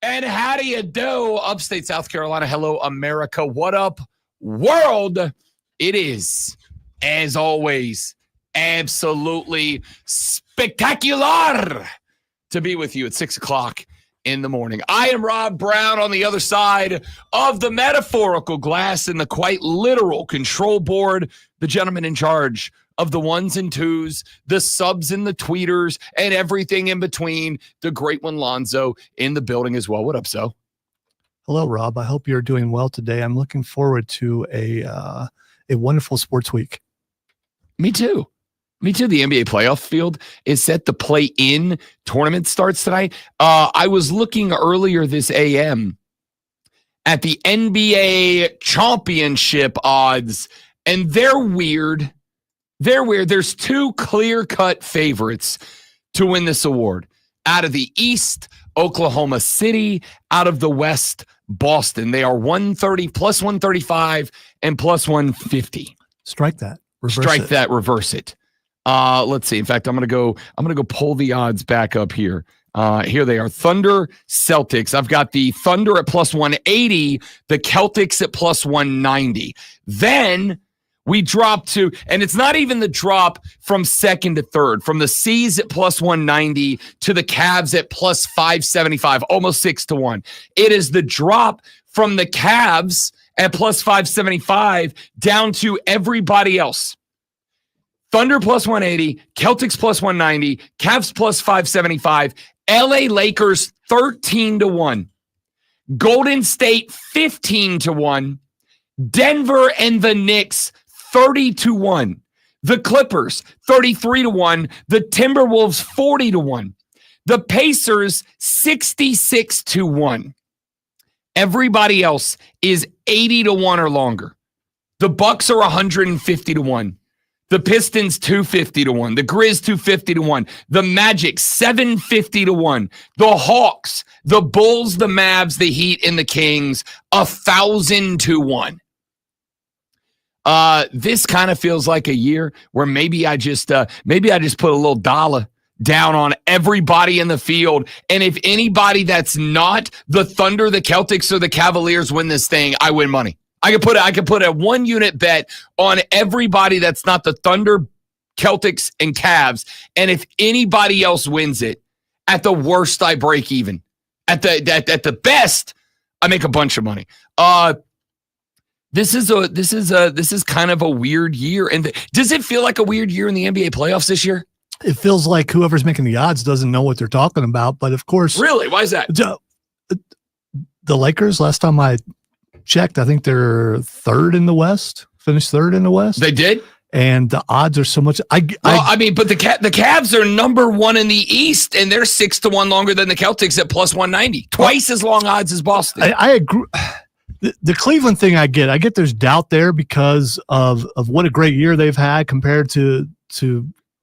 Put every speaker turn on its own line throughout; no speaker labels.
And how do you do, upstate South Carolina? Hello, America. What up, world? It is, as always, absolutely spectacular to be with you at 6 o'clock in the morning. I am Rob Brown on the other side of the metaphorical glass and the quite literal control board, the gentleman in charge of the ones and twos, the subs and the tweeters, and everything in between. The great one, Lonzo, in the building as well. What up, So?
Hello, Rob. I hope you're doing well today. I'm looking forward to a wonderful sports week.
Me too. The NBA playoff field is set. The play-in tournament starts tonight. I was looking earlier this AM at the NBA championship odds, and they're weird. There's two clear-cut favorites to win this award. Out of the East, Oklahoma City. Out of the West, Boston. They are 130, plus 135, and plus 150.
Strike that.
Reverse it. Let's see. In fact, I'm gonna go pull the odds back up here. Here they are. Thunder, Celtics. I've got the Thunder at plus 180, the Celtics at plus 190. Then we drop to, and it's not even the drop from second to third, from the C's at plus 190 to the Cavs at plus 575, almost 6-1. It is the drop from the Cavs at plus 575 down to everybody else. Thunder plus 180, Celtics plus 190, Cavs plus 575, LA Lakers 13-1, Golden State 15-1, Denver and the Knicks 30-1, the Clippers 33-1, the Timberwolves 40-1, the Pacers 66-1. Everybody else is 80-1 or longer. The Bucks are 150-1. The Pistons 250-1. The Grizz 250-1. The Magic 750-1. The Hawks, the Bulls, the Mavs, the Heat, and the Kings 1,000-1. This kind of feels like a year where maybe I just put a little dollar down on everybody in the field. And if anybody that's not the Thunder, the Celtics, or the Cavaliers win this thing, I win money. I could put a 1 unit bet on everybody that's not the Thunder, Celtics, and Cavs. And if anybody else wins it, at the worst, I break even. At the best, I make a bunch of money. This is kind of a weird year. And does it feel like a weird year in the NBA playoffs this year?
It feels like whoever's making the odds doesn't know what they're talking about. But of course,
really, why is that?
The Lakers, last time I checked, I think they're third in the West. Finished third in the West.
They did,
and the odds are so much.
But the Cavs are number one in the East, and they're 6-1 longer than the Celtics at plus 190. Twice as long odds as Boston.
I agree. The Cleveland thing, I get there's doubt there because of what a great year they've had compared to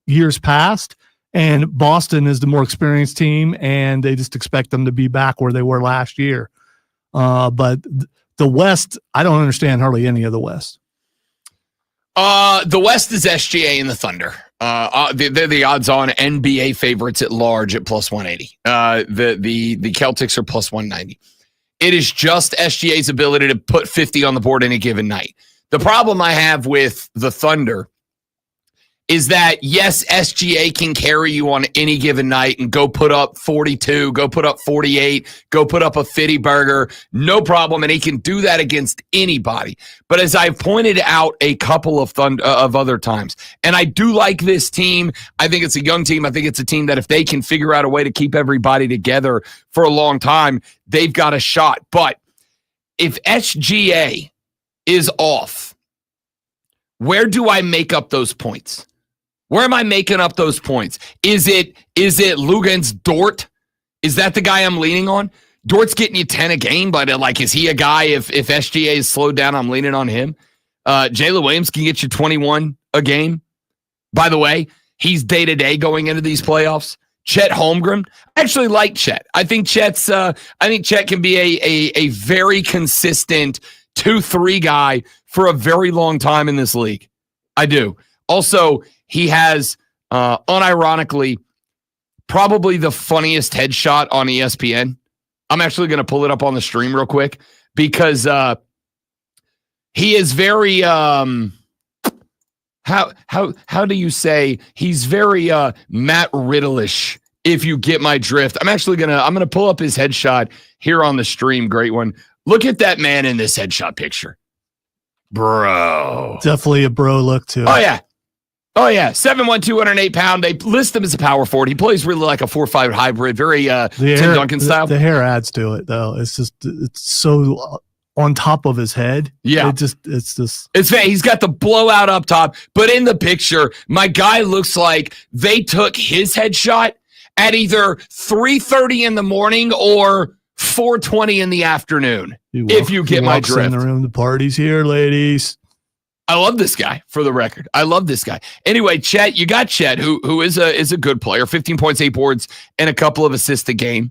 years past, and Boston is the more experienced team, and they just expect them to be back where they were last year. But the West, I don't understand hardly any of the West.
The West is SGA and the Thunder. They're the odds-on NBA favorites at large at plus 180. The Celtics are plus 190. It is just SGA's ability to put 50 on the board any given night. The problem I have with the Thunder is that, yes, SGA can carry you on any given night and go put up 42, go put up 48, go put up a 50 burger, no problem, and he can do that against anybody. But as I've pointed out a couple of other times, and I do like this team, I think it's a young team, I think it's a team that if they can figure out a way to keep everybody together for a long time, they've got a shot. But if SGA is off, where do I make up those points? Where am I making up those points? Is it Luguentz Dort? Is that the guy I'm leaning on? Dort's getting you 10 a game, but is he a guy if SGA is slowed down, I'm leaning on him? Jalen Williams can get you 21 a game. By the way, he's day-to-day going into these playoffs. Chet Holmgren. I actually like Chet. I think Chet can be a very consistent 2-3 guy for a very long time in this league. I do. Also, he has, unironically, probably the funniest headshot on ESPN. I'm actually going to pull it up on the stream real quick because he is very how do you say, he's very Matt Riddle-ish, if you get my drift. I'm gonna pull up his headshot here on the stream. Great one. Look at that man in this headshot picture. Bro.
Definitely a bro look to it.
Oh yeah. 7'1", 208 pound. They list him as a power forward. He plays really like a 4-5 hybrid, very Tim Duncan style.
The hair adds to it though. It's so on top of his head.
Yeah. He's got the blowout up top, but in the picture, my guy looks like they took his headshot at either 3:30 in the morning or 4:20 in the afternoon. If you get my drift.
In the room, the party's here, ladies.
I love this guy, for the record. I love this guy. Anyway, Chet, you got Chet, who is a good player. 15 points, 8 boards, and a couple of assists a game.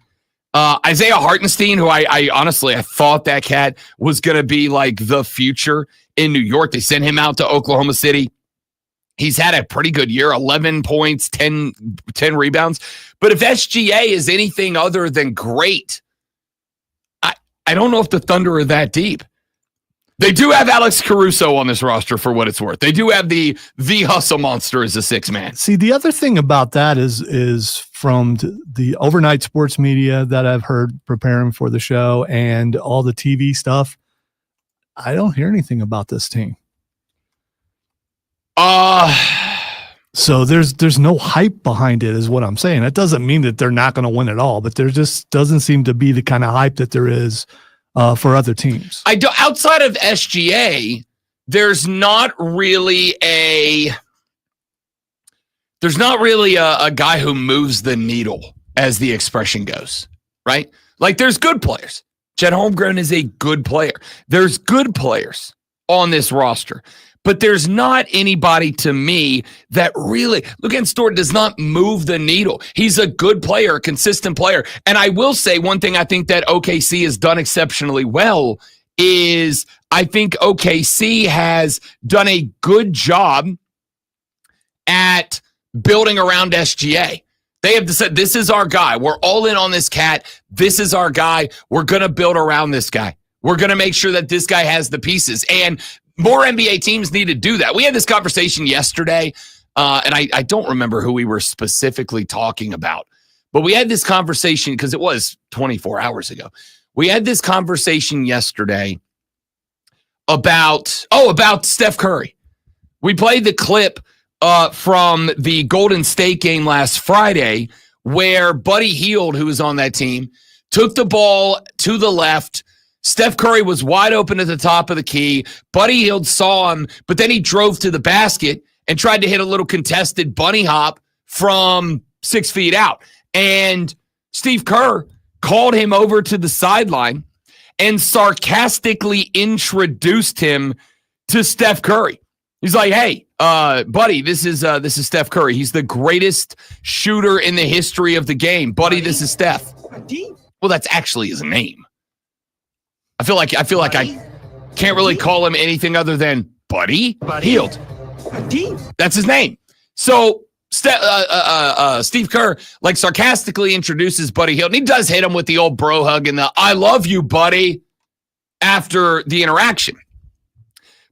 Isaiah Hartenstein, who I honestly thought that cat was going to be like the future in New York. They sent him out to Oklahoma City. He's had a pretty good year, 11 points, 10 rebounds. But if SGA is anything other than great, I don't know if the Thunder are that deep. They do have Alex Caruso on this roster for what it's worth. They do have the hustle monster as a 6-man.
See, the other thing about that is from the overnight sports media that I've heard preparing for the show and all the TV stuff, I don't hear anything about this team. So there's no hype behind it is what I'm saying. That doesn't mean that they're not going to win at all, but there just doesn't seem to be the kind of hype that there is for other teams.
Outside of SGA, there's not really a guy who moves the needle, as the expression goes, right? Like, there's good players. Chet Holmgren is a good player. There's good players on this roster, but there's not anybody to me that really, Luguentz Dort does not move the needle. He's a good player, a consistent player. And I will say one thing I think that OKC has done exceptionally well is I think OKC has done a good job at building around SGA. They have said, this is our guy. We're all in on this cat. This is our guy. We're going to build around this guy. We're going to make sure that this guy has the pieces. And more NBA teams need to do that. We had this conversation yesterday, and I don't remember who we were specifically talking about, but we had this conversation because it was 24 hours ago. We had this conversation yesterday about Steph Curry. We played the clip from the Golden State game last Friday where Buddy Hield, who was on that team, took the ball to the left. Steph Curry was wide open at the top of the key. Buddy Hield saw him, but then he drove to the basket and tried to hit a little contested bunny hop from 6 feet out. And Steve Kerr called him over to the sideline and sarcastically introduced him to Steph Curry. He's like, "Hey, buddy, this is Steph Curry. He's the greatest shooter in the history of the game. Buddy, this is Steph." Well, that's actually his name. I feel like I can't really call him anything other than Buddy Hield. That's his name. So Steve Kerr like sarcastically introduces Buddy Hield, and he does hit him with the old bro hug and the "I love you, buddy" after the interaction.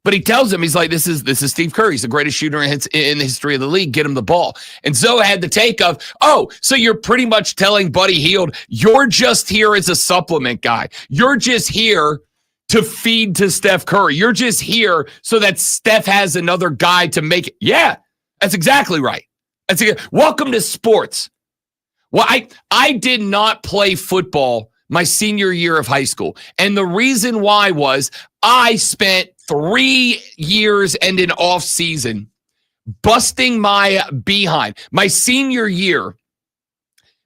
But he tells him, he's like, this is Steve Kerr. He's the greatest shooter in the history of the league. Get him the ball. And Zoe had the take of, oh, so you're pretty much telling Buddy Hield, you're just here as a supplement guy. You're just here to feed to Steph Curry. You're just here so that Steph has another guy to make it. Yeah, that's exactly right. Welcome to sports. Well, I did not play football my senior year of high school. And the reason why was I spent 3 years and an off season busting my behind. My senior year,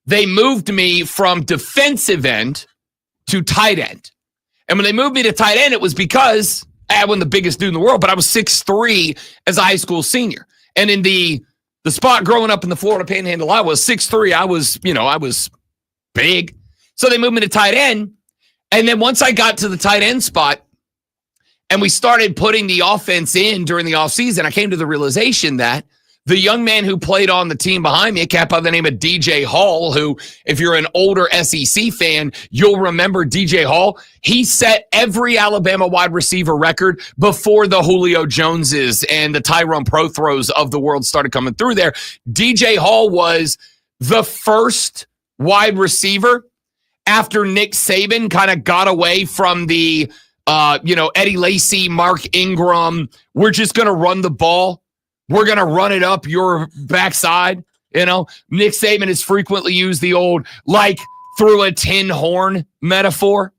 they moved me from defensive end to tight end. And when they moved me to tight end, it was because I wasn't the biggest dude in the world, but I was 6'3" as a high school senior. And in the spot growing up in the Florida Panhandle, I was 6'3". I was big. So they moved me to tight end. And then once I got to the tight end spot and we started putting the offense in during the offseason, I came to the realization that The young man who played on the team behind me, a cat by the name of DJ Hall, who, if you're an older SEC fan, you'll remember DJ Hall. He set every Alabama wide receiver record before the Julio Joneses and the Tyrone Prothros of the world started coming through there. DJ Hall was the first wide receiver after Nick Saban kind of got away from the, Eddie Lacy, Mark Ingram. We're just going to run the ball. We're going to run it up your backside. Nick Saban has frequently used the old, like, through a tin horn metaphor.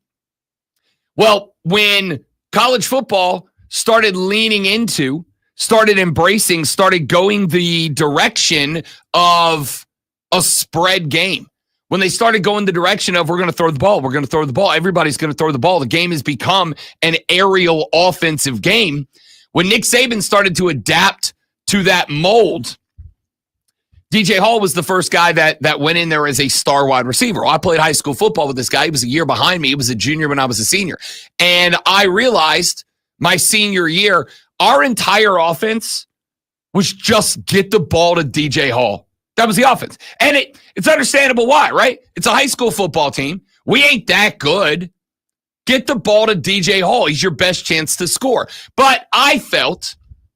Well, when college football started leaning into, started embracing, started going the direction of a spread game, when they started going the direction of, we're going to throw the ball, everybody's going to throw the ball, the game has become an aerial offensive game. When Nick Saban started to adapt to that mold, DJ Hall was the first guy that went in there as a star wide receiver. I played high school football with this guy. He was a year behind me. He was a junior when I was a senior. And I realized my senior year, our entire offense was just get the ball to DJ Hall. That was the offense. And it's understandable why, right? It's a high school football team. We ain't that good. Get the ball to DJ Hall. He's your best chance to score. But I felt,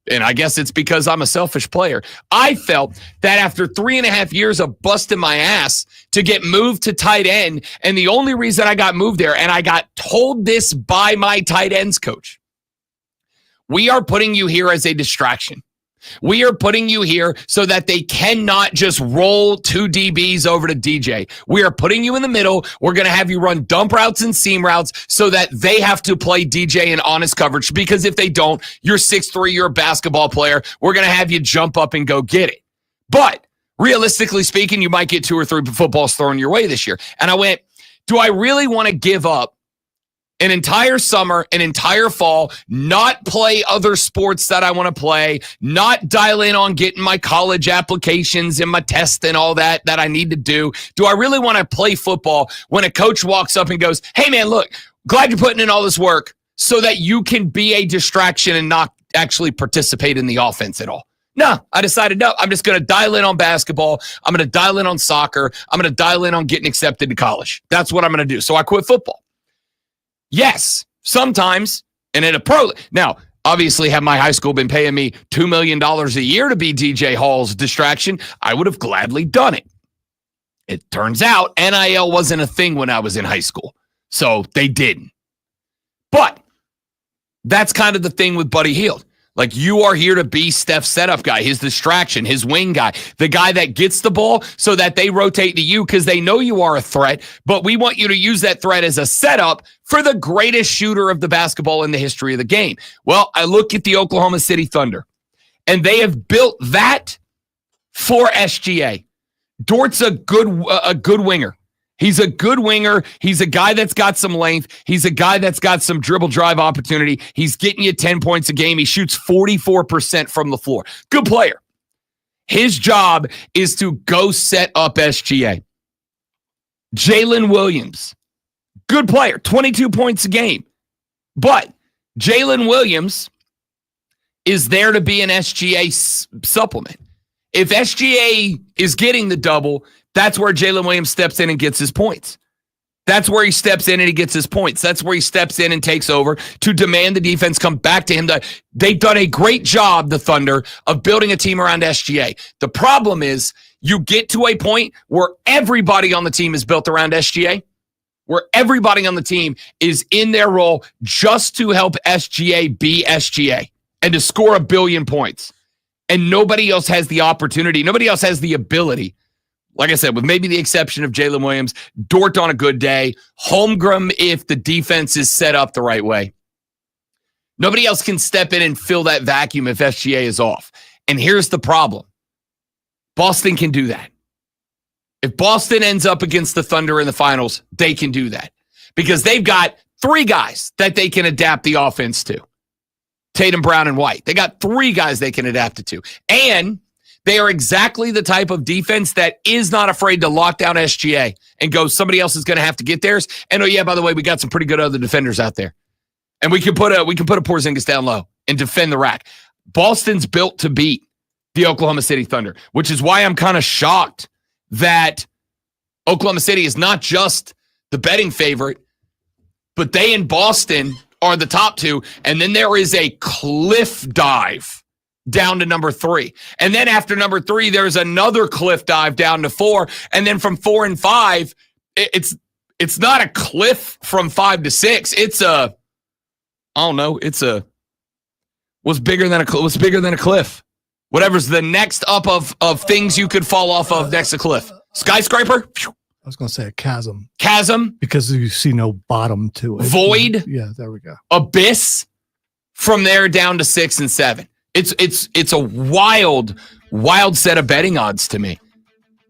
and I guess it's because I'm a selfish player, I felt that after 3.5 years of busting my ass to get moved to tight end, and the only reason I got moved there, and I got told this by my tight ends coach, we are putting you here as a distraction. We are putting you here so that they cannot just roll 2 DBs over to DJ. We are putting you in the middle. We're going to have you run dump routes and seam routes so that they have to play DJ in honest coverage, because if they don't, you're 6'3", you're a basketball player. We're going to have you jump up and go get it. But realistically speaking, you might get 2 or 3 footballs thrown your way this year. And I went, do I really want to give up an entire summer, an entire fall, not play other sports that I want to play, not dial in on getting my college applications and my tests and all that I need to do? Do I really want to play football when a coach walks up and goes, hey man, look, glad you're putting in all this work so that you can be a distraction and not actually participate in the offense at all? No, I decided, no, I'm just going to dial in on basketball. I'm going to dial in on soccer. I'm going to dial in on getting accepted to college. That's what I'm going to do. So I quit football. Yes, sometimes, and in a pro. Now, obviously, had my high school been paying me $2 million a year to be DJ Hall's distraction, I would have gladly done it. It turns out NIL wasn't a thing when I was in high school, so they didn't. But that's kind of the thing with Buddy Hield. Like, you are here to be Steph's setup guy, his distraction, his wing guy, the guy that gets the ball so that they rotate to you because they know you are a threat, but we want you to use that threat as a setup for the greatest shooter of the basketball in the history of the game. Well, I look at the Oklahoma City Thunder, and they have built that for SGA. Dort's a good winger. He's a good winger. He's a guy that's got some length. He's a guy that's got some dribble drive opportunity. He's getting you 10 points a game. He shoots 44% from the floor. Good player. His job is to go set up SGA. Jalen Williams, good player, 22 points a game. But Jalen Williams is there to be an SGA supplement. If SGA is getting the double, that's where Jalen Williams steps in and gets his points. That's where he steps in and he gets his points. That's where he steps in and takes over to demand the defense come back to him. They've done a great job, the Thunder, of building a team around SGA. The problem is you get to a point where everybody on the team is built around SGA, where everybody on the team is in their role just to help SGA be SGA and to score 1 billion points. And nobody else has the opportunity. Nobody else has the ability. Like I said, with maybe the exception of Jalen Williams, Dort on a good day, Holmgren if the defense is set up the right way. Nobody else can step in and fill that vacuum if SGA is off. And here's the problem. Boston can do that. If Boston ends up against the Thunder in the finals, they can do that. Because they've got 3 guys that they can adapt the offense to. Tatum, Brown, and White. They got 3 guys they can adapt it to. And they are exactly the type of defense that is not afraid to lock down SGA and go, somebody else is going to have to get theirs. And oh yeah, by the way, we got some pretty good other defenders out there. And we can put a Porzingis down low and defend the rack. Boston's built to beat. the Oklahoma City Thunder, which is why I'm kind of shocked that Oklahoma City is not just the betting favorite, but they and Boston are the top two. And then there is a cliff dive down to number 3. And then after number 3, there's another cliff dive down to 4. And then from 4 and 5, it's not a cliff from 5 to 6. It's a, I don't know. It's a, what's bigger than a cliff? Whatever's the next up of things you could fall off of next to cliff. Skyscraper?
I was going to say a chasm.
Chasm?
Because you see no bottom to it.
Void?
Yeah, there we go.
Abyss? From there down to 6 and 7. It's a wild set of betting odds to me.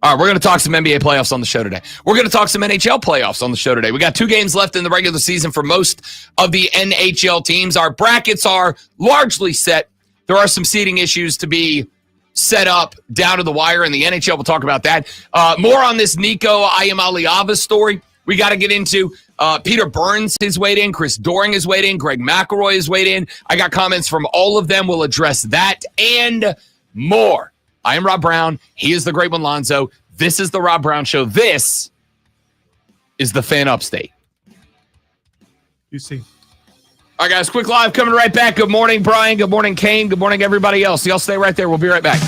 All right, we're going to talk some NBA playoffs on the show today. We're going to talk some NHL playoffs on the show today. We got 2 games left in the regular season for most of the NHL teams. Our brackets are largely set. There are some seeding issues to be set up down to the wire in the NHL. We'll talk about that. More on this Nico Iamaleava story. We got to get into Peter Burns has weighed in. Chris Doring has weighed in. Greg McElroy has weighed in. I got comments from all of them. We'll address that and more. I am Rob Brown. He is the great one, Lonzo. This is the Rob Brown Show. This is the Fan Upstate.
You see.
All right, guys, quick live coming right back. Good morning, Brian. Good morning, Kane. Good morning, everybody else. Y'all stay right there. We'll be right back.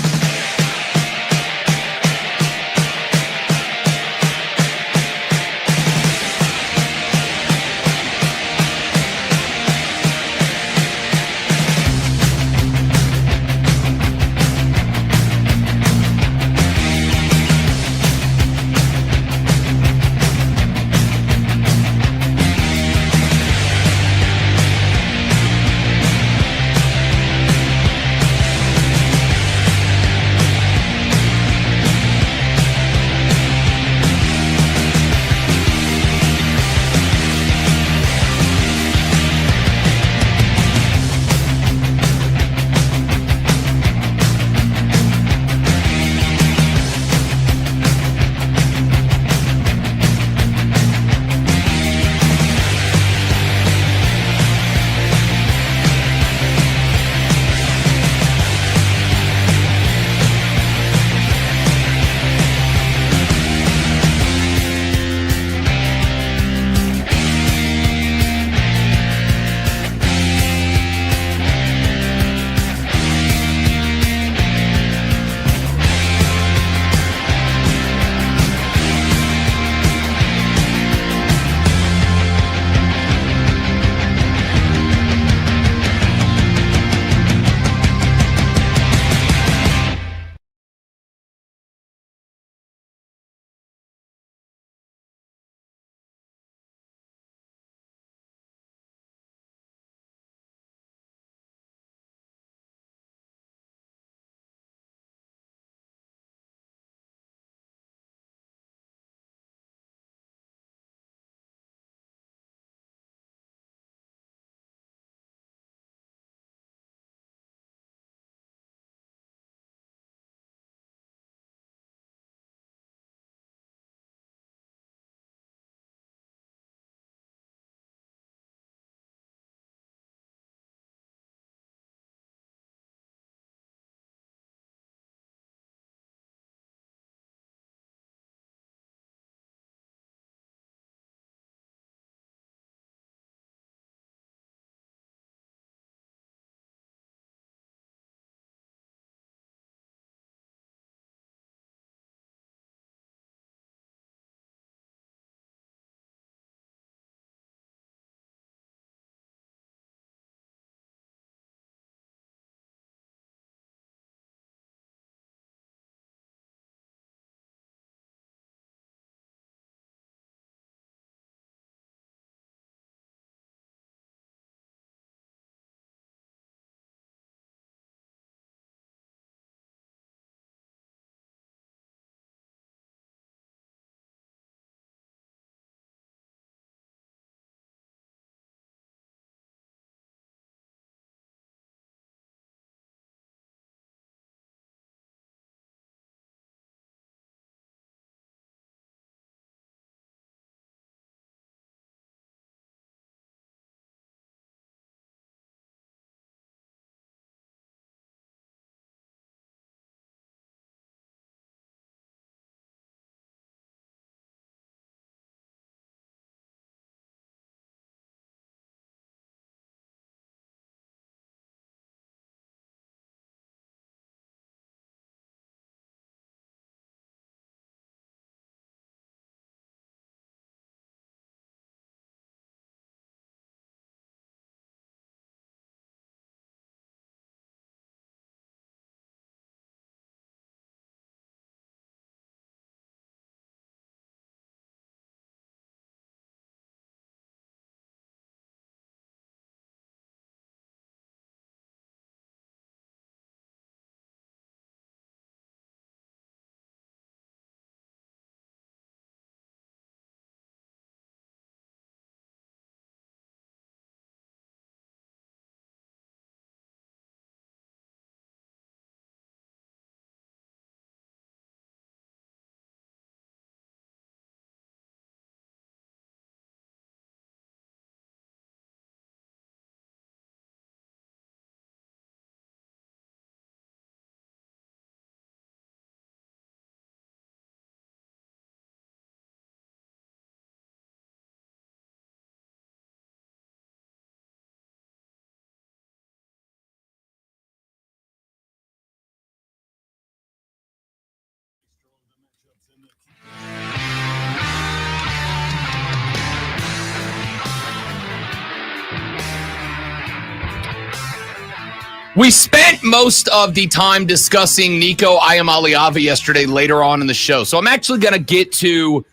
We spent most of the time discussing Nico Iamaleava yesterday later on in the show. So I'm actually going to get to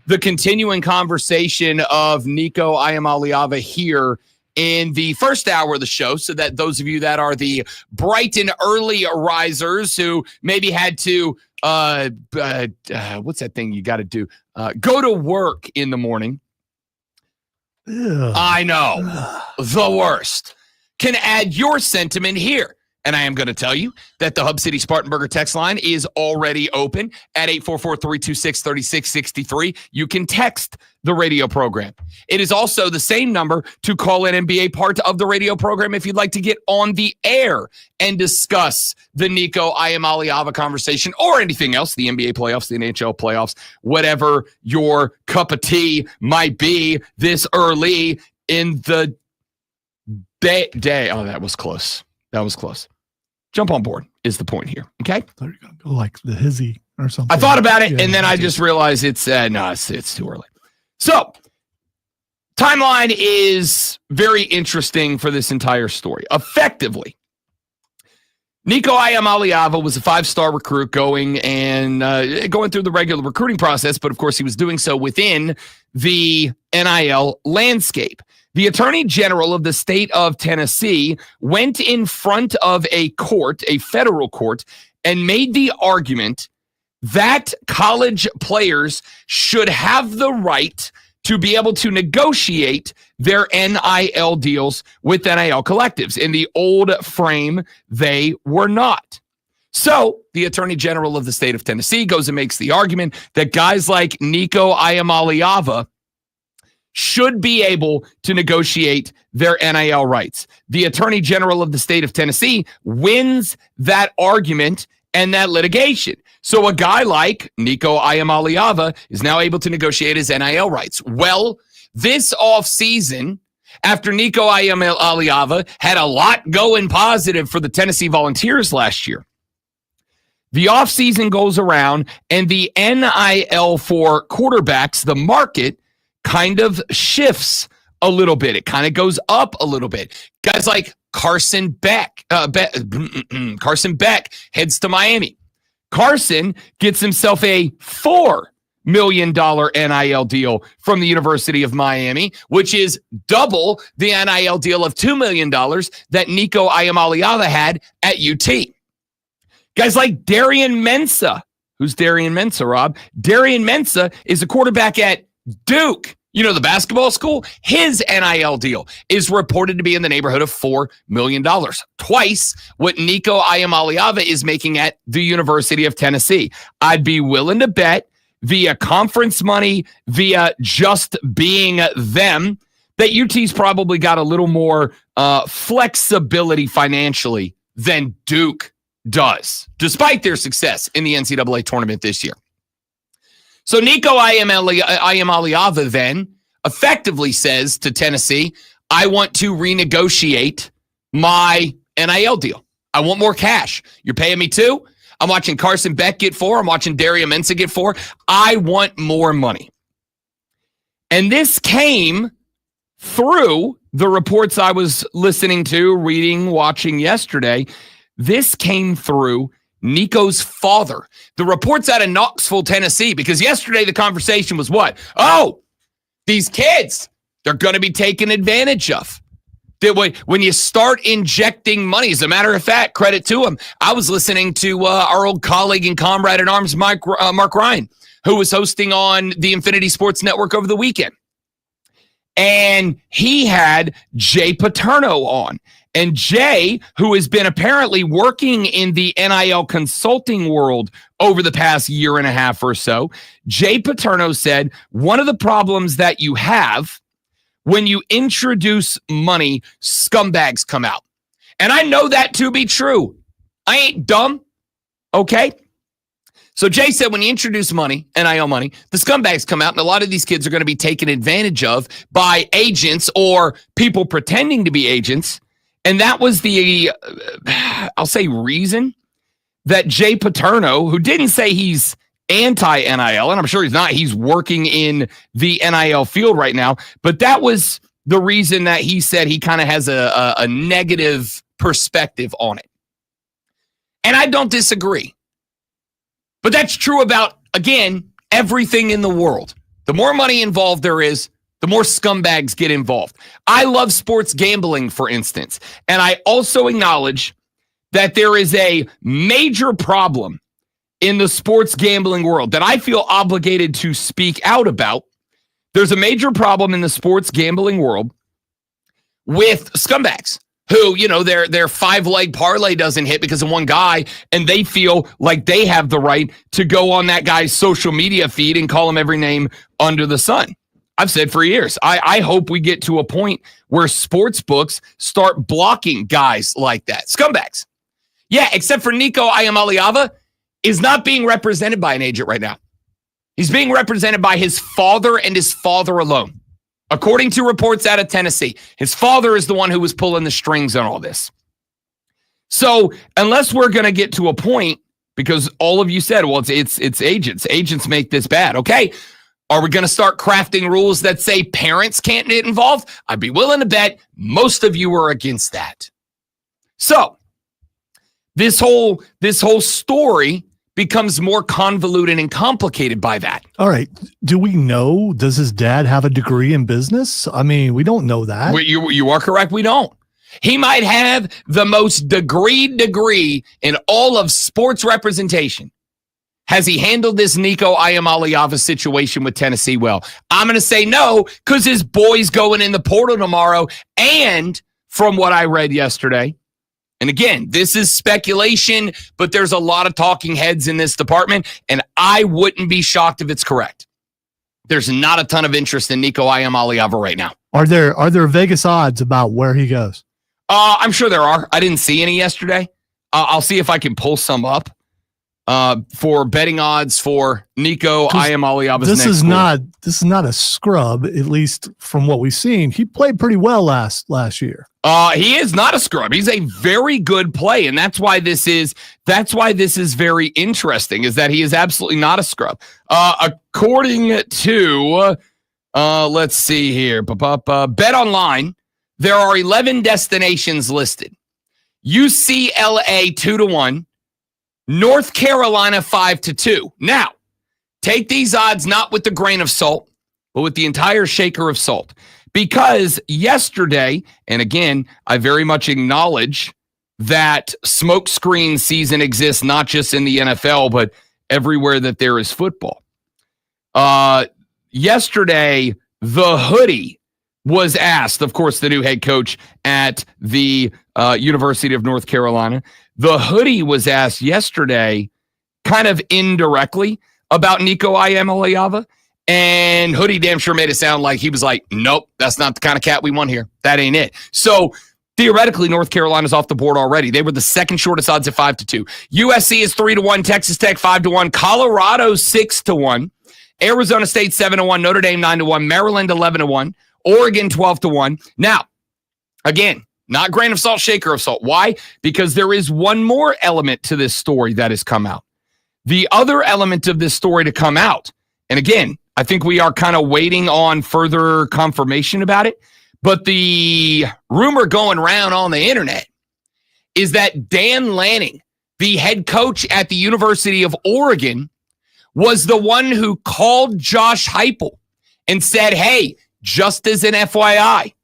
the continuing conversation of Nico Iamaleava here in the first hour of the show, so that those of you that are the bright and early risers who maybe had to, what's that thing you got to do? Go to work in the morning.
Ugh.
I know, the worst. Can add your sentiment here. And I am going to tell you that the Hub City Spartanburger text line is already open at 844-326-3663. You can text the radio program. It is also the same number to call in and be a part of the radio program if you'd like to get on the air and discuss the Nico Iamaleava conversation or anything else, the NBA playoffs, the NHL playoffs, whatever your cup of tea might be this early in the day. Oh, that was close. That was close. Jump on board is the point here. Okay.
They're going to go like the hizzy or something.
I thought about it, and then I just realized it's too early. So timeline is very interesting for this entire story. Effectively, Nico Iamaleava was a 5-star recruit going through the regular recruiting process, but of course he was doing so within the NIL landscape. The Attorney General of the state of Tennessee went in front of a court, a federal court, and made the argument that college players should have the right to be able to negotiate their NIL deals with NIL collectives. In the old frame, they were not. So the Attorney General of the state of Tennessee goes and makes the argument that guys like Nico Iamaleava should be able to negotiate their NIL rights. The Attorney General of the state of Tennessee wins that argument and that litigation. So a guy like Nico Iamaleava is now able to negotiate his NIL rights. Well, this offseason, after Nico Iamaleava had a lot going positive for the Tennessee Volunteers last year, the offseason goes around and the NIL for quarterbacks, the market, kind of shifts a little bit. It kind of goes up a little bit. Guys like Carson Beck heads to Miami. Carson gets himself a $4 million NIL deal from the University of Miami, which is double the NIL deal of $2 million that Nico Iamaleava had at UT. Guys like Darian Mensah. Who's Darian Mensah, Rob? Darian Mensah is a quarterback at Duke, the basketball school. His NIL deal is reported to be in the neighborhood of $4 million, twice what Nico Iamaleava is making at the University of Tennessee. I'd be willing to bet via conference money, via just being them, that UT's probably got a little more flexibility financially than Duke does, despite their success in the NCAA tournament this year. So Nico Iamaleava then effectively says to Tennessee, I want to renegotiate my NIL deal. I want more cash. You're paying me $2. I'm watching Carson Beck get $4. I'm watching Darian Mensah get $4. I want more money. And this came through the reports I was listening to, reading, watching yesterday. This came through Nico's father. The reports out of Knoxville, Tennessee, because yesterday the conversation was what? Oh, these kids, they're going to be taken advantage of. When you start injecting money, as a matter of fact, credit to him. I was listening to our old colleague and comrade in arms, Mark Ryan, who was hosting on the Infinity Sports Network over the weekend. And he had Jay Paterno on. And Jay, who has been apparently working in the NIL consulting world over the past year and a half or so, Jay Paterno said, one of the problems that you have when you introduce money, scumbags come out. And I know that to be true. I ain't dumb. Okay? So Jay said when you introduce money, NIL money, the scumbags come out, and a lot of these kids are going to be taken advantage of by agents or people pretending to be agents. And that was the, I'll say, reason that Jay Paterno, who didn't say he's anti-NIL, and I'm sure he's not, he's working in the NIL field right now, but that was the reason that he said he kind of has a negative perspective on it. And I don't disagree. But that's true about, again, everything in the world. The more money involved there is, the more scumbags get involved. I love sports gambling, for instance. And I also acknowledge that there is a major problem in the sports gambling world that I feel obligated to speak out about. There's a major problem in the sports gambling world with scumbags who, their 5-leg parlay doesn't hit because of one guy, and they feel like they have the right to go on that guy's social media feed and call him every name under the sun. I've said for years, I hope we get to a point where sports books start blocking guys like that. Scumbags. Yeah, except for Nico Iamaleava is not being represented by an agent right now. He's being represented by his father and his father alone. According to reports out of Tennessee, his father is the one who was pulling the strings on all this. So unless we're going to get to a point, because all of you said, well, it's agents. Agents make this bad. Okay. Are we going to start crafting rules that say parents can't get involved? I'd be willing to bet most of you are against that. So this whole story becomes more convoluted and complicated by that.
All right. Do we know, does his dad have a degree in business? I mean, we don't know that.
You are correct. We don't. He might have the most degree in all of sports representation. Has he handled this Nico Iamaleava situation with Tennessee well? I'm going to say no, because his boy's going in the portal tomorrow. And from what I read yesterday, and again, this is speculation, but there's a lot of talking heads in this department, and I wouldn't be shocked if it's correct. There's not a ton of interest in Nico Iamaleava right now.
Are there Vegas odds about where he goes?
I'm sure there are. I didn't see any yesterday. I'll see if I can pull some up for betting odds for Nico Iamaleava's next school. This is not a scrub, at least from what we've seen. He played pretty well last year. He is not a scrub. He's a very good play, and that's why this is very interesting, is that he is absolutely not a scrub. According to let's see here, Bet Online, there are 11 destinations listed. UCLA 2-1, North Carolina 5-2. Now, take these odds not with the grain of salt, but with the entire shaker of salt. Because yesterday, and again, I very much acknowledge that smokescreen season exists not just in the NFL, but everywhere that there is football. Yesterday, the hoodie was asked, of course, the new head coach at the University of North Carolina. The hoodie was asked yesterday kind of indirectly about Nico Iamaleava. And Hoodie damn sure made it sound like he was like, nope, that's not the kind of cat we want here. That ain't it. So theoretically, North Carolina's off the board already. They were the second shortest odds at 5-2. USC is 3-1, Texas Tech 5-1, Colorado 6-1, Arizona State 7-1, Notre Dame 9-1, Maryland 11-1, Oregon 12-1. Now, again, not grain of salt, shaker of salt. Why? Because there is one more element to this story that has come out. The other element of this story to come out, and again, I think we are kind of waiting on further confirmation about it. But the rumor going around on the internet is that Dan Lanning, the head coach at the University of Oregon, was the one who called Josh Heupel and said, hey, just as an FYI,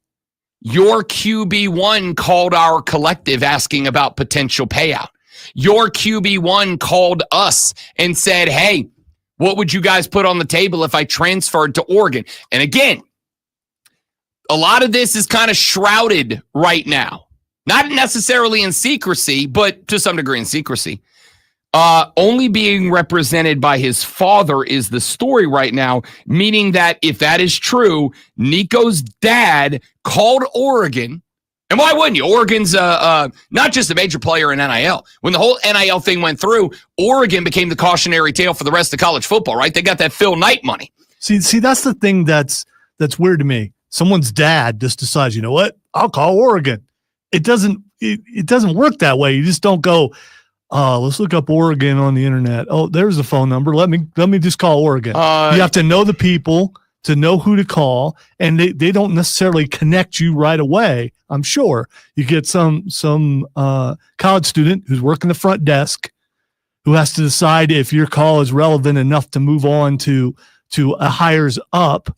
your QB1 called our collective asking about potential payout. Your QB1 called us and said, hey, what would you guys put on the table if I transferred to Oregon? And again, a lot of this is kind of shrouded right now. Not necessarily in secrecy, but to some degree in secrecy. Only being represented by his father is the story right now, meaning that if that is true, Nico's dad called Oregon. And why wouldn't you? Oregon's not just a major player in NIL. When the whole NIL thing went through, Oregon became the cautionary tale for the rest of college football, right? They got that Phil Knight money.
See, that's the thing that's weird to me. Someone's dad just decides, you know what? I'll call Oregon. It doesn't work that way. You just don't go, let's look up Oregon on the internet. Oh, there's a phone number. Let me just call Oregon. You have to know the people. to know who to call, and they don't necessarily connect you right away. I'm sure you get some college student who's working the front desk who has to decide if your call is relevant enough to move on to a hires up.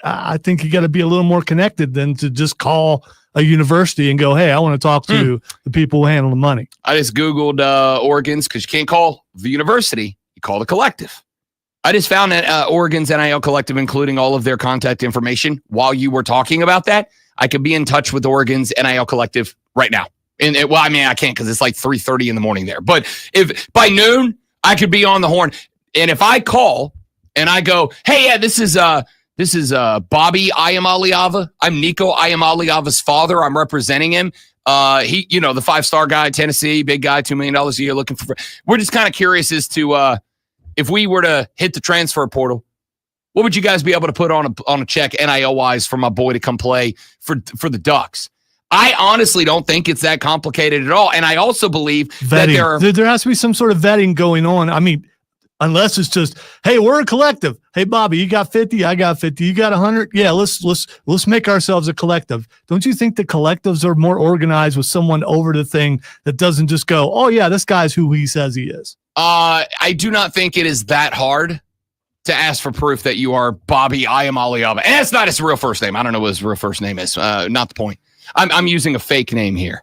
I think you got to be a little more connected than to just call a university and go, hey, I want to talk to the people who handle the money.
I just Googled Oregon's, because you can't call the university, you call the collective. I just found that Oregon's NIL collective, including all of their contact information. While you were talking about that, I could be in touch with Oregon's NIL collective right now. I can't because it's like 3:30 in the morning there. But if by noon, I could be on the horn. And if I call and I go, hey, yeah, this is Bobby Ayamaliava. I'm Nico Ayamaliava's father. I'm representing him. He, the 5-star guy, Tennessee, big guy, $2 million a year looking for. We're just kind of curious as to if we were to hit the transfer portal, what would you guys be able to put on a check NIL wise for my boy to come play for the Ducks? I honestly don't think it's that complicated at all. And I also believe
vetting.
that
there has to be some sort of vetting going on. I mean, unless it's just, hey, we're a collective. Hey, Bobby, you got 50, I got 50, you got 100. Yeah, let's make ourselves a collective. Don't you think the collectives are more organized with someone over the thing that doesn't just go, oh yeah, this guy's who he says he is?
I do not think it is that hard to ask for proof that you are Bobby Ayamaliava. And that's not his real first name. I don't know what his real first name is. Not the point. I'm using a fake name here.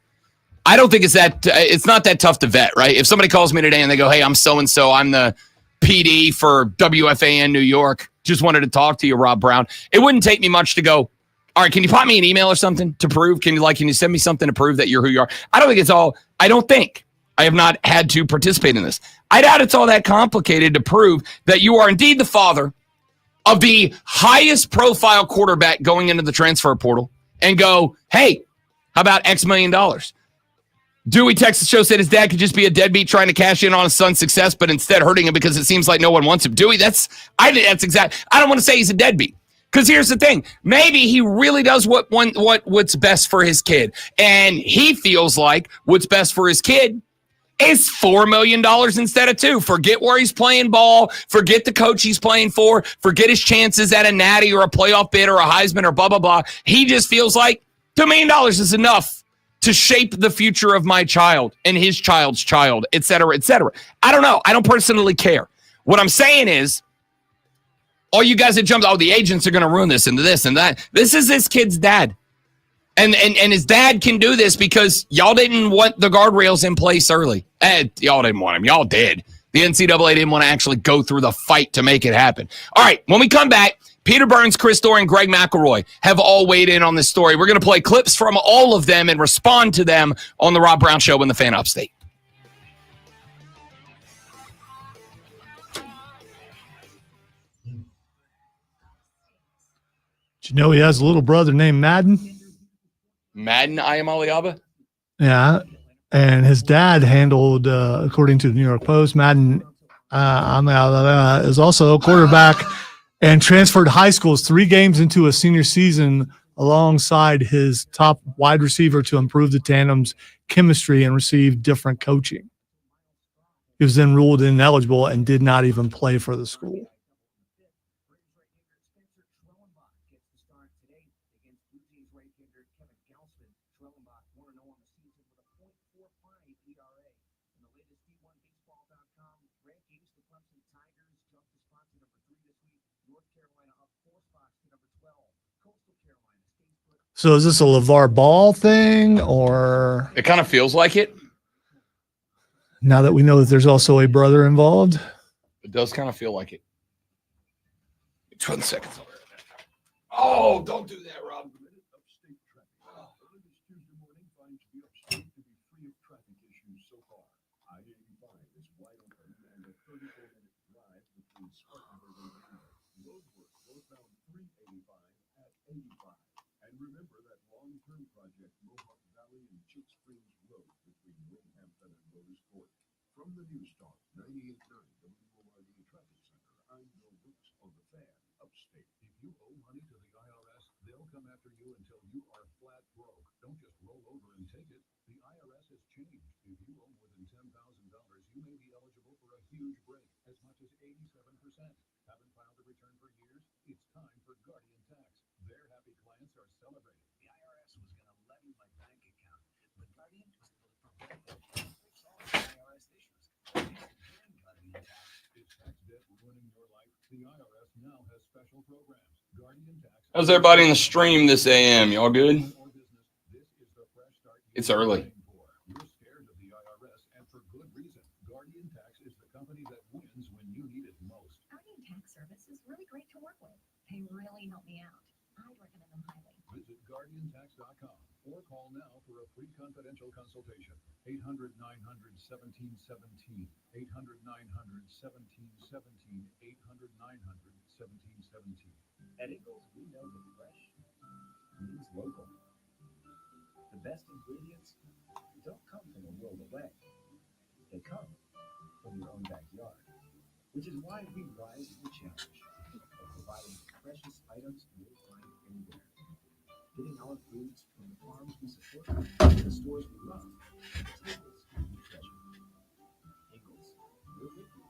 I don't think it's not that tough to vet, right? If somebody calls me today and they go, hey, I'm so-and-so, I'm the PD for WFAN New York, just wanted to talk to you, Rob Brown. It wouldn't take me much to go, all right, can you pop me an email or something to prove? Can you send me something to prove that you're who you are? I have not had to participate in this. I doubt it's all that complicated to prove that you are indeed the father of the highest profile quarterback going into the transfer portal and go, hey, how about X million dollars? Dewey, Texas Show, said his dad could just be a deadbeat trying to cash in on his son's success, but instead hurting him because it seems like no one wants him. Dewey, I think that's exact. I don't want to say he's a deadbeat, because here's the thing. Maybe he really does what's best for his kid, and he feels like what's best for his kid is $4 million instead of $2 million. Forget where he's playing ball. Forget the coach he's playing for. Forget his chances at a natty or a playoff bid or a Heisman or blah, blah, blah. He just feels like $2 million is enough to shape the future of my child and his child's child, et cetera, et cetera. I don't know. I don't personally care. What I'm saying is, all you guys that jumped, the agents are going to ruin this and this and that. This is this kid's dad. And his dad can do this because y'all didn't want the guardrails in place early. Y'all didn't want them. Y'all did. The NCAA didn't want to actually go through the fight to make it happen. All right, when we come back, Peter Burns, Chris Dorr, and Greg McElroy have all weighed in on this story. We're going to play clips from all of them and respond to them on the Rob Brown Show in the Fan Upstate.
Did you know he has a little brother named Madden?
Madden Ayamaliava?
Yeah, and his dad handled, according to the New York Post, Madden is also a quarterback and transferred high schools 3 games into a senior season alongside his top wide receiver to improve the tandem's chemistry and receive different coaching. He was then ruled ineligible and did not even play for the school. So is this a LeVar Ball thing, or?
It kind of feels like it.
Now that we know that there's also a brother involved?
It does kind of feel like it. 20 seconds. Oh, don't do that, Rob.
From the News Talk 98.9 WORD Traffic Center, I'm Bill Brooks on the Fan Upstate. If you owe money to the IRS, they'll come after you until you are flat broke. Don't just roll over and take it. The IRS has changed. If you owe more than $10,000, you may be eligible for a huge break, as much as 87%. Haven't filed a return for years? It's time for Guardian Tax. Their happy clients are celebrating.
The IRS was going to levy my bank account, but Guardian was going to fix all the IRS issues. Guardian Tax.
Is tax debt ruining your life? The IRS now has special programs. Guardian Tax.
How's everybody in the stream this AM? Y'all good?
This is the fresh start.
It's early.
You're scared of the IRS, and for good reason. Guardian Tax is the company that wins when you need it most.
Guardian Tax Service is really great to work with. They really help me out. I'd recommend them highly.
Visit GuardianTax.com or call now for a free confidential consultation. 800-900-1717. 800-900-1717. 800-900-1717.
At Ingalls, we know that fresh means local. The best ingredients don't come from a world away. They come from your own backyard, which is why we rise to the challenge of providing precious items you'll find anywhere. Getting our foods from the farms we support, to the stores we love, and the tables we treasure. Ingalls, we're with you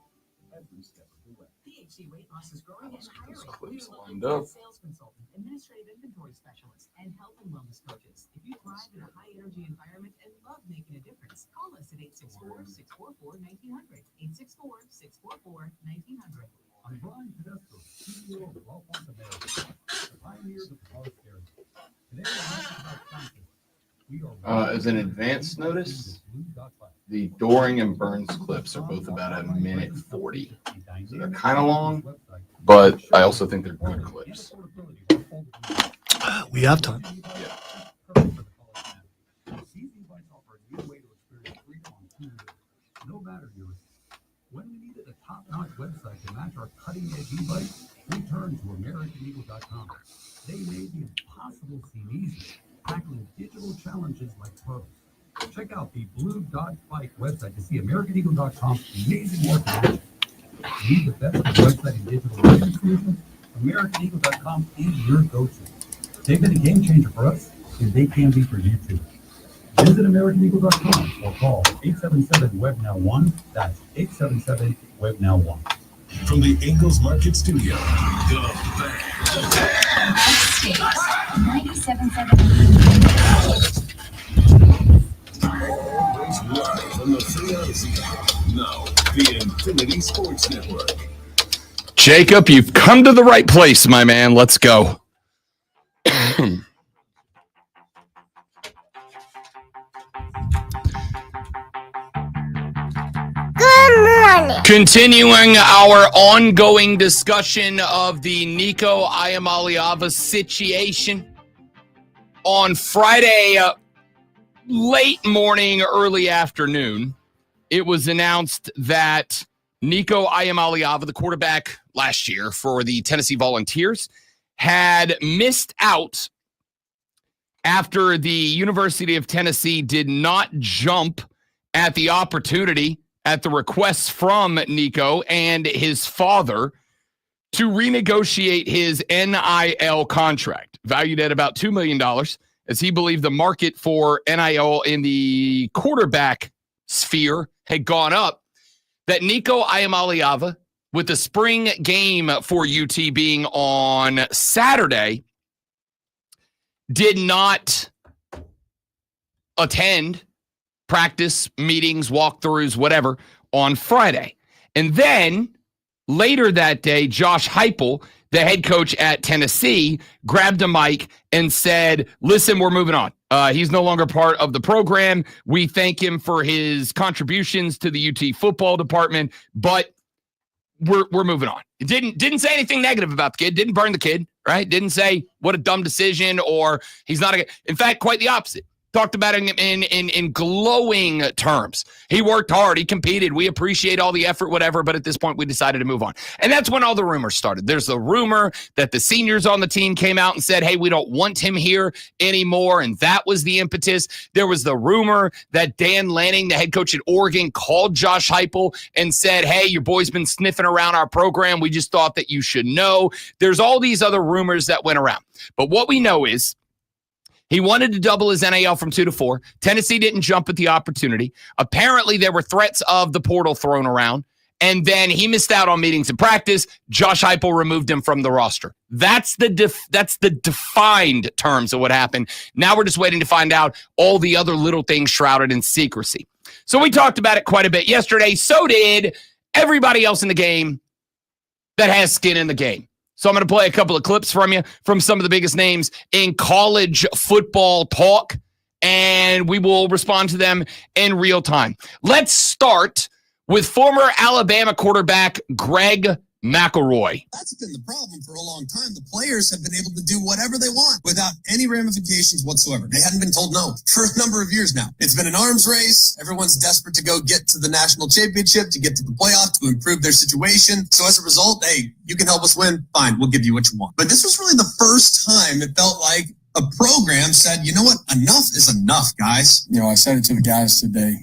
every step of the way.
PHC Weight Loss is growing and hiring.
clips
We're
lined
looking
up.
for sales consultant, administrative inventory specialist, and health and wellness coaches. If you thrive in a high energy environment and love making a difference, call us at 864-644-1900. 864-644-1900.
I'm Brian Tedesco, CEO of Wealth Wants America, the pioneers of college therapy. Today, we're talking about counseling. We are
As an advance notice, the Doring and Burns clips are both about a minute 40. So they're kind of long, but I also think they're good clips.
We have time.
No matter your when we needed a top-notch website to match our cutting-edge e-bikes, we turned to AmericanEagle.com. They made the impossible seem easy, tackling digital challenges like pros. Check out the Blue Dot Bike website to see AmericanEagle.com's amazing work in action. Need the best website in digital marketing solutions? AmericanEagle.com is your go-to. They've been a game changer for us, and they can be for you too. Visit AmericanEagle.com or call 877-WEB-NOW-1. That's 877-WEB-NOW-1.
From the Ingalls Market Studio, the
State 97.7.
always live on the Free Odyssey. Now, the Infinity Sports Network.
Jacob, you've come to the right place, my man. Let's go. Continuing our ongoing discussion of the Nico Iamaleava situation. On Friday, late morning, early afternoon, it was announced that Nico Iamaleava, the quarterback last year for the Tennessee Volunteers, had missed out after the University of Tennessee did not jump at the opportunity, at the request from Nico and his father to renegotiate his NIL contract, valued at about $2 million, as he believed the market for NIL in the quarterback sphere had gone up, that Nico Iamaleava, with the spring game for UT being on Saturday, did not attend practice, meetings, walkthroughs, whatever, on Friday. And then later that day, Josh Heupel, the head coach at Tennessee, grabbed a mic and said, listen, we're moving on. He's no longer part of the program. We thank him for his contributions to the UT football department, but we're moving on. It didn't say anything negative about the kid, didn't burn the kid, right? Didn't say what a dumb decision or he's not in fact, quite the opposite. Talked about him in glowing terms. He worked hard. He competed. We appreciate all the effort, whatever. But at this point, we decided to move on. And that's when all the rumors started. There's the rumor that the seniors on the team came out and said, hey, we don't want him here anymore. And that was the impetus. There was the rumor that Dan Lanning, the head coach at Oregon, called Josh Heupel and said, hey, your boy's been sniffing around our program. We just thought that you should know. There's all these other rumors that went around. But what we know is, he wanted to double his NIL from 2 to 4. Tennessee didn't jump at the opportunity. Apparently, there were threats of the portal thrown around. and then he missed out on meetings and practice. Josh Heupel removed him from the roster. That's the defined terms of what happened. Now we're just waiting to find out all the other little things shrouded in secrecy. So we talked about it quite a bit yesterday. So did everybody else in the game that has skin in the game. So I'm going to play a couple of clips from you from some of the biggest names in college football talk, and we will respond to them in real time. Let's start with former Alabama quarterback Greg McElroy.
That's been the problem for a long time. The players have been able to do whatever they want without any ramifications whatsoever. They hadn't been told no for a number of years now. It's been an arms race. Everyone's desperate to go get to the national championship, to get to the playoff, to improve their situation. So as a result, hey, you can help us win. Fine, we'll give you what you want. But this was really the first time it felt like a program said, you know what, enough is enough, guys.
You know, I said it to the guys today.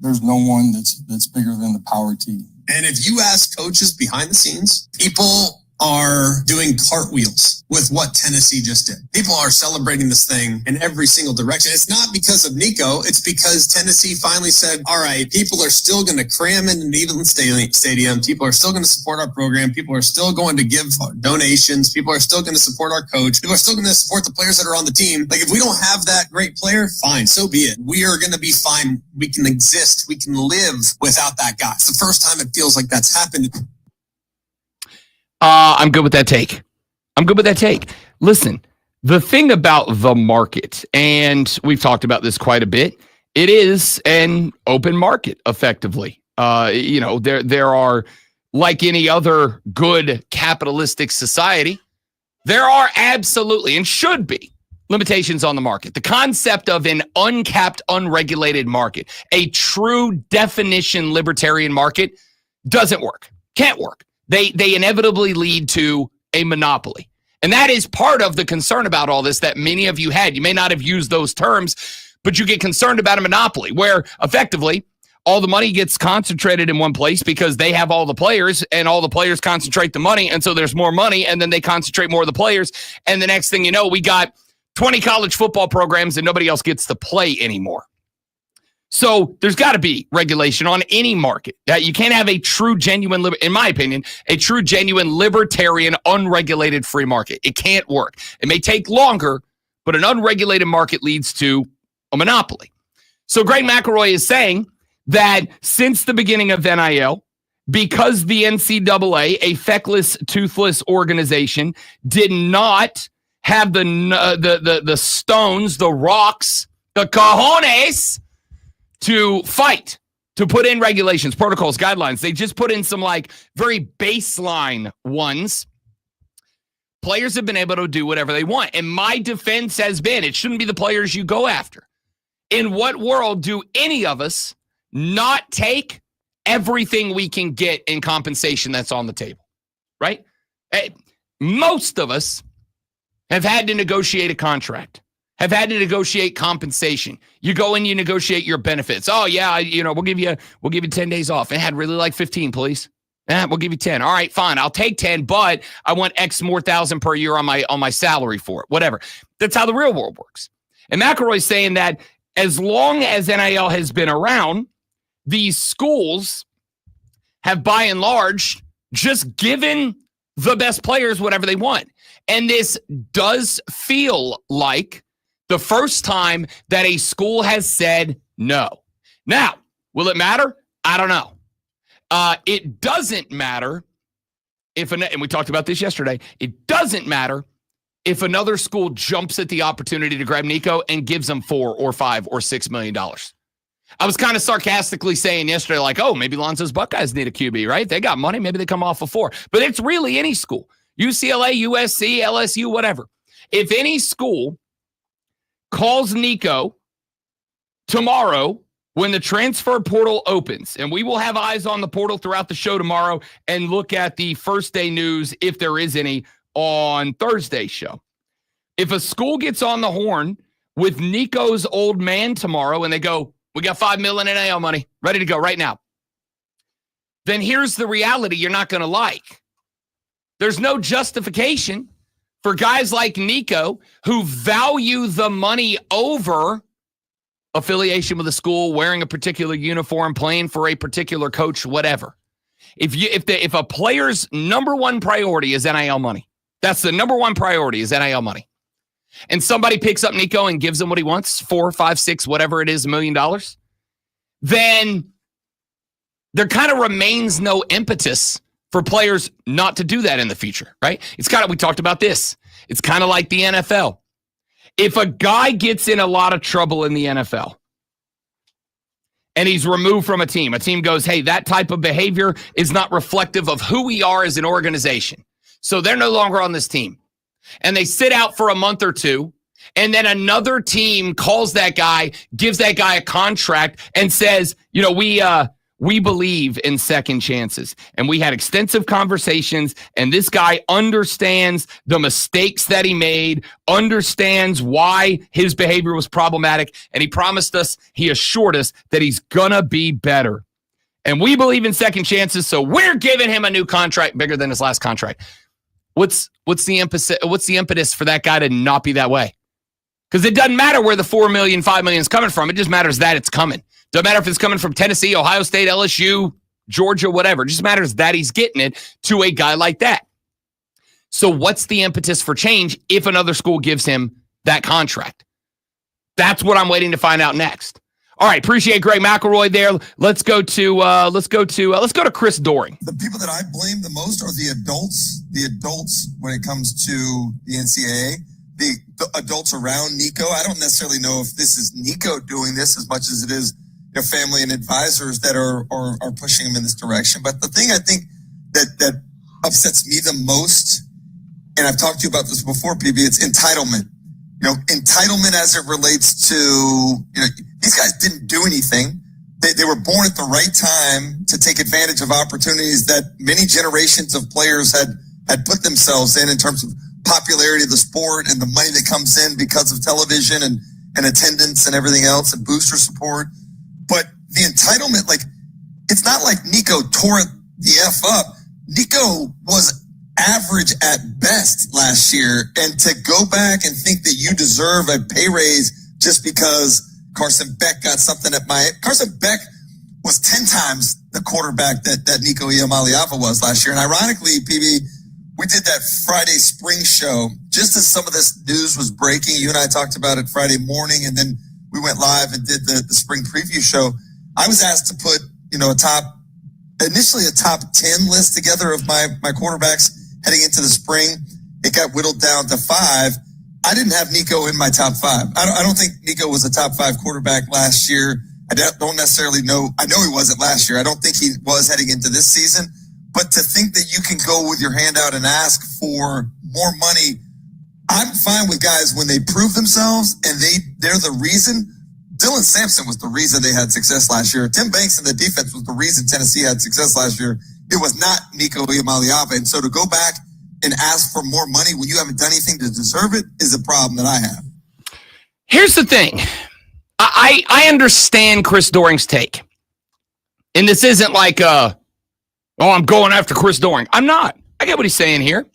There's no one that's bigger than the power team.
And if you ask coaches behind the scenes, people are doing cartwheels with what Tennessee just did. People are celebrating this thing in every single direction. It's not because of Nico. It's because Tennessee finally said, all right, people are still going to cram into Neyland Stadium. People are still going to support our program. People are still going to give donations. People are still going to support our coach. People are still going to support the players that are on the team. Like, if we don't have that great player, fine, so be it. We are going to be fine. We can exist. We can live without that guy. It's the first time it feels like that's happened.
I'm good with that take. Listen, the thing about the market, and we've talked about this quite a bit, it is an open market, effectively. There are, like any other good capitalistic society, there are absolutely and should be limitations on the market. The concept of an uncapped, unregulated market, a true definition libertarian market, doesn't work. Can't work. They inevitably lead to a monopoly. And that is part of the concern about all this that many of you had. You may not have used those terms, but you get concerned about a monopoly where effectively all the money gets concentrated in one place because they have all the players and all the players concentrate the money. And so there's more money and then they concentrate more of the players. And the next thing you know, we got 20 college football programs and nobody else gets to play anymore. So there's got to be regulation on any market. That you can't have a true, genuine, in my opinion, a true, genuine, libertarian, unregulated free market. It can't work. It may take longer, but an unregulated market leads to a monopoly. So Greg McElroy is saying that since the beginning of NIL, because the NCAA, a feckless, toothless organization, did not have the stones, the rocks, the cojones to fight, to put in regulations, protocols, guidelines. They just put in some like very baseline ones. Players have been able to do whatever they want. And my defense has been, it shouldn't be the players you go after. In what world do any of us not take everything we can get in compensation that's on the table, right? Most of us have had to negotiate a contract, have had to negotiate compensation. You go and you negotiate your benefits. Oh yeah, we'll give you 10 days off. And I'd really like 15, please. We'll give you 10. All right, fine. I'll take 10, but I want X more thousand per year on my salary for it. Whatever. That's how the real world works. And McElroy's saying that as long as NIL has been around, these schools have by and large just given the best players whatever they want. And this does feel like the first time that a school has said no. Now, will it matter? I don't know. It doesn't matter if, and we talked about this yesterday, it doesn't matter if another school jumps at the opportunity to grab Nico and gives them $4 or $5 or $6 million. I was kind of sarcastically saying yesterday, like, oh, maybe Lonzo's Buckeyes need a QB, right? They got money. Maybe they come off of 4. But it's really any school. UCLA, USC, LSU, whatever. If any school calls Nico tomorrow when the transfer portal opens, and we will have eyes on the portal throughout the show tomorrow and look at the first day news, if there is any, on Thursday's show. If a school gets on the horn with Nico's old man tomorrow and they go, we got $5 million in NIL money ready to go right now, then here's the reality you're not going to like. There's no justification for guys like Nico who value the money over affiliation with a school, wearing a particular uniform, playing for a particular coach, whatever. If a player's number one priority is NIL money, that's the number one priority is NIL money. And somebody picks up Nico and gives him what he wants, 4, 5, 6, whatever it is, $1 million, then there kind of remains no impetus for players not to do that in the future, right? It's kind of, we talked about this. It's kind of like the NFL. If a guy gets in a lot of trouble in the NFL and he's removed from a team goes, hey, that type of behavior is not reflective of who we are as an organization. So they're no longer on this team. And they sit out for a month or two, and then another team calls that guy, gives that guy a contract, and says, you know, we believe in second chances. And we had extensive conversations, and this guy understands the mistakes that he made, understands why his behavior was problematic, and he assured us that he's gonna be better. And we believe in second chances, so we're giving him a new contract bigger than his last contract. What's the impetus for that guy to not be that way? Because it doesn't matter where the $4 million, $5 million is coming from. It just matters that it's coming. Doesn't matter if it's coming from Tennessee, Ohio State, LSU, Georgia, whatever. It just matters that he's getting it to a guy like that. So what's the impetus for change if another school gives him that contract? That's what I'm waiting to find out next. All right, appreciate Greg McElroy there. Let's go to Chris Doring.
The people that I blame the most are the adults. The adults when it comes to the NCAA. The adults around Nico. I don't necessarily know if this is Nico doing this as much as it is your family and advisors that are pushing him in this direction. But the thing I think that upsets me the most, and I've talked to you about this before, PB, it's entitlement. You know, entitlement as it relates to, you know, these guys didn't do anything. They were born at the right time to take advantage of opportunities that many generations of players had put themselves in terms of popularity of the sport and the money that comes in because of television and attendance and everything else and booster support. But the entitlement, like, it's not like Nico tore the F up. Nico was average at best last year, and to go back and think that you deserve a pay raise just because Carson Beck got something at Carson Beck was 10 times the quarterback that Nico Iamaleava was last year. And ironically, PB, we did that Friday spring show just as some of this news was breaking. You and I talked about it Friday morning, and then we went live and did the spring preview show. I was asked to put, you know, initially a top 10 list together of my quarterbacks heading into the spring. It got whittled down to 5. I didn't have Nico in my top 5. I don't think Nico was a top 5 quarterback last year. I don't necessarily know. I know he wasn't last year. I don't think he was heading into this season. But to think that you can go with your hand out and ask for more money, I'm fine with guys when they prove themselves and they're the reason. Dylan Sampson was the reason they had success last year. Tim Banks in the defense was the reason Tennessee had success last year. It was not Nico Iamaleava. And so to go back and ask for more money when you haven't done anything to deserve it is a problem that I have.
Here's the thing. I understand Chris Doring's take. And this isn't like, I'm going after Chris Doring. I'm not. I get what he's saying here.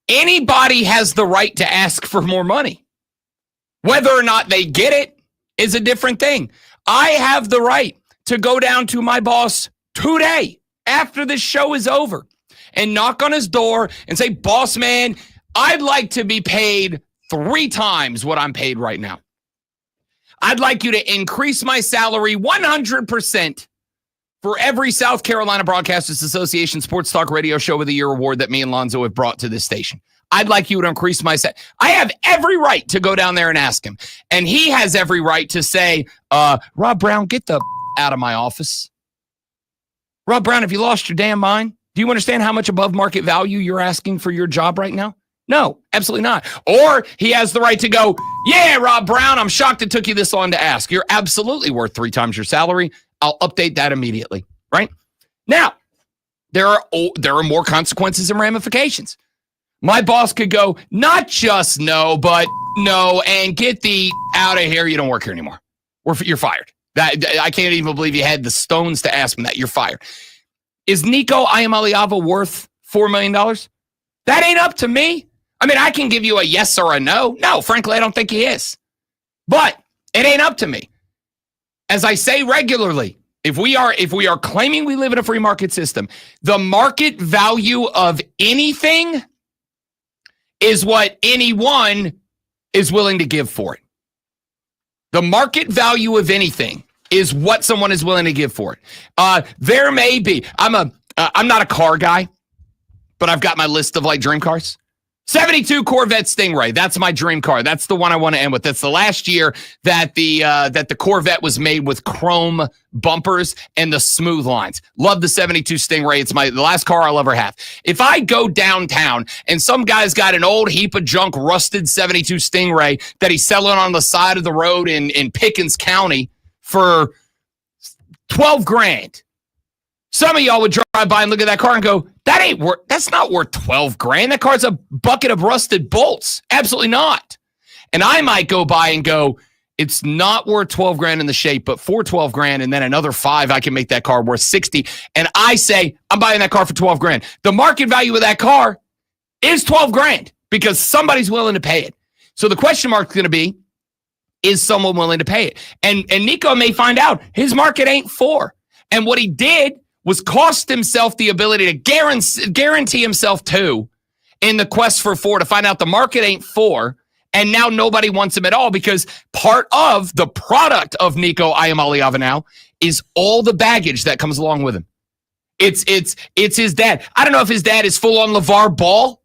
Anybody has the right to ask for more money. Whether or not they get it is a different thing. I have the right to go down to my boss today after this show is over and knock on his door and say, boss man, I'd like to be paid 3 times what I'm paid right now. I'd like you to increase my salary 100% for every South Carolina Broadcasters Association Sports Talk Radio Show of the Year award that me and Lonzo have brought to this station. I'd like you to increase my salary. I have every right to go down there and ask him. And he has every right to say, Rob Brown, get the out of my office. Rob Brown, have you lost your damn mind? Do you understand how much above market value you're asking for your job right now? No, absolutely not. Or he has the right to go, yeah, Rob Brown, I'm shocked it took you this long to ask. You're absolutely worth 3 times your salary. I'll update that immediately, right? Now, there are more consequences and ramifications. My boss could go, not just no, but no, and get the out of here. You don't work here anymore. You're fired. I can't even believe you had the stones to ask him that. You're fired. Is Nico Iamaleava worth $4 million? That ain't up to me. I mean, I can give you a yes or a no. No, frankly, I don't think he is. But it ain't up to me. As I say regularly, If we are claiming we live in a free market system, the market value of anything is what anyone is willing to give for it. The market value of anything is what someone is willing to give for it. There may be, I'm not a car guy, but I've got my list of like dream cars. 72 Corvette Stingray. That's my dream car. That's the one I want to end with. That's the last year that the Corvette was made with chrome bumpers and the smooth lines. Love the 72 Stingray. It's the last car I'll ever have. If I go downtown and some guy's got an old heap of junk rusted 72 Stingray that he's selling on the side of the road in Pickens County for $12,000. Some of y'all would drive by and look at that car and go, that's not worth $12,000. That car's a bucket of rusted bolts. Absolutely not. And I might go by and go, it's not worth $12,000 in the shape, but for $12,000 and then another $5,000, I can make that car worth $60,000. And I say, I'm buying that car for $12,000. The market value of that car is $12,000 because somebody's willing to pay it. So the question mark is going to be, is someone willing to pay it? And Nico may find out his market ain't for. And what he did was cost himself the ability to guarantee himself two in the quest for four to find out the market ain't for, and now nobody wants him at all because part of the product of Nico Iamaleava now is all the baggage that comes along with him. It's his dad. I don't know if his dad is full on LeVar Ball,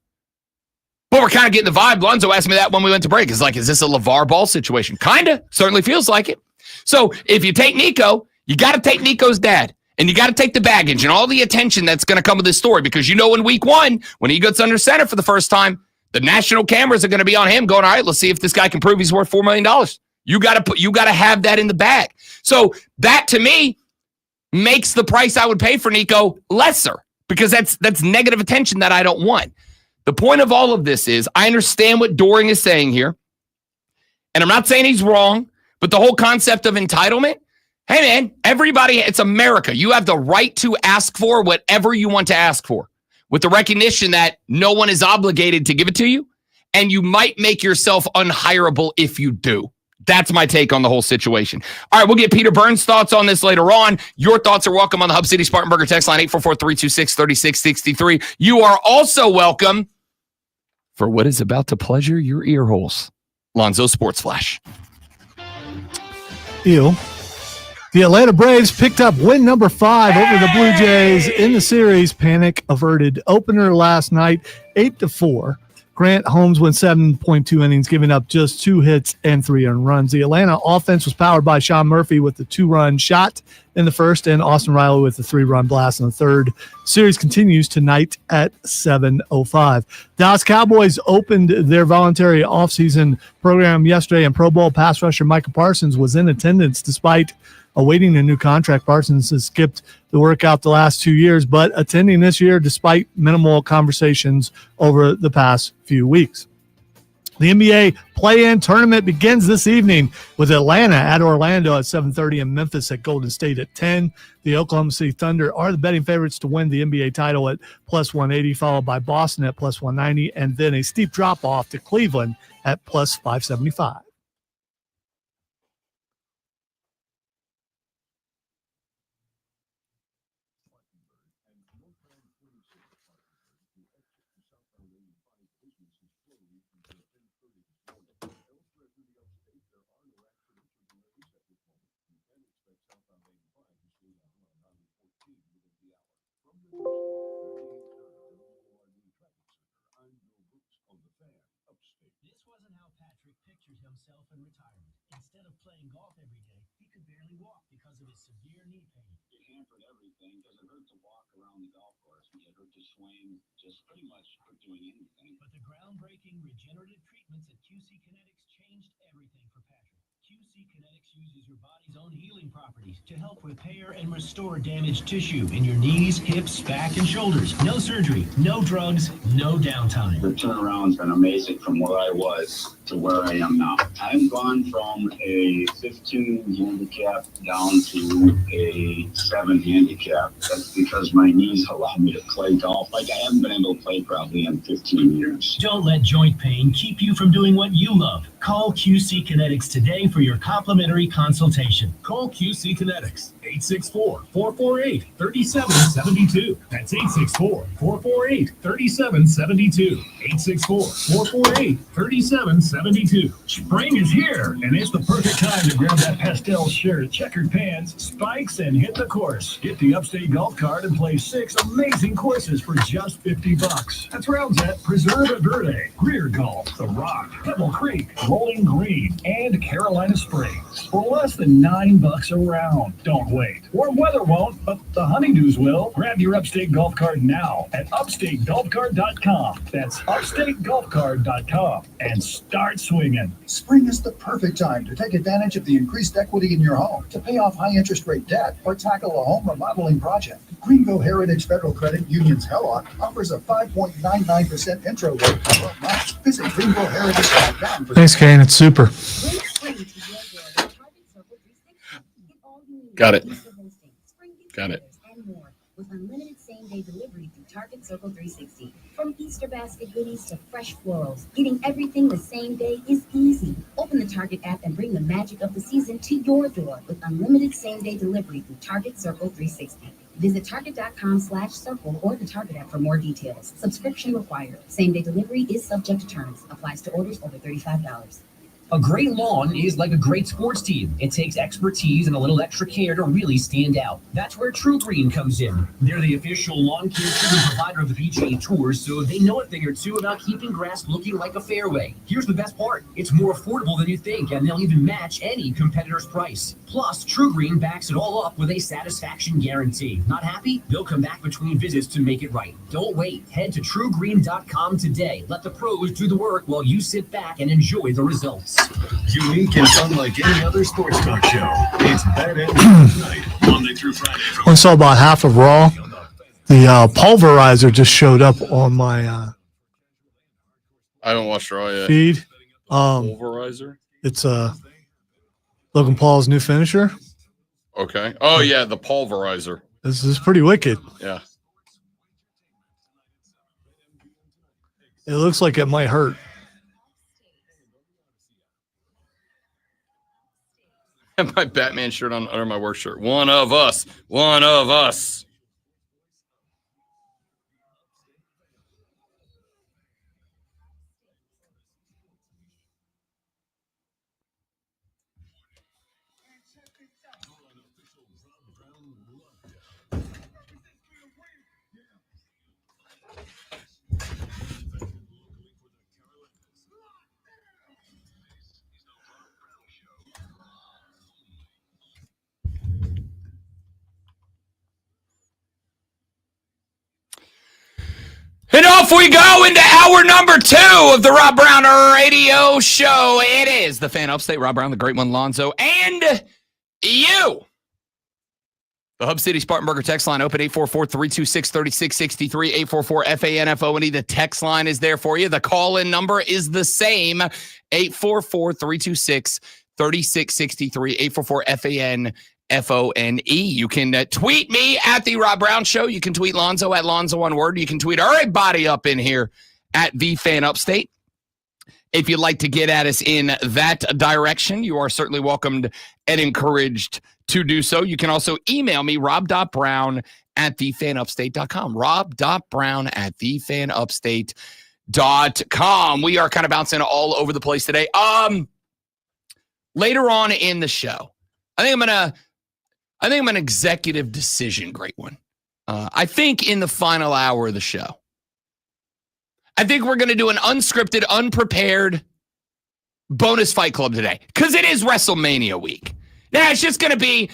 but we're kind of getting the vibe. Lonzo asked me that when we went to break. It's like, is this a LeVar Ball situation? Kind of. Certainly feels like it. So if you take Nico, you got to take Nico's dad. And you got to take the baggage and all the attention that's going to come with this story because in week one, when he gets under center for the first time, the national cameras are going to be on him going, all right, let's see if this guy can prove he's worth $4 million. You got to have that in the bag. So that to me makes the price I would pay for Nico lesser because that's negative attention that I don't want. The point of all of this is I understand what Doring is saying here. And I'm not saying he's wrong, but the whole concept of entitlement, hey, man, everybody, it's America. You have the right to ask for whatever you want to ask for with the recognition that no one is obligated to give it to you, and you might make yourself unhireable if you do. That's my take on the whole situation. All right, we'll get Peter Burns' thoughts on this later on. Your thoughts are welcome on the Hub City Spartanburger text line, 844-326-3663. You are also welcome for what is about to pleasure your ear holes. Lonzo Sports Flash.
Ew. The Atlanta Braves picked up win number 5 over the Blue Jays in the series. Panic averted opener last night, 8-4. Grant Holmes went 7.2 innings, giving up just 2 hits and 3 earned runs. The Atlanta offense was powered by Sean Murphy with the 2-run shot in the first and Austin Riley with the 3-run blast in the third. Series continues tonight at 7:05. Dallas Cowboys opened their voluntary offseason program yesterday, and Pro Bowl pass rusher Micah Parsons was in attendance despite awaiting a new contract. Parsons has skipped the workout the last 2 years, but attending this year despite minimal conversations over the past few weeks. The NBA play-in tournament begins this evening with Atlanta at Orlando at 7:30 and Memphis at Golden State at 10. The Oklahoma City Thunder are the betting favorites to win the NBA title at plus 180, followed by Boston at plus 190, and then a steep drop-off to Cleveland at plus 575.
This wasn't how Patrick pictured himself in retirement. Instead of playing golf every day, he could barely walk because of his severe knee pain.
It hampered everything because it hurt to walk around the golf course. It hurt to swing, just pretty much for doing anything.
But the groundbreaking regenerative treatments at QC Kinetics changed everything for Patrick. QC Kinetics uses your body's own healing properties to help repair and restore damaged tissue in your knees, hips, back, and shoulders. No surgery, no drugs, no downtime.
The turnaround's been amazing from where I was to where I am now. I've gone from a 15 handicap down to a 7 handicap. That's because my knees allow me to play golf like I haven't been able to play probably in 15 years.
Don't let joint pain keep you from doing what you love. Call QC Kinetics today for your complimentary consultation.
Call QC Kinetics, 864-448-3772. That's 864-448-3772. 864-448-3772. Spring is here, and it's the perfect time to grab that pastel shirt, checkered pants, spikes, and hit the course. Get the Upstate Golf Card and play 6 amazing courses for just $50. That's rounds at Preserva Verde, Greer Golf, The Rock, Pebble Creek, Rolling Green, and Carolina Springs for less than $9 a round. Don't wait. Warm weather won't, but the honeydews will. Grab your Upstate Golf Card now at upstategolfcard.com. That's upstategolfcard.com and start swinging.
Spring is the perfect time to take advantage of the increased equity in your home to pay off high interest rate debt or tackle a home remodeling project. Greenville Heritage Federal Credit Union's HELOC offers a 5.99% intro rate for 12 months. Visit greenvilleheritage.com.
Thanks, Kane. It's super.
Got it. Got it.
With unlimited same-day delivery through Target Circle 360. From Easter basket goodies to fresh florals, getting everything the same day is easy. Open the Target app and bring the magic of the season to your door with unlimited same-day delivery through Target Circle 360. Visit target.com/circle or the Target app for more details. Subscription required. Same-day delivery is subject to terms. Applies to orders over $35.
A great lawn is like a great sports team. It takes expertise and a little extra care to really stand out. That's where True Green comes in. They're the official lawn care treatment provider of the PGA Tour, so they know a thing or two about keeping grass looking like a fairway. Here's the best part. It's more affordable than you think, and they'll even match any competitor's price. Plus, True Green backs it all up with a satisfaction guarantee. Not happy? They'll come back between visits to make it right. Don't wait. Head to truegreen.com today. Let the pros do the work while you sit back and enjoy the results.
Unique and unlike any other sports talk show. It's Bet MGM Tonight, Monday through Friday.
I saw about half of Raw. The pulverizer just showed up on my
I haven't watched Raw yet.
feed.
Pulverizer?
It's Logan Paul's new finisher.
Okay. Oh, yeah, the pulverizer.
This is pretty wicked.
Yeah.
It looks like it might hurt.
I have my Batman shirt on under my work shirt. One of us. One of us. And off we go into hour number 2 of the Rob Brown Radio Show. It is the Fan Upstate, Rob Brown, the Great One, Lonzo, and you. The Hub City Spartanburger text line open 844-326-3663, 844-FANFONE. The text line is there for you. The call-in number is the same, 844-326-3663, 844-FANFONE. You can tweet me at The Rob Brown Show. You can tweet Lonzo at Lonzo on Word. You can tweet everybody up in here at The Fan Upstate. If you'd like to get at us in that direction, you are certainly welcomed and encouraged to do so. You can also email me, rob.brown@thefanupstate.com. rob.brown@thefanupstate.com. We are kind of bouncing all over the place today. Later on in the show, I think I'm an executive decision, Great One. I think in the final hour of the show, I think we're going to do an unscripted, unprepared bonus fight club today because it is WrestleMania week. Now it's just going to be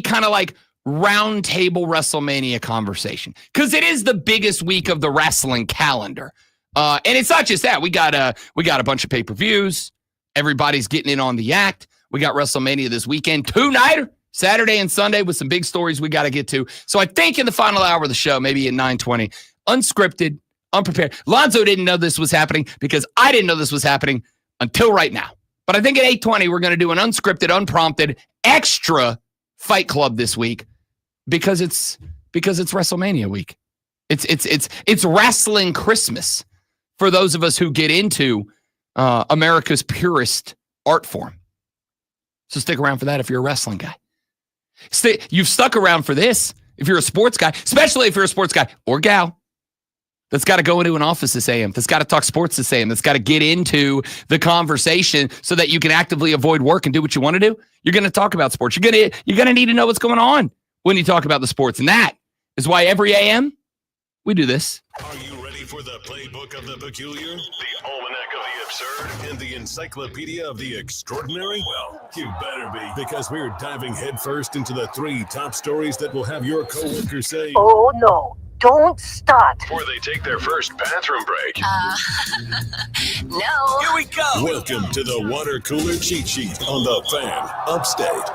kind of like round table WrestleMania conversation because it is the biggest week of the wrestling calendar. And it's not just that. We got a bunch of pay-per-views. Everybody's getting in on the act. We got WrestleMania this weekend, 2-nighter, Saturday and Sunday with some big stories we got to get to. So I think in the final hour of the show, maybe at 9:20, unscripted, unprepared. Lonzo didn't know this was happening because I didn't know this was happening until right now. But I think at 8:20, we're going to do an unscripted, unprompted, extra fight club this week because it's WrestleMania week. It's wrestling Christmas for those of us who get into America's purest art form. So stick around for that if you're a wrestling guy. You've stuck around for this. If you're a sports guy, especially if you're a sports guy or gal that's got to go into an office this AM, that's got to talk sports this AM, that's got to get into the conversation so that you can actively avoid work and do what you want to do, you're going to talk about sports. You're going to need to know what's going on when you talk about the sports. And that is why every AM we do this.
Are you ready for the playbook of the peculiar, the almanac of the absurd, and the encyclopedia of the extraordinary? Well, you better be, because we're diving headfirst into the 3 top stories that will have your coworkers say,
"Oh no, don't start,"
before they take their first bathroom break.
No.
Here we go. Welcome to the water cooler cheat sheet on the Fan Upstate.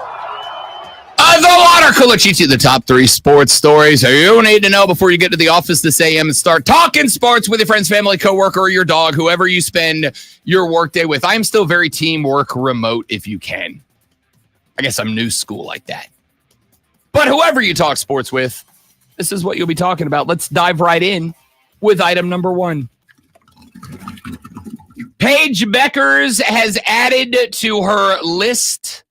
The water cooler cheat sheet, the top 3 sports stories you need to know before you get to the office this AM and start talking sports with your friends, family, coworker, or your dog, whoever you spend your workday with. I'm still very teamwork remote if you can. I guess I'm new school like that. But whoever you talk sports with, this is what you'll be talking about. Let's dive right in with item number 1. Paige Beckers has added to her list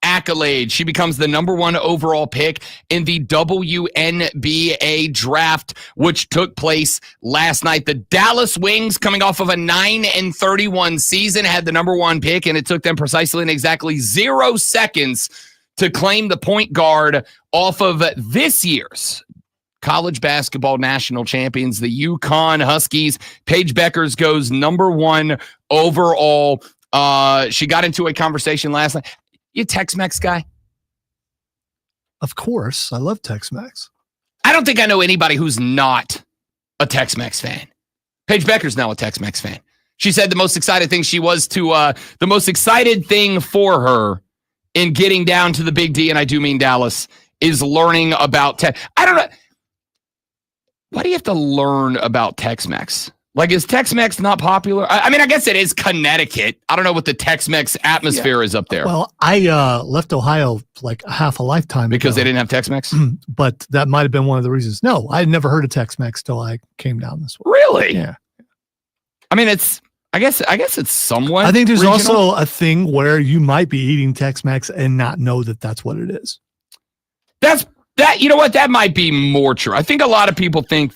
accolade. She becomes the number 1 overall pick in the WNBA draft, which took place last night. The Dallas Wings, coming off of a 9-31 season, had the number 1 pick, and it took them precisely and exactly 0 seconds to claim the point guard off of this year's college basketball national champions, the UConn Huskies. Paige Beckers goes number 1 overall. She got into a conversation last night. You a Tex-Mex guy?
Of course. I love Tex-Mex.
I don't think I know anybody who's not a Tex-Mex fan. Paige Becker's now a Tex-Mex fan. She said the most excited thing the most excited thing for her in getting down to the Big D, and I do mean Dallas, is learning about I don't know. Why do you have to learn about Tex-Mex? Like, is Tex-Mex not popular? I mean, I guess it is Connecticut. I don't know what the Tex-Mex atmosphere is up there.
Well, I left Ohio like half a lifetime
because
ago.
they didn't have Tex-Mex?
But that might have been one of the reasons. No, I had never heard of Tex-Mex till I came down this way.
Really?
Yeah.
I mean, I guess it's somewhat
I think there's
regional.
also a thing where you might be eating Tex-Mex and not know that that's what it is.
You know what? That might be more true. I think a lot of people think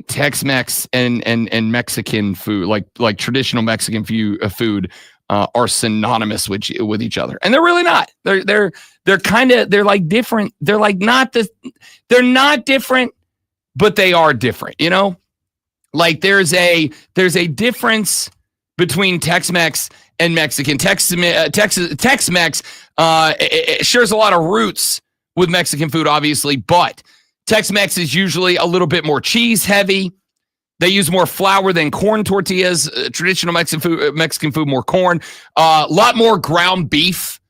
Tex-Mex and Mexican food, like traditional Mexican food, are synonymous with each other, and they're really not. They're like different. They're like they're not different, but they are different. You know, like there's a difference between Tex-Mex and Mexican. Tex-Mex it shares a lot of roots with Mexican food, obviously, but Tex-Mex is usually a little bit more cheese heavy. They use more flour than corn tortillas. Traditional Mexican food, more corn. A lot more ground beef.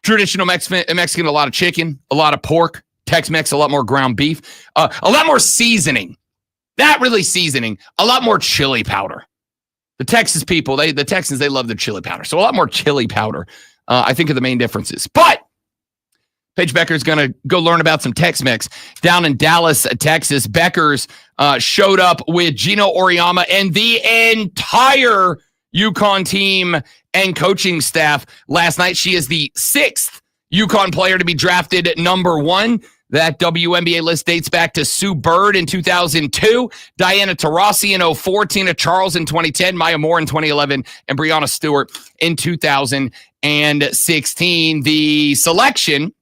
Traditional Mexican, a lot of chicken, a lot of pork. Tex-Mex, a lot more ground beef. A lot more seasoning. Not really seasoning. A lot more chili powder. The Texas people, the Texans, they love the chili powder. So a lot more chili powder, I think, are the main differences. But Paige Becker's going to go learn about some Tex-Mex down in Dallas, Texas. Becker's showed up with Gino Auriemma and the entire UConn team and coaching staff last night. She is the 6th UConn player to be drafted number 1. That WNBA list dates back to Sue Bird in 2002, Diana Taurasi in 2004, Tina Charles in 2010, Maya Moore in 2011, and Breanna Stewart in 2016. The selection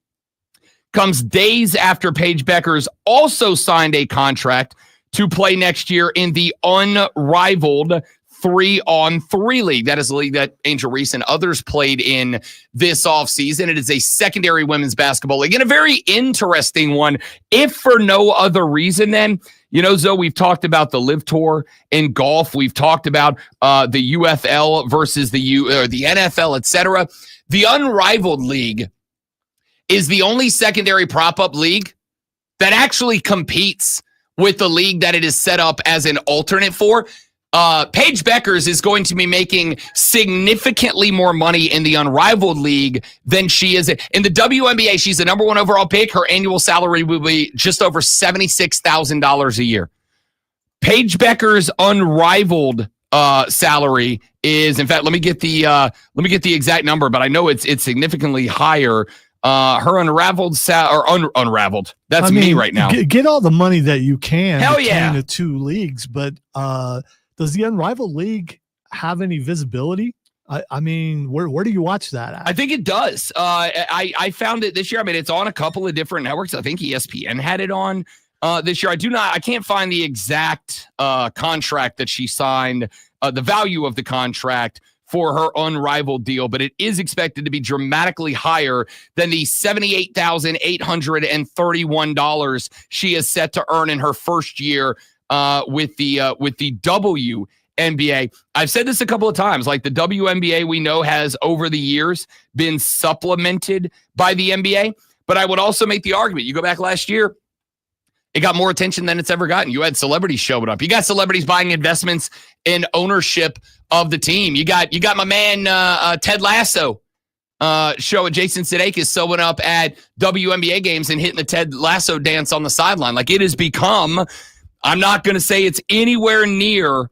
comes days after Paige Beckers also signed a contract to play next year in the unrivaled 3-on-3 league. That is a league that Angel Reese and others played in this offseason. It is a secondary women's basketball league and a very interesting one, if for no other reason than, you know, Zoe, we've talked about the Live Tour in golf. We've talked about the UFL versus the NFL, etc. The unrivaled league is the only secondary prop-up league that actually competes with the league that it is set up as an alternate for. Paige Beckers is going to be making significantly more money in the unrivaled league than she is in the WNBA. She's the number 1 overall pick. Her annual salary will be just over $76,000 a year. Paige Beckers' unrivaled salary is. In fact, let me get the exact number, but I know it's significantly higher. Her unraveled unraveled. That's me right now.
Get all the money that you can.
Hell
between
yeah.
the two leagues, but does the unrivaled league have any visibility? I mean, where do you watch that at?
I think it does. I found it this year. I mean, it's on a couple of different networks. I think ESPN had it on this year. I can't find the exact contract that she signed, the value of the contract for her unrivaled deal, but it is expected to be dramatically higher than the $78,831 she is set to earn in her first year with the WNBA. I've said this a couple of times, like the WNBA we know has over the years been supplemented by the NBA, but I would also make the argument, you go back last year, it got more attention than it's ever gotten. You had celebrities showing up. You got celebrities buying investments in ownership of the team. You got my man Ted Lasso showing Jason Sudeikis showing up at WNBA games and hitting the Ted Lasso dance on the sideline. Like it has become, I'm not going to say it's anywhere near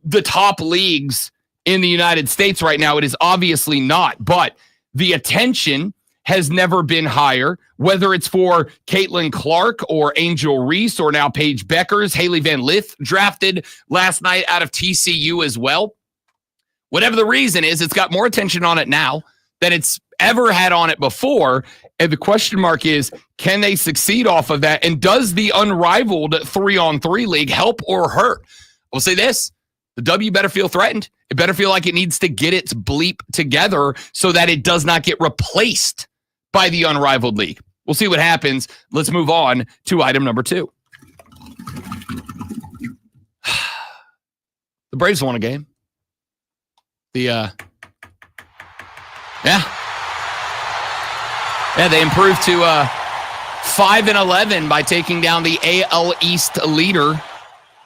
the top leagues in the United States right now. It is obviously not, but the attention has never been higher, whether it's for Caitlin Clark or Angel Reese or now Paige Beckers, Haley Van Lith drafted last night out of TCU as well. Whatever the reason is, it's got more attention on it now than it's ever had on it before. And the question mark is, can they succeed off of that? And does the unrivaled 3-on-3 league help or hurt? I'll say this. The W better feel threatened. It better feel like it needs to get its bleep together so that it does not get replaced by the unrivaled league. We'll see what happens. Let's move on to item number 2. The Braves won a game. They improved to 5-11 by taking down the AL East leader,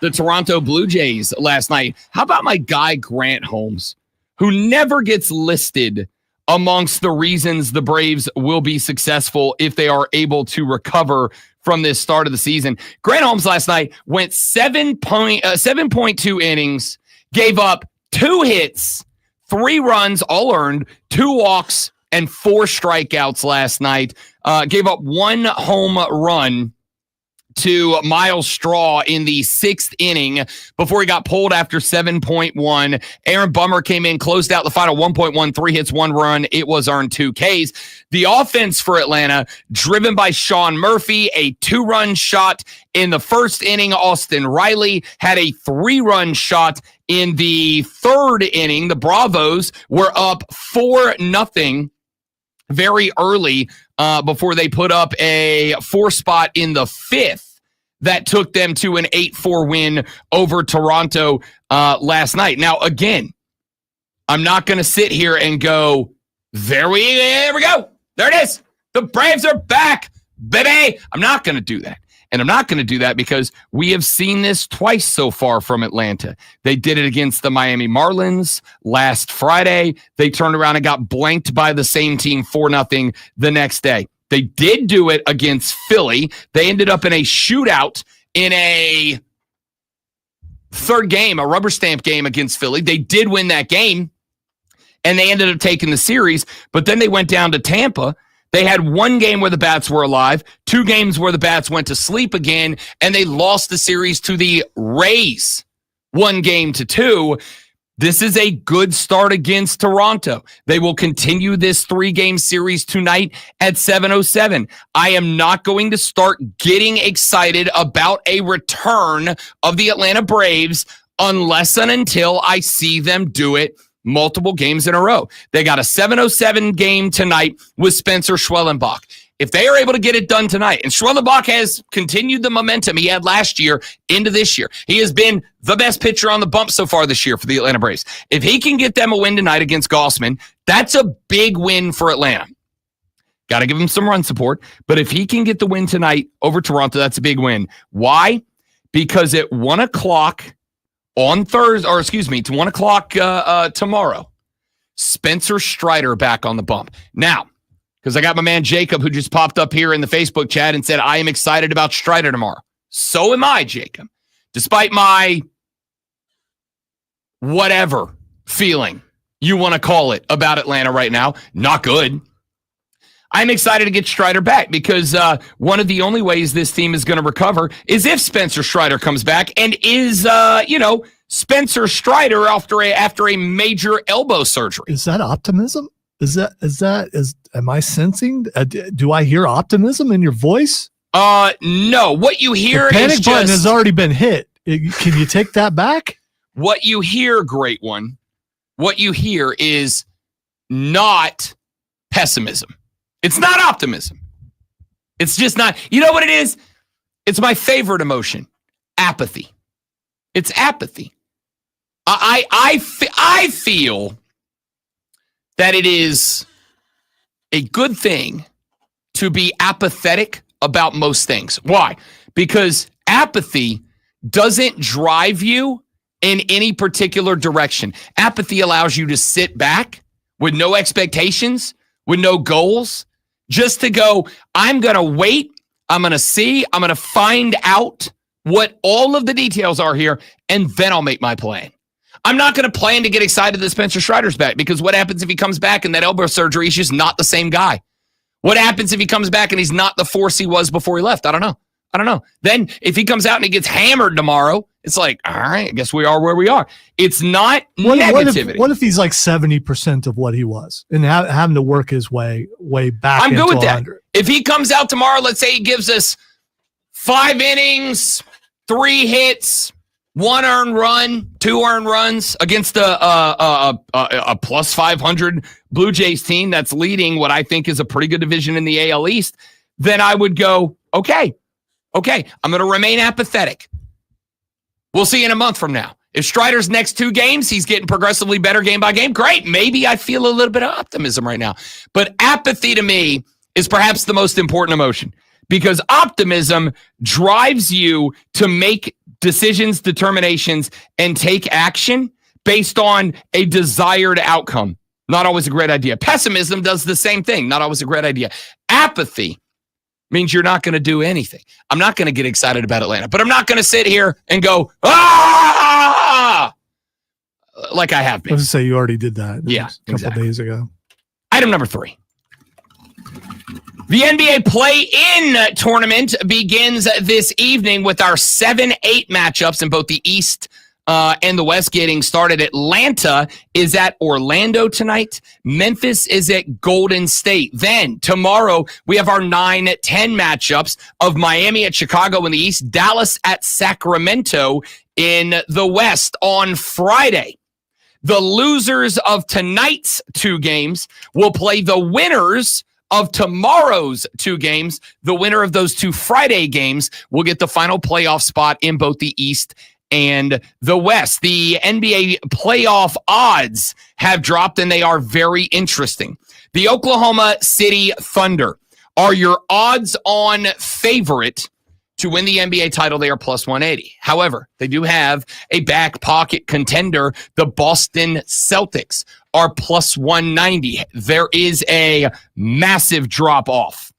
the Toronto Blue Jays, last night. How about my guy Grant Holmes, who never gets listed amongst the reasons the Braves will be successful if they are able to recover from this start of the season? Grant Holmes last night went 7.2 innings, gave up 2 hits, 3 runs, all earned, 2 walks, and 4 strikeouts last night. Gave up 1 home run to Miles Straw in the 6th inning before he got pulled after 7.1. Aaron Bummer came in, closed out the final 1.1, 3 hits, 1 run. It was earned 2 Ks. The offense for Atlanta, driven by Sean Murphy, a 2-run shot in the 1st inning. Austin Riley had a 3-run shot in the 3rd inning. The Bravos were up 4-0 very early before they put up a 4 spot in the 5th that took them to an 8-4 win over Toronto last night. Now, again, I'm not going to sit here and go, there we go. There it is. The Braves are back, baby. I'm not going to do that. And I'm not going to do that because we have seen this twice so far from Atlanta. They did it against the Miami Marlins last Friday. They turned around and got blanked by the same team 4-0 the next day. They did do it against Philly. They ended up in a shootout in a 3rd game, a rubber stamp game against Philly. They did win that game, and they ended up taking the series. But then they went down to Tampa. They had 1 game where the bats were alive, 2 games where the bats went to sleep again, and they lost the series to the Rays 1-2. This is a good start against Toronto. They will continue this 3-game series tonight at 7:07. I am not going to start getting excited about a return of the Atlanta Braves unless and until I see them do it multiple games in a row. They got a 7:07 game tonight with Spencer Schwellenbach. If they are able to get it done tonight, and Schwellenbach has continued the momentum he had last year into this year. He has been the best pitcher on the bump so far this year for the Atlanta Braves. If he can get them a win tonight against Gossman, that's a big win for Atlanta. Got to give him some run support, but if he can get the win tonight over Toronto, that's a big win. Why? Because at 1 o'clock on Thursday, or excuse me, to 1 o'clock tomorrow, Spencer Strider back on the bump. Now, because I got my man Jacob who just popped up here in the Facebook chat and said, I am excited about Strider tomorrow. So am I, Jacob. Despite my whatever feeling you want to call it about Atlanta right now. Not good. I'm excited to get Strider back because one of the only ways this team is going to recover is if Spencer Strider comes back and is, Spencer Strider after a major elbow surgery.
Is that optimism? Am I sensing? Do I hear optimism in your voice?
No. What you hear
the panic
is
button has already been hit. Can you take that back?
What you hear, great one. What you hear is not pessimism. It's not optimism. It's just not. You know what it is? It's my favorite emotion. Apathy. It's apathy. I feel that it is a good thing to be apathetic about most things. Why? Because apathy doesn't drive you in any particular direction. Apathy allows you to sit back with no expectations, with no goals, just to go, I'm going to wait, I'm going to see, I'm going to find out what all of the details are here, and then I'll make my plan. I'm not going to plan to get excited that Spencer Strider's back, because what happens if he comes back and that elbow surgery, he's just not the same guy? What happens if he comes back and he's not the force he was before he left? I don't know. Then if he comes out and he gets hammered tomorrow, it's like, all right, I guess we are where we are. It's not negativity.
What if he's like 70% of what he was and having to work his way back?
I'm good with
100?
that. If he comes out tomorrow, let's say he gives us 5 innings, 3 hits, 1 earned run, 2 earned runs against a plus 500 Blue Jays team that's leading what I think is a pretty good division in the AL East, then I would go, okay, I'm going to remain apathetic. We'll see in a month from now. If Strider's next 2 games, he's getting progressively better game by game, great. Maybe I feel a little bit of optimism right now. But apathy to me is perhaps the most important emotion, because optimism drives you to make decisions, determinations, and take action based on a desired outcome. Not always a great idea. Pessimism does the same thing. Not always a great idea. Apathy means you're not going to do anything. I'm not going to get excited about Atlanta, but I'm not going to sit here and go, like I have been.
I was going to say, you already did that.
Yeah,
a couple days ago.
Item number 3. The NBA play-in tournament begins this evening with our 7-8 matchups in both the East and the West getting started. Atlanta is at Orlando tonight. Memphis is at Golden State. Then tomorrow we have our 9-10 matchups of Miami at Chicago in the East, Dallas at Sacramento in the West. On Friday, the losers of tonight's 2 games will play the winners of tomorrow's 2 games. The winner of those 2 Friday games will get the final playoff spot in both the East and the West. The NBA playoff odds have dropped, and they are very interesting. The Oklahoma City Thunder are your odds-on favorite to win the NBA title. They are plus 180. However, they do have a back pocket contender. The Boston Celtics are plus 190. There is a massive drop-off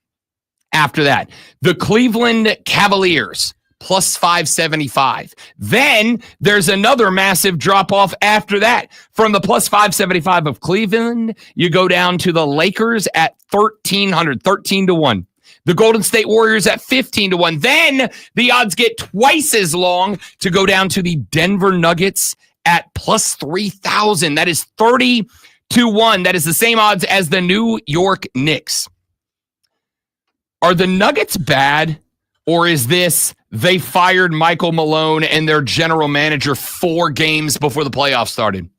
after that. The Cleveland Cavaliers, plus 575. Then there's another massive drop-off after that. From the plus 575 of Cleveland, you go down to the Lakers at 1,300, 13-1. The Golden State Warriors at 15-1. Then the odds get twice as long to go down to the Denver Nuggets at plus 3,000. That is 30-1. That is the same odds as the New York Knicks. Are the Nuggets bad, or is this they fired Michael Malone and their general manager 4 games before the playoffs started?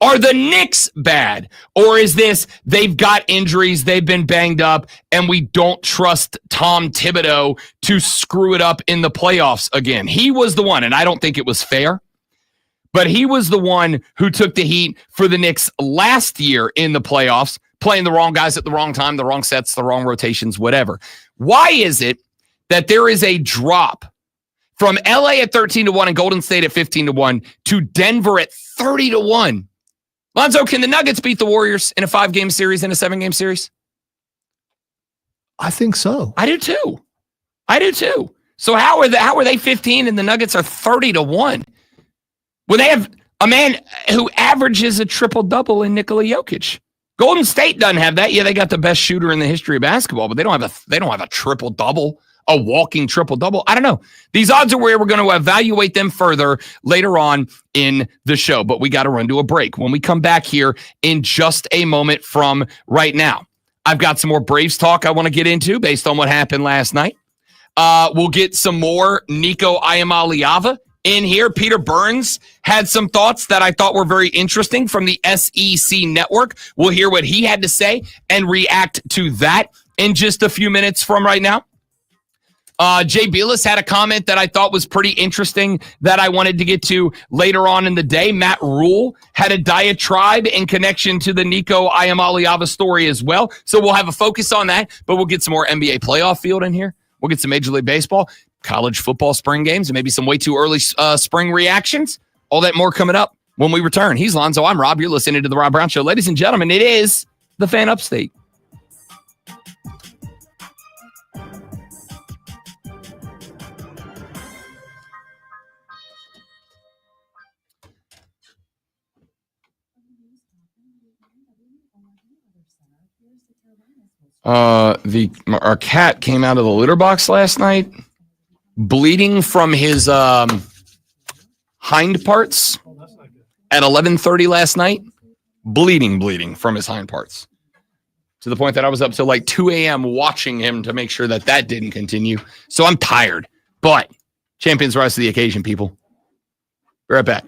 Are the Knicks bad, or is this they've got injuries, they've been banged up, and we don't trust Tom Thibodeau to screw it up in the playoffs again? He was the one, and I don't think it was fair, but he was the one who took the heat for the Knicks last year in the playoffs, playing the wrong guys at the wrong time, the wrong sets, the wrong rotations, whatever. Why is it that there is a drop from LA at 13-1 and Golden State at 15-1 to Denver at 30-1? Lonzo, can the Nuggets beat the Warriors in a 5-game series, in a 7-game series?
I think so.
I do too. So how are they 15 and the Nuggets are 30-1? When they have A man who averages a triple-double in Nikola Jokic. Golden State doesn't have that. Yeah, they got the best shooter in the history of basketball, but they don't have a triple-double, a walking triple-double. I don't know. These odds are where we're going to evaluate them further later on in the show, but we got to run to a break. When we come back here in just a moment from right now, I've got some more Braves talk I want to get into based on what happened last night. We'll get some more Nico Iamaleava in here. Peter Burns had some thoughts that I thought were very interesting from the SEC network. We'll hear what he had to say and react to that in just a few minutes from right now. Jay Bilas had a comment that I thought was pretty interesting that I wanted to get to later on in the day. Matt Rule had a diatribe in connection to the Nico Iamaleava story as well. So we'll have a focus on that, but we'll get some more NBA playoff field in here. We'll get some Major League Baseball, college football spring games, and maybe some way too early spring reactions. All that more coming up when we return. He's Lonzo. I'm Rob. You're listening to The Rob Brown Show. Ladies and gentlemen, it is the Fan Upstate. Our cat came out of the litter box last night, bleeding from his hind parts at 11:30 last night. Bleeding from his hind parts to the point that I was up till like 2 a.m. watching him to make sure that didn't continue. So I'm tired, but champions rise to the occasion, people. Be right back.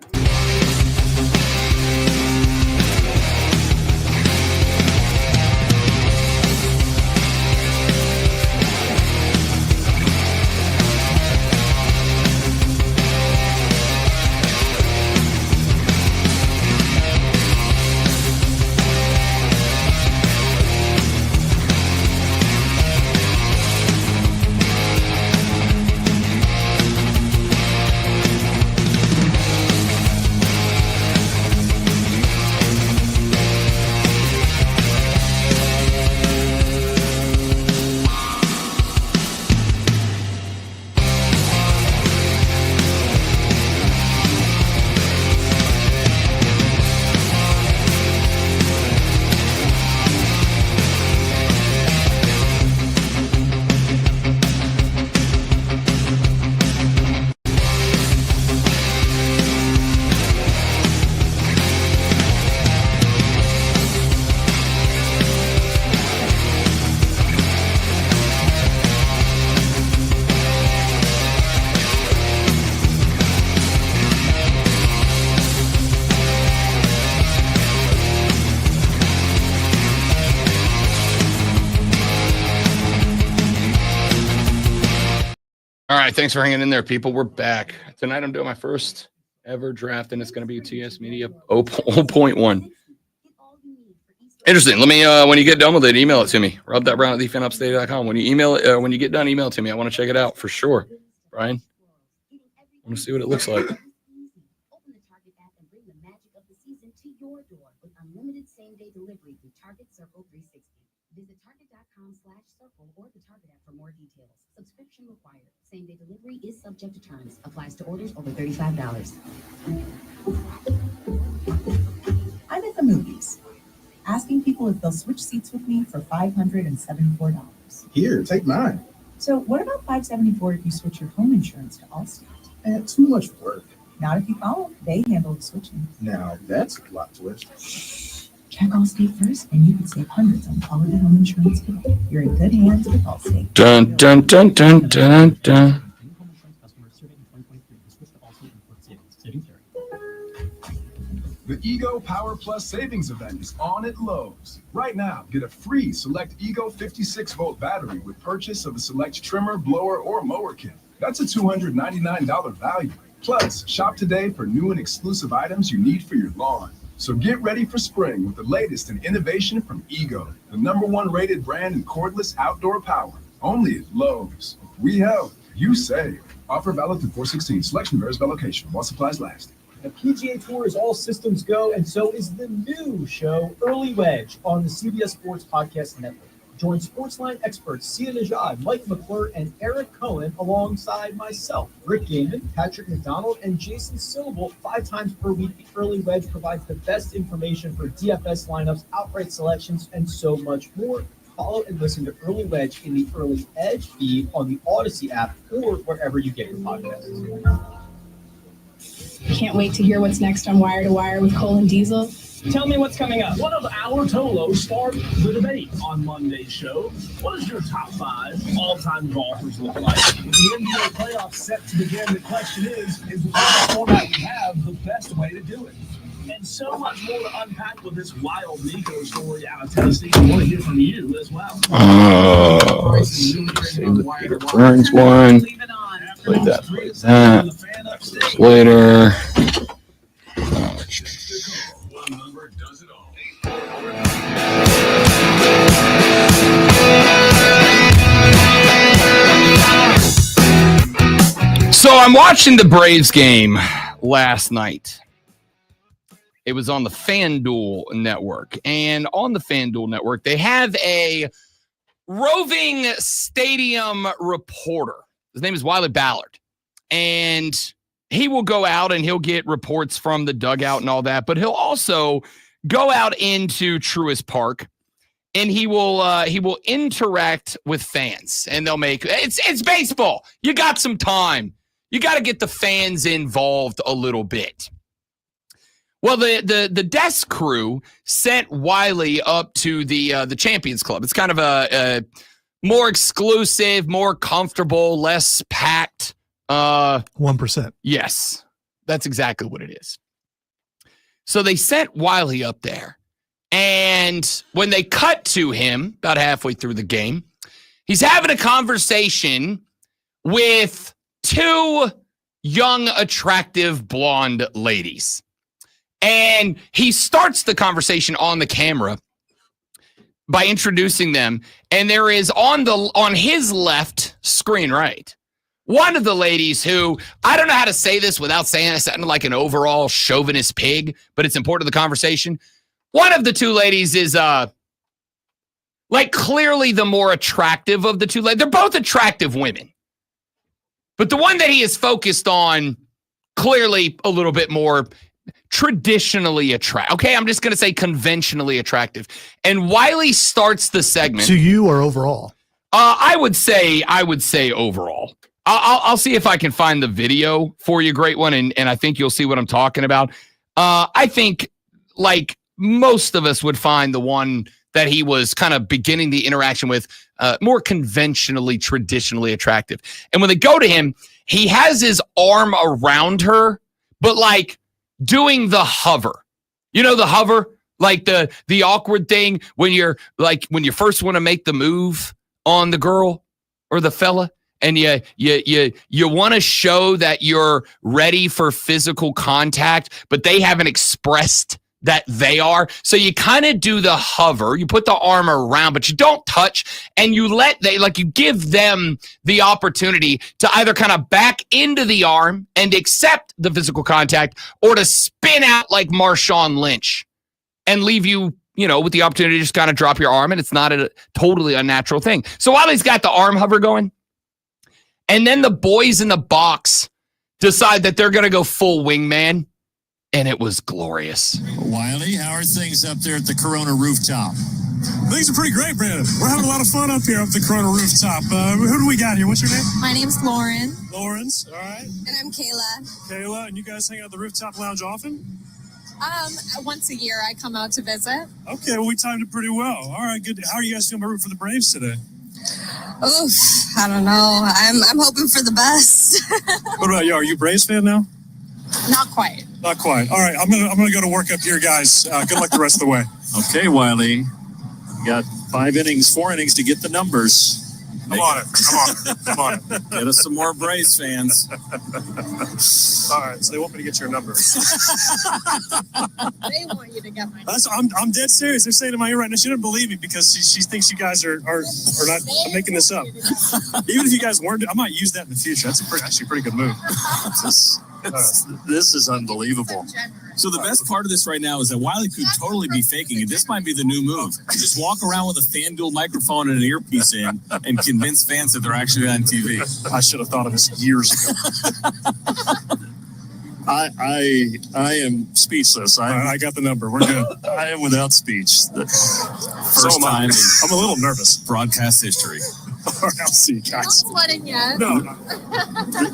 All right, thanks for hanging in there, people. We're back. Tonight I'm doing my first ever draft, and it's going to be a TS Media 0.1. Interesting. Let me, when you get done with it, email it to me. rob.brown@thefanupstate.com. When you email it, when you get done, email it to me. I want to check it out for sure. Brian, I want to see what it looks like.
Open the Target app and bring the magic of the season to your door with unlimited same-day delivery through Target Circle 360. Visit target.com/circle or the Target app for more details. Subscription required. Same-day delivery is subject to terms. Applies to orders over $35.
I'm at the movies, asking people if they'll switch seats with me for $574.
Here, take mine.
So what about $574 if you switch your home insurance to Allstate?
Too much work.
Not if you call them. They handle the switching.
Now, that's a plot twist.
Check Allstate first, and you can save hundreds on quality home insurance today. You're in good hands with Allstate.
Dun, dun, dun, dun, dun, dun.
The Ego Power Plus Savings Event is on at Lowe's. Right now, get a free select Ego 56-volt battery with purchase of a select trimmer, blower, or mower kit. That's a $299 value. Plus, shop today for new and exclusive items you need for your lawn. So get ready for spring with the latest in innovation from Ego, the #1 rated brand in cordless outdoor power. Only at Lowe's. We help, you save. Offer valid through 4/16. Selection varies by location while supplies last.
The PGA Tour is all systems go, and so is the new show, Early Wedge, on the CBS Sports Podcast Network. Join Sportsline experts Sia Najad, Mike McClure, and Eric Cohen alongside myself, Rick Gaiman, Patrick McDonald, and Jason Silva 5 times per week. The Early Wedge provides the best information for DFS lineups, outright selections, and so much more. Follow and listen to Early Wedge in the Early Edge feed on the Odyssey app or wherever you get your podcasts.
Can't wait to hear what's next on Wire to Wire with Cole and Diesel.
Tell me what's coming up. One of our Tolos sparked the debate on Monday's show. What does your top 5 all-time golfers look like? With the NBA playoffs set to begin, the question is the format we have the best way to do it? And so much more to unpack with this wild Nico story out of Tennessee. We want to hear from you as well.
Peter Burns one. Play that. Later. So I'm watching the Braves game last night. It was on the FanDuel network. And on the FanDuel network, they have a roving stadium reporter. His name is Wiley Ballard. And he will go out and he'll get reports from the dugout and all that. But he'll also go out into Truist Park and he will interact with fans. And they'll make it's baseball. You got some time. You got to get the fans involved a little bit. Well, the desk crew sent Wiley up to the Champions Club. It's kind of a more exclusive, more comfortable, less packed.
1%.
Yes, that's exactly what it is. So they sent Wiley up there. And when they cut to him about halfway through the game, he's having a conversation with 2 young, attractive, blonde ladies. And he starts the conversation on the camera by introducing them. And there is on his left screen, right, one of the ladies who, I don't know how to say this without saying it sounded like an overall chauvinist pig, but it's important to the conversation. One of the 2 ladies is like clearly the more attractive of the 2 ladies. They're both attractive women. But the one that he is focused on, clearly a little bit more traditionally attractive. Okay, I'm just going to say conventionally attractive. And Wiley starts the segment.
To you or overall?
I would say overall. I'll see if I can find the video for you, great one, and I think you'll see what I'm talking about. I think, like most of us would find the one that he was kind of beginning the interaction with more conventionally, traditionally attractive. And when they go to him, he has his arm around her, but like doing the hover. You know the hover? Like the awkward thing when you're like when you first want to make the move on the girl or the fella, and you want to show that you're ready for physical contact, but they haven't expressed that they are. So you kind of do the hover, you put the arm around, but you don't touch, and you give them the opportunity to either kind of back into the arm and accept the physical contact, or to spin out like Marshawn Lynch and leave you, with the opportunity to just kind of drop your arm, and it's not a totally unnatural thing. So while he's got the arm hover going, and then the boys in the box decide that they're going to go full wingman, and it was glorious.
Wiley, how are things up there at the Corona rooftop?
Things are pretty great, Brandon. We're having a lot of fun up here at the Corona rooftop. Who do we got here? What's your name?
My name's Lauren.
Lawrence, all right.
And I'm Kayla.
Kayla, and you guys hang out at the rooftop lounge often?
Once a year I come out to visit.
Okay, well, we timed it pretty well. All right, good. How are you guys feeling about rooting for the Braves today?
Oof, I don't know. I'm hoping for the best.
What about you? Are you a Braves fan now?
Not quite.
Not quite. All right, I'm gonna go to work up here, guys. Good luck the rest of the way.
Okay, Wiley, you got 4 innings to get the numbers.
Come on it.
Get us some more Braves fans.
All right, so they want me to get your number.
They want you to get my number.
I'm dead serious. They're saying in my ear right now, she doesn't believe me because she thinks you guys are not. I'm making this up. Even if you guys weren't, I might use that in the future. That's actually a pretty good move.
This is unbelievable. So the best part of this right now is that Wiley could totally be faking it. This might be the new move. Just walk around with a FanDuel microphone and an earpiece in and convince fans that they're actually on TV.
I should have thought of this years ago.
I am speechless.
I got the number. We're good.
I am without speech. The first time in
I'm a little nervous.
broadcast history.
I'll see you guys.
Sweating yet?
No.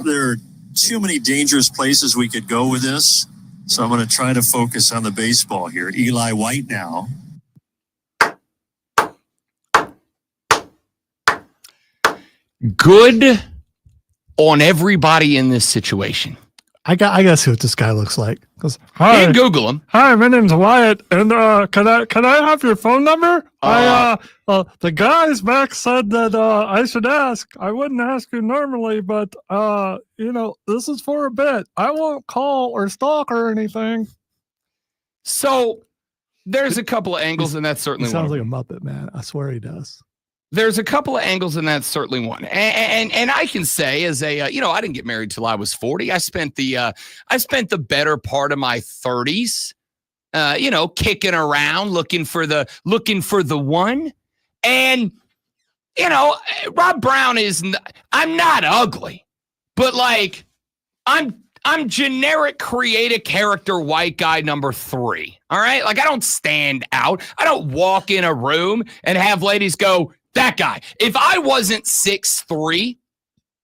There are too many dangerous places we could go with this. So I'm going to try to focus on the baseball here. Eli White now.
Good on everybody in this situation.
I got to see what this guy looks like.
You can Google him.
Hi, my name's Wyatt, and can I have your phone number? The guys back said that I should ask. I wouldn't ask you normally, but this is for a bit. I won't call or stalk or anything.
So there's a couple of angles, and that's certainly
He sounds
one.
like a Muppet, man. I swear he does.
There's a couple of angles, and that's certainly one. And I can say, as a I didn't get married till I was 40. I spent the better part of my 30s, kicking around, looking for the one. And Rob Brown I'm not ugly, but like I'm generic creative character white guy number 3. All right, like I don't stand out. I don't walk in a room and have ladies go, that guy. If I wasn't 6'3",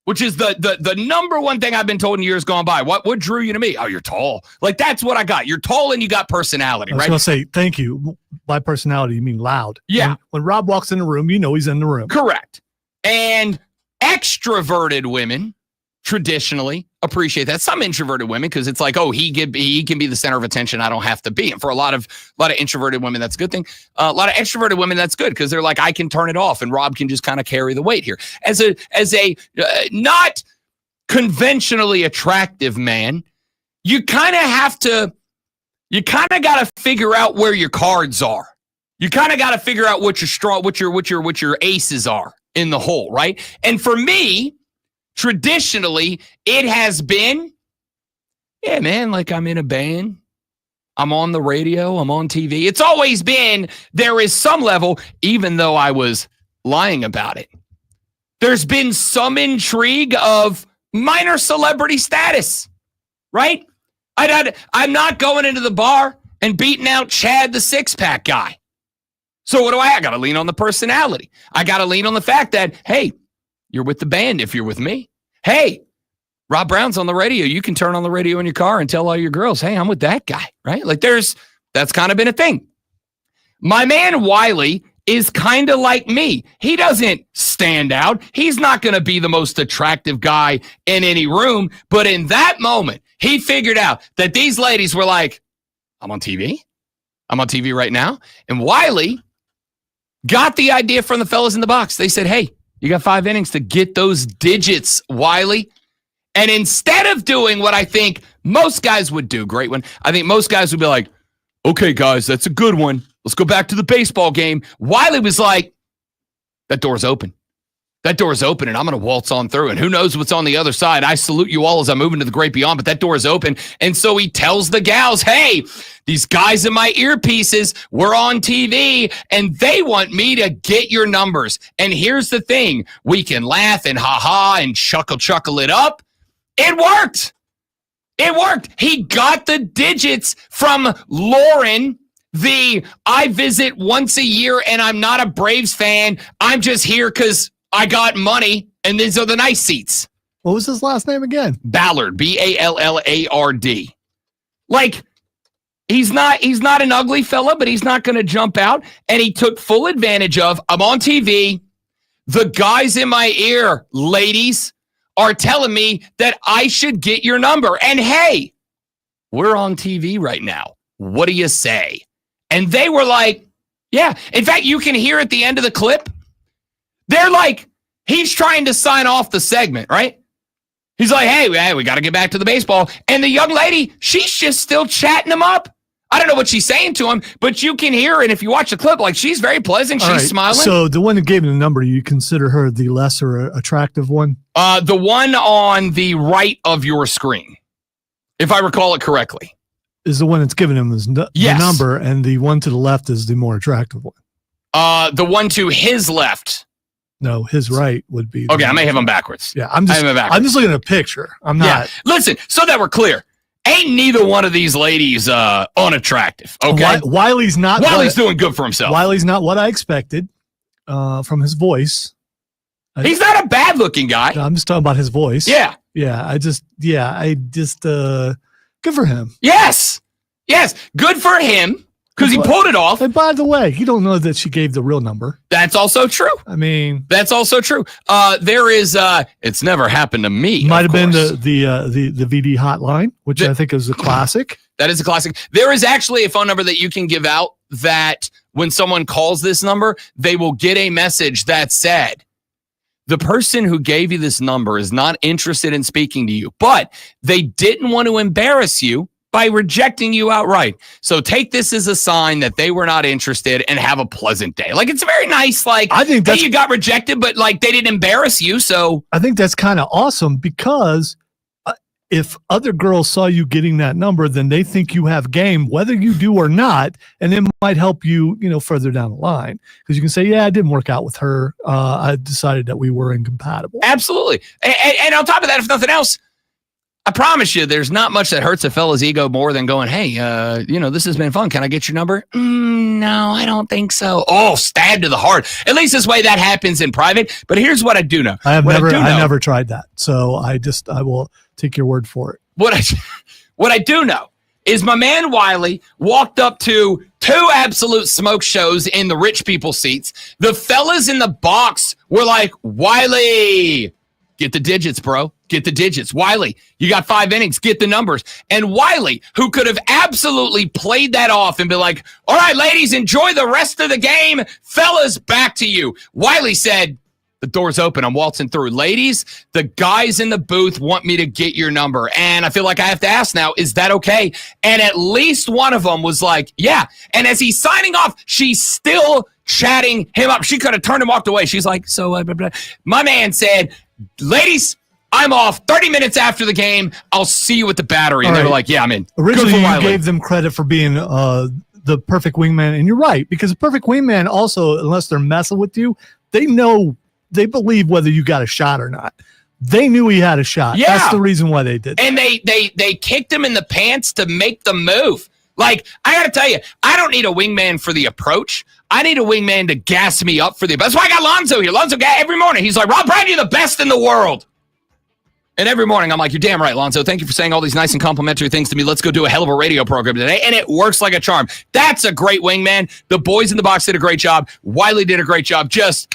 which is the number one thing I've been told in years gone by, what drew you to me? Oh, you're tall. Like, that's what I got. You're tall and you got personality,
I was
right?
going to say, thank you. By personality, you mean loud.
Yeah.
When Rob walks in the room, he's in the room.
Correct. And extroverted women traditionally appreciate that. Some introverted women, because it's like, oh, he can be the center of attention. I don't have to be. And for a lot of introverted women, that's a good thing. A lot of extroverted women, that's good, because they're like, I can turn it off, and Rob can just kind of carry the weight here. As a not conventionally attractive man, you kind of got to figure out where your cards are. You kind of got to figure out what your aces are in the hole, right? And for me, traditionally, it has been, yeah, man, like I'm in a band. I'm on the radio. I'm on TV. It's always been, there is some level, even though I was lying about it, there's been some intrigue of minor celebrity status, right? I'm not going into the bar and beating out Chad the six-pack guy. So what do I got to lean on the personality. I got to lean on the fact that, hey, you're with the band if you're with me. Hey, Rob Brown's on the radio. You can turn on the radio in your car and tell all your girls, hey, I'm with that guy, right? Like that's kind of been a thing. My man Wiley is kind of like me. He doesn't stand out. He's not going to be the most attractive guy in any room. But in that moment, he figured out that these ladies were like, I'm on TV. I'm on TV right now. And Wiley got the idea from the fellas in the box. They said, hey, you got 5 innings to get those digits, Wiley. And instead of doing what I think most guys would do, great one, I think most guys would be like, okay, guys, that's a good one. Let's go back to the baseball game. Wiley was like, that door's open. That door's open, and I'm going to waltz on through. And who knows what's on the other side? I salute you all as I move into the great beyond, but that door is open. And so he tells the gals, hey, these guys in my earpieces, we're on TV, and they want me to get your numbers. And here's the thing. We can laugh and ha-ha and chuckle it up. It worked. It worked. He got the digits from Lauren, I visit once a year, and I'm not a Braves fan. I'm just here because I got money, and these are the nice seats.
What was his last name again?
Ballard, Ballard. Like, he's not an ugly fella, but he's not going to jump out. And he took full advantage of, I'm on TV. The guys in my ear, ladies, are telling me that I should get your number. And hey, we're on TV right now. What do you say? And they were like, yeah. In fact, you can hear at the end of the clip, they're like, he's trying to sign off the segment, right? He's like, hey, we got to get back to the baseball. And the young lady, she's just still chatting him up. I don't know what she's saying to him, but you can hear, and if you watch the clip, like, she's very pleasant. She's smiling.
So the one that gave him the number, you consider her the lesser attractive one?
The one on the right of your screen, if I recall it correctly.
is the one that's giving him the number, and the one to the left is the more attractive one.
The one to his left.
No, his right would be.
Okay, I may have them backwards.
Yeah, I'm just looking at a picture. I'm not.
Yeah. Listen, so that we're clear, ain't neither one of these ladies unattractive. Okay,
Wiley's not.
Wiley's doing good for himself.
Wiley's not what I expected from his voice.
He's not a bad looking guy.
I'm just talking about his voice.
Yeah.
I just good for him.
Yes, good for him because he pulled it off.
And by the way, you don't know that she gave the real number.
That's also true.
I mean,
that's also true. There is it's never happened to me.
Might have been the VD hotline, which I think is a classic.
That is a classic. There is actually a phone number that you can give out that when someone calls this number, they will get a message that said, the person who gave you this number is not interested in speaking to you, but they didn't want to embarrass you by rejecting you outright. So take this as a sign that they were not interested and have a pleasant day. Like, it's very nice. Like, I think that you got rejected, but like they didn't embarrass you. So
I think that's kind of awesome because if other girls saw you getting that number, then they think you have game, whether you do or not, and it might help you, further down the line because you can say, "Yeah, I didn't work out with her. I decided that we were incompatible."
Absolutely, and on top of that, if nothing else, I promise you, there's not much that hurts a fella's ego more than going, "Hey, this has been fun. Can I get your number?" No, I don't think so. Oh, stab to the heart. At least this way that happens in private. But here's what I do know.
I never tried that, so I will take your word for it.
What I do know is my man Wiley walked up to two absolute smoke shows in the rich people seats. The fellas in the box were like, Wiley, get the digits, bro. Get the digits. Wiley, you got 5 innings. Get the numbers. And Wiley, who could have absolutely played that off and be like, all right, ladies, enjoy the rest of the game. Fellas, back to you. Wiley said, the door's open. I'm waltzing through. Ladies, the guys in the booth want me to get your number. And I feel like I have to ask now, is that okay? And at least one of them was like, yeah. And as he's signing off, she's still chatting him up. She could have turned and walked away. She's like, so blah, blah. My man said, ladies, I'm off 30 minutes after the game. I'll see you at the Battery. And they were like, yeah, I'm in.
Originally, you gave them credit for being the perfect wingman. And you're right, because the perfect wingman also, unless they're messing with you, they believe whether you got a shot or not. They knew he had a shot.
Yeah.
That's the reason why they did.
And they kicked him in the pants to make the move. Like, I got to tell you, I don't need a wingman for the approach. I need a wingman to gas me up for the. That's why I got Lonzo here. Lonzo, every morning, he's like, Rob Brad, you're the best in the world. And every morning, I'm like, you're damn right, Lonzo. Thank you for saying all these nice and complimentary things to me. Let's go do a hell of a radio program today. And it works like a charm. That's a great wingman. The boys in the box did a great job. Wiley did a great job. Just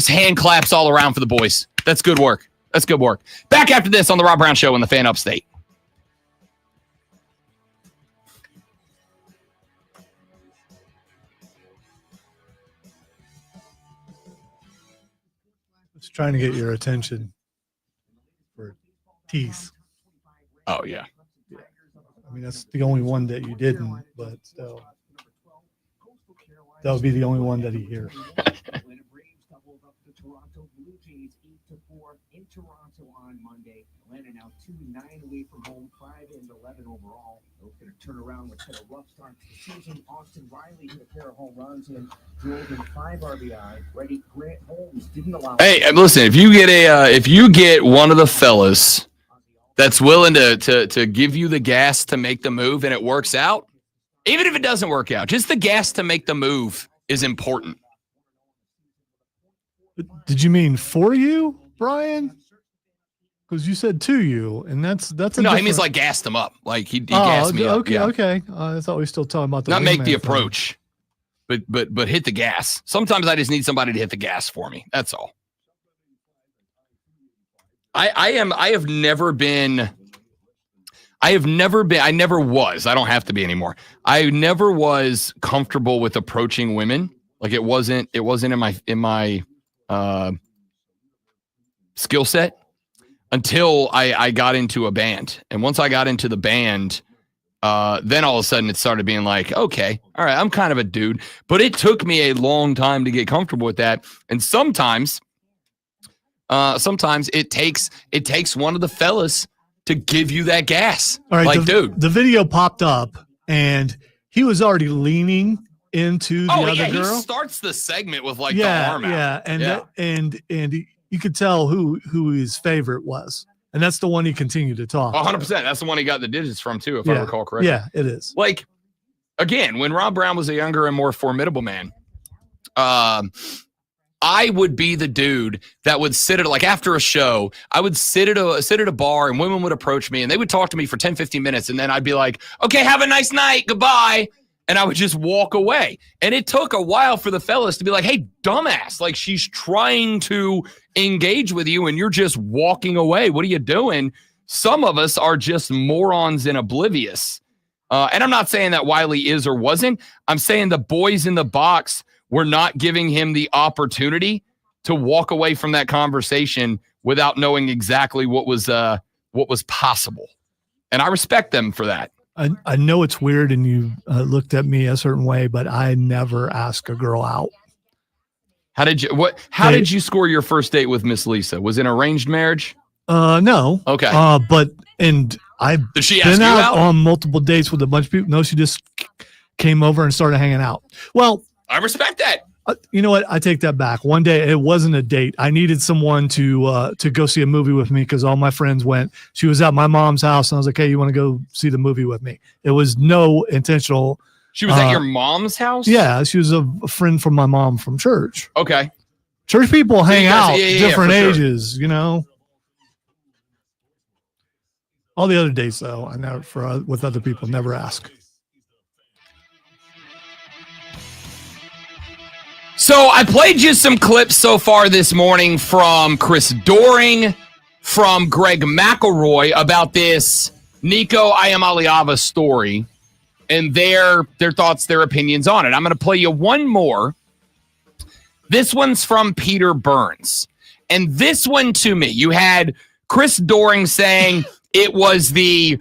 hand claps all around for the boys. That's good work. That's good work. Back after this on the Rob Brown Show in the Fan Upstate.
Just trying to get your attention for teeth.
Oh, yeah.
I mean, that's the only one that you didn't, but still. That would be the only one that he hears.
In Toronto on Monday. Atlanta now 2-9 away from home, 5-11 overall. They're going to turn around with a rough start to the season. Austin Riley hit a pair of home runs and drove in 5 RBI. Ready, Grant Holmes didn't allow.
Hey, listen, if you get one of the fellas that's willing to give you the gas to make the move and it works out, even if it doesn't work out, just the gas to make the move is important.
Did you mean for you, Brian? Because you said to you, and that's
no. He means like gassed him up, like he gassed me up.
Okay,
yeah.
Okay. I thought we were still talking about the
not make the
thing.
approach, but hit the gas. Sometimes I just need somebody to hit the gas for me. That's all. I never was. I don't have to be anymore. I never was comfortable with approaching women. Like it wasn't in my skill set until I got into a band. And once I got into the band, then all of a sudden it started being like, okay, all right, I'm kind of a dude. But it took me a long time to get comfortable with that. And sometimes it takes one of the fellas to give you that gas.
All right,
like, dude.
The video popped up, and he was already leaning into the other girl.
He starts the segment with like the arm out.
Yeah, and you could tell who his favorite was, and that's the one he continued to talk.
100%. That's the one he got the digits from too, if I recall correctly.
Yeah, it is.
Like, again, when Rob Brown was a younger and more formidable man, I would be the dude that would sit at, like, after a show, I would sit at a bar, and women would approach me and they would talk to me for 10, 15 minutes. And then I'd be like, okay, have a nice night. Goodbye. And I would just walk away. And it took a while for the fellas to be like, hey, dumbass, like, she's trying to engage with you and you're just walking away. What are you doing? Some of us are just morons and oblivious. And I'm not saying that Wiley is or wasn't. I'm saying the boys in the box were not giving him the opportunity to walk away from that conversation without knowing exactly what was possible. And I respect them for that.
I know it's weird, and you looked at me a certain way, but I never ask a girl out.
How did you score your first date with Miss Lisa? Was it an arranged marriage?
No.
Okay.
I've
Did she ask
been
you out?
on multiple dates with a bunch of people. No, she just came over and started hanging out. Well,
I respect that.
You know what? I take that back. One day, it wasn't a date. I needed someone to go see a movie with me because all my friends went. She was at my mom's house, and I was like, hey, you want to go see the movie with me? It was no intentional.
She was at your mom's house?
Yeah, she was a friend from my mom from church.
Okay.
Church people hang out different
for sure.
ages, you know. All the other dates, though, I never with other people never ask.
So I played you some clips so far this morning from Chris Doering, from Greg McElroy about this Nico Iamaleava story and their thoughts, their opinions on it. I'm going to play you one more. This one's from Peter Burns. And this one, to me, you had Chris Doering saying it was the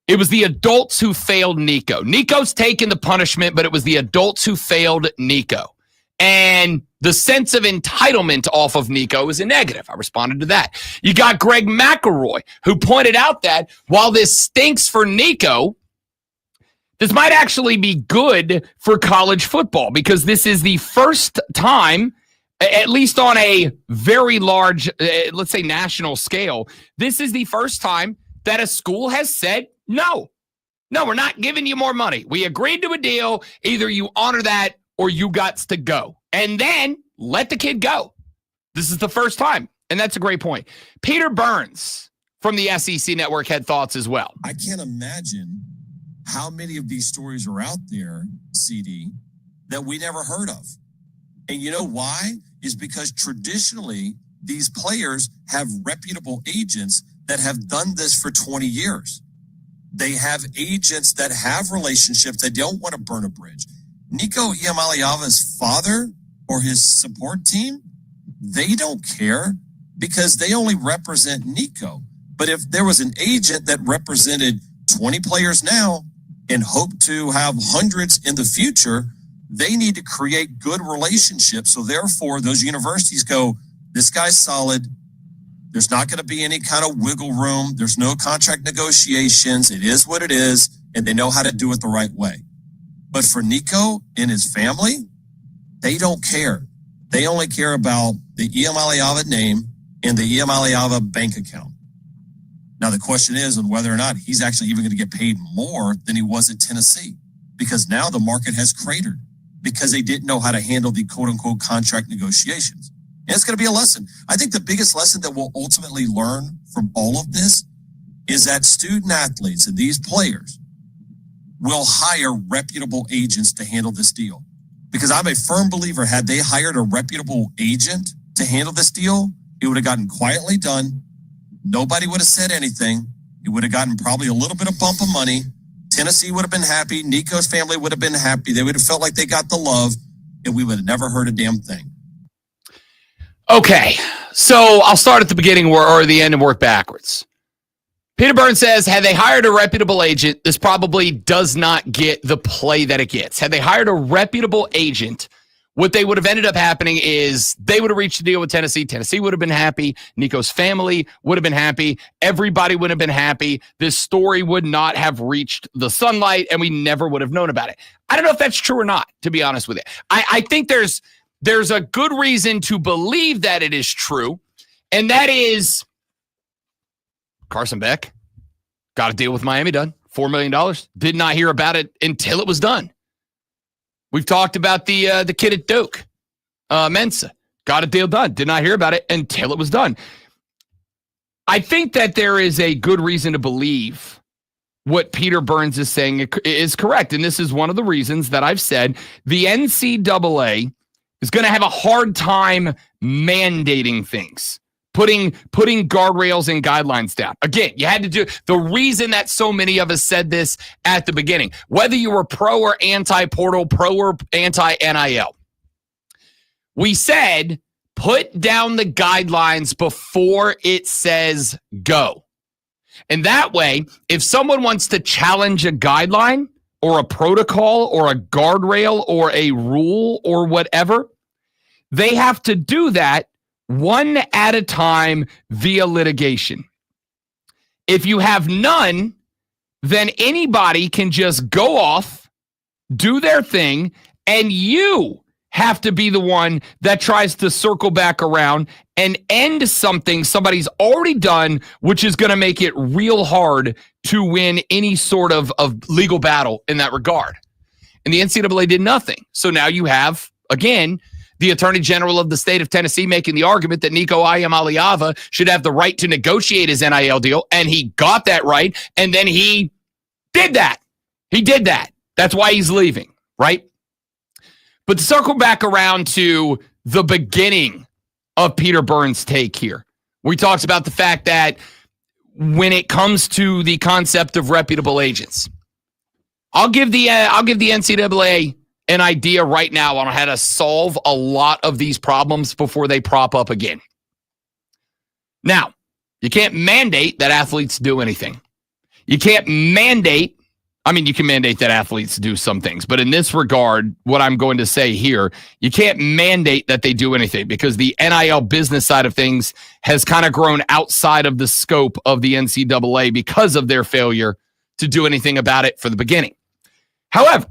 adults who failed Nico. Nico's taken the punishment, but it was the adults who failed Nico. And the sense of entitlement off of Nico is a negative. I responded to that. You got Greg McElroy, who pointed out that while this stinks for Nico, this might actually be good for college football because this is the first time, at least on a very large, let's say national scale, this is the first time that a school has said, no, we're not giving you more money. We agreed to a deal. Either you honor that or you got to go. And then let the kid go. This is the first time. And that's a great point. Peter Burns from the SEC Network had thoughts as well.
I can't imagine how many of these stories are out there, CD, that we never heard of. And you know why? Is because traditionally these players have reputable agents that have done this for 20 years. They have agents that have relationships. They don't want to burn a bridge. Nico Iamaleava's father or his support team, they don't care because they only represent Nico. But if there was an agent that represented 20 players now and hope to have hundreds in the future, they need to create good relationships. So therefore, those universities go, this guy's solid. There's not going to be any kind of wiggle room. There's no contract negotiations. It is what it is. And they know how to do it the right way. But for Nico and his family, they don't care. They only care about the Iamaleava name and the Iamaleava bank account. Now, the question is on whether or not he's actually even going to get paid more than he was at Tennessee, because now the market has cratered because they didn't know how to handle the quote-unquote contract negotiations. And it's going to be a lesson. I think the biggest lesson that we'll ultimately learn from all of this is that student athletes and these players will hire reputable agents to handle this deal. Because I'm a firm believer, had they hired a reputable agent to handle this deal, it would have gotten quietly done. Nobody would have said anything. It would have gotten probably a little bit of bump of money. Tennessee would have been happy. Nico's family would have been happy. They would have felt like they got the love, and we would have never heard a damn thing.
Okay, so I'll start at the beginning or the end and work backwards. Peter Burns says, had they hired a reputable agent, this probably does not get the play that it gets. Had they hired a reputable agent, what they would have ended up happening is they would have reached a deal with Tennessee. Tennessee would have been happy. Nico's family would have been happy. Everybody would have been happy. This story would not have reached the sunlight, and we never would have known about it. I don't know if that's true or not, to be honest with you. I think there's a good reason to believe that it is true, and that is Carson Beck got a deal with Miami done. $4 million. Did not hear about it until it was done. We've talked about the kid at Duke, Mensa. Got a deal done. Did not hear about it until it was done. I think that there is a good reason to believe what Peter Burns is saying is correct. And this is one of the reasons that I've said the NCAA is going to have a hard time mandating things. Putting guardrails and guidelines down. Again, you had to do the reason that so many of us said this at the beginning, whether you were pro or anti-portal, pro or anti-NIL. We said put down the guidelines before it says go. And that way, if someone wants to challenge a guideline or a protocol or a guardrail or a rule or whatever, they have to do that one at a time via litigation. If you have none, then anybody can just go off, do their thing, and you have to be the one that tries to circle back around and end something somebody's already done, which is going to make it real hard to win any sort of legal battle in that regard. And the NCAA did nothing. So now you have, again, the Attorney General of the state of Tennessee making the argument that Nico Iamaleava should have the right to negotiate his NIL deal, and he got that right, and then he did that. He did that. That's why he's leaving, right? But to circle back around to the beginning of Peter Burns' take here, where he talks about the fact that when it comes to the concept of reputable agents, I'll give the NCAA an idea right now on how to solve a lot of these problems before they prop up again. Now, you can't mandate that athletes do anything. You can't mandate, you can mandate that athletes do some things, but in this regard, what I'm going to say here, you can't mandate that they do anything because the NIL business side of things has kind of grown outside of the scope of the NCAA because of their failure to do anything about it for the beginning. However,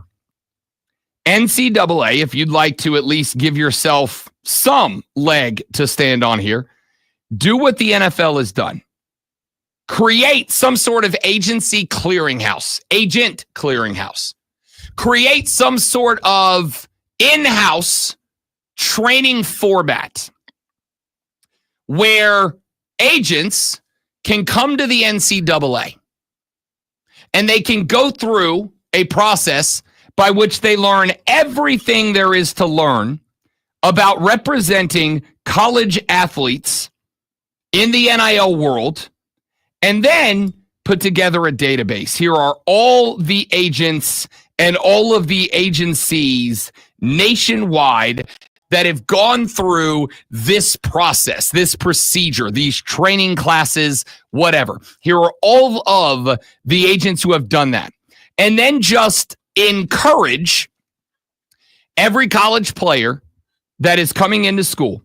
NCAA, if you'd like to at least give yourself some leg to stand on here, do what the NFL has done. Create some sort of agent clearinghouse. Create some sort of in-house training format where agents can come to the NCAA and they can go through a process by which they learn everything there is to learn about representing college athletes in the NIL world, and then put together a database. Here are all the agents and all of the agencies nationwide that have gone through this process, this procedure, these training classes, whatever. Here are all of the agents who have done that. And then just encourage every college player that is coming into school.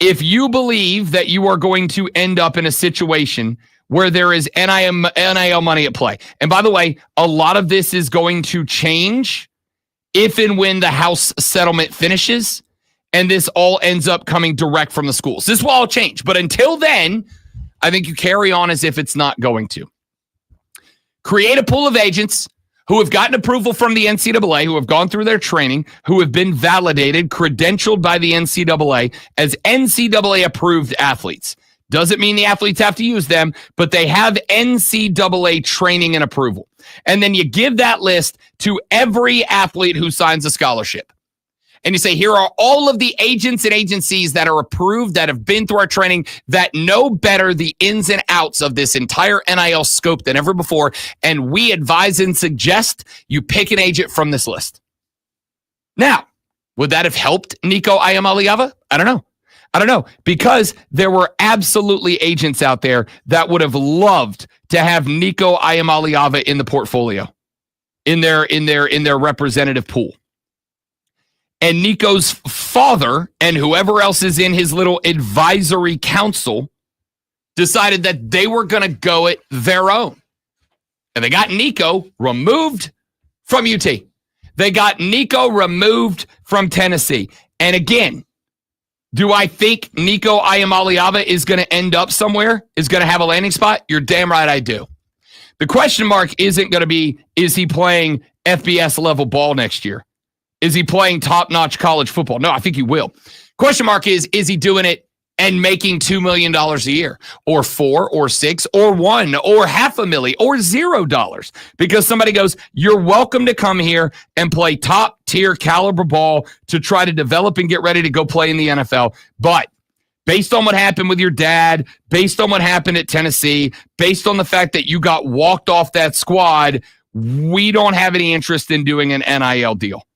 If you believe that you are going to end up in a situation where there is NIL money at play, and by the way, a lot of this is going to change if and when the House settlement finishes, and this all ends up coming direct from the schools. This will all change, but until then, I think you carry on as if it's not going to. Create a pool of agents who have gotten approval from the NCAA, who have gone through their training, who have been validated, credentialed by the NCAA as NCAA-approved athletes. Doesn't mean the athletes have to use them, but they have NCAA training and approval. And then you give that list to every athlete who signs a scholarship. And you say, here are all of the agents and agencies that are approved, that have been through our training, that know better the ins and outs of this entire NIL scope than ever before. And we advise and suggest you pick an agent from this list. Now, would that have helped Nico Iamaleava? I don't know, because there were absolutely agents out there that would have loved to have Nico Iamaleava in the portfolio, in their representative pool. and Nico's father and whoever else is in his little advisory council decided that they were going to go it their own. And they got Nico removed from UT. They got Nico removed from Tennessee. And again, do I think Nico Iamaleava is going to end up somewhere, is going to have a landing spot? You're damn right I do. The question mark isn't going to be, is he playing FBS level ball next year? Is he playing top-notch college football? No, I think he will. Question mark is he doing it and making $2 million a year, or $4 or $6 or $1 or $500,000 or $0? Because somebody goes, you're welcome to come here and play top-tier caliber ball to try to develop and get ready to go play in the NFL. But based on what happened with your dad, based on what happened at Tennessee, based on the fact that you got walked off that squad, we don't have any interest in doing an NIL deal.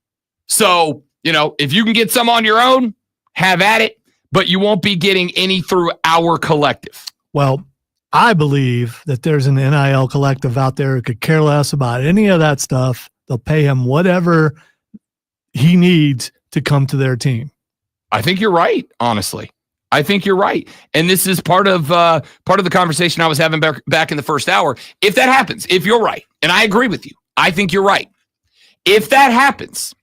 So, if you can get some on your own, have at it, but you won't be getting any through our collective.
Well, I believe that there's an NIL collective out there who could care less about any of that stuff. They'll pay him whatever he needs to come to their team.
I think you're right, honestly. I think you're right. And this is part of the conversation I was having back in the first hour. If that happens, if you're right, and I agree with you, I think you're right. If that happens,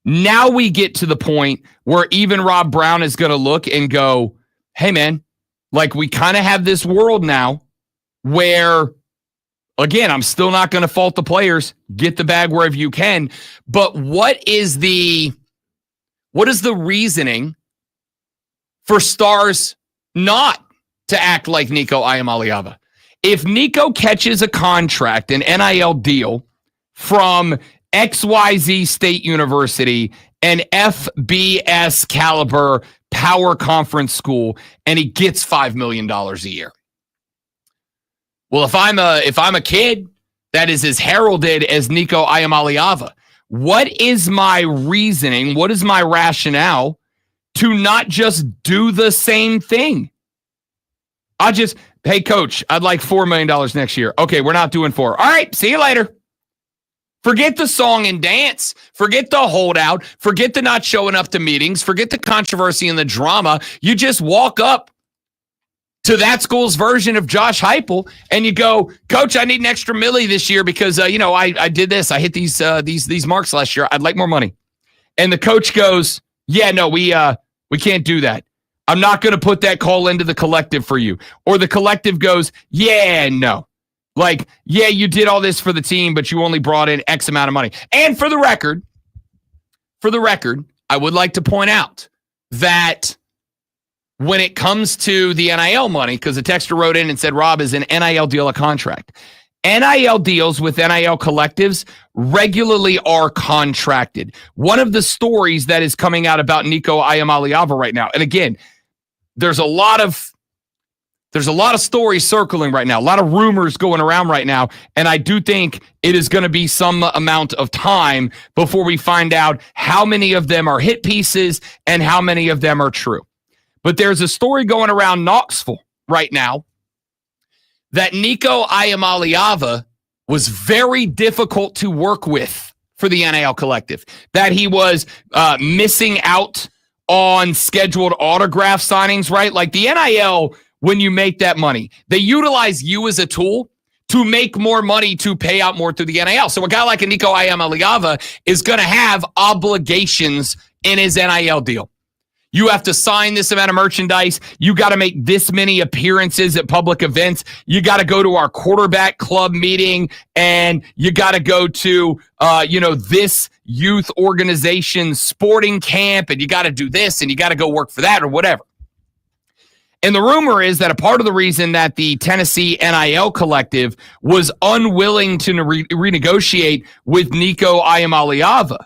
now we get to the point where even Rob Brown is going to look and go, hey, man, like we kind of have this world now where, again, I'm still not going to fault the players. Get the bag wherever you can. But what is the reasoning for stars not to act like Nico Iamaleava? If Nico catches a contract, an NIL deal from XYZ State University, an FBS caliber power conference school, and he gets $5 million a year. Well, if I'm a kid that is as heralded as Nico Iamaleava, what is my reasoning? What is my rationale to not just do the same thing? Hey, coach, I'd like $4 million next year. Okay, we're not doing 4. All right, see you later. Forget the song and dance. Forget the holdout. Forget the not showing up to meetings. Forget the controversy and the drama. You just walk up to that school's version of Josh Heupel and you go, Coach, I need an extra milli this year because I did this. I hit these marks last year. I'd like more money. And the coach goes, yeah, no, we can't do that. I'm not going to put that call into the collective for you. Or the collective goes, yeah, no. Like, yeah, you did all this for the team, but you only brought in X amount of money. And for the record, I would like to point out that when it comes to the NIL money, because the texter wrote in and said, Rob, is an NIL deal a contract? NIL deals with NIL collectives regularly are contracted. One of the stories that is coming out about Nico Iamaleava right now, and again, there's a lot of stories circling right now, a lot of rumors going around right now, and I do think it is going to be some amount of time before we find out how many of them are hit pieces and how many of them are true. But there's a story going around Knoxville right now that Nico Iamaleava was very difficult to work with for the NIL collective, that he was missing out on scheduled autograph signings, right? Like the NIL, when you make that money, they utilize you as a tool to make more money to pay out more through the NIL. So a guy like a Nico Iamaleava is going to have obligations in his NIL deal. You have to sign this amount of merchandise. You got to make this many appearances at public events. You got to go to our quarterback club meeting, and you got to go to, this youth organization sporting camp, and you got to do this, and you got to go work for that or whatever. And the rumor is that a part of the reason that the Tennessee NIL collective was unwilling to renegotiate with Nico Iamaleava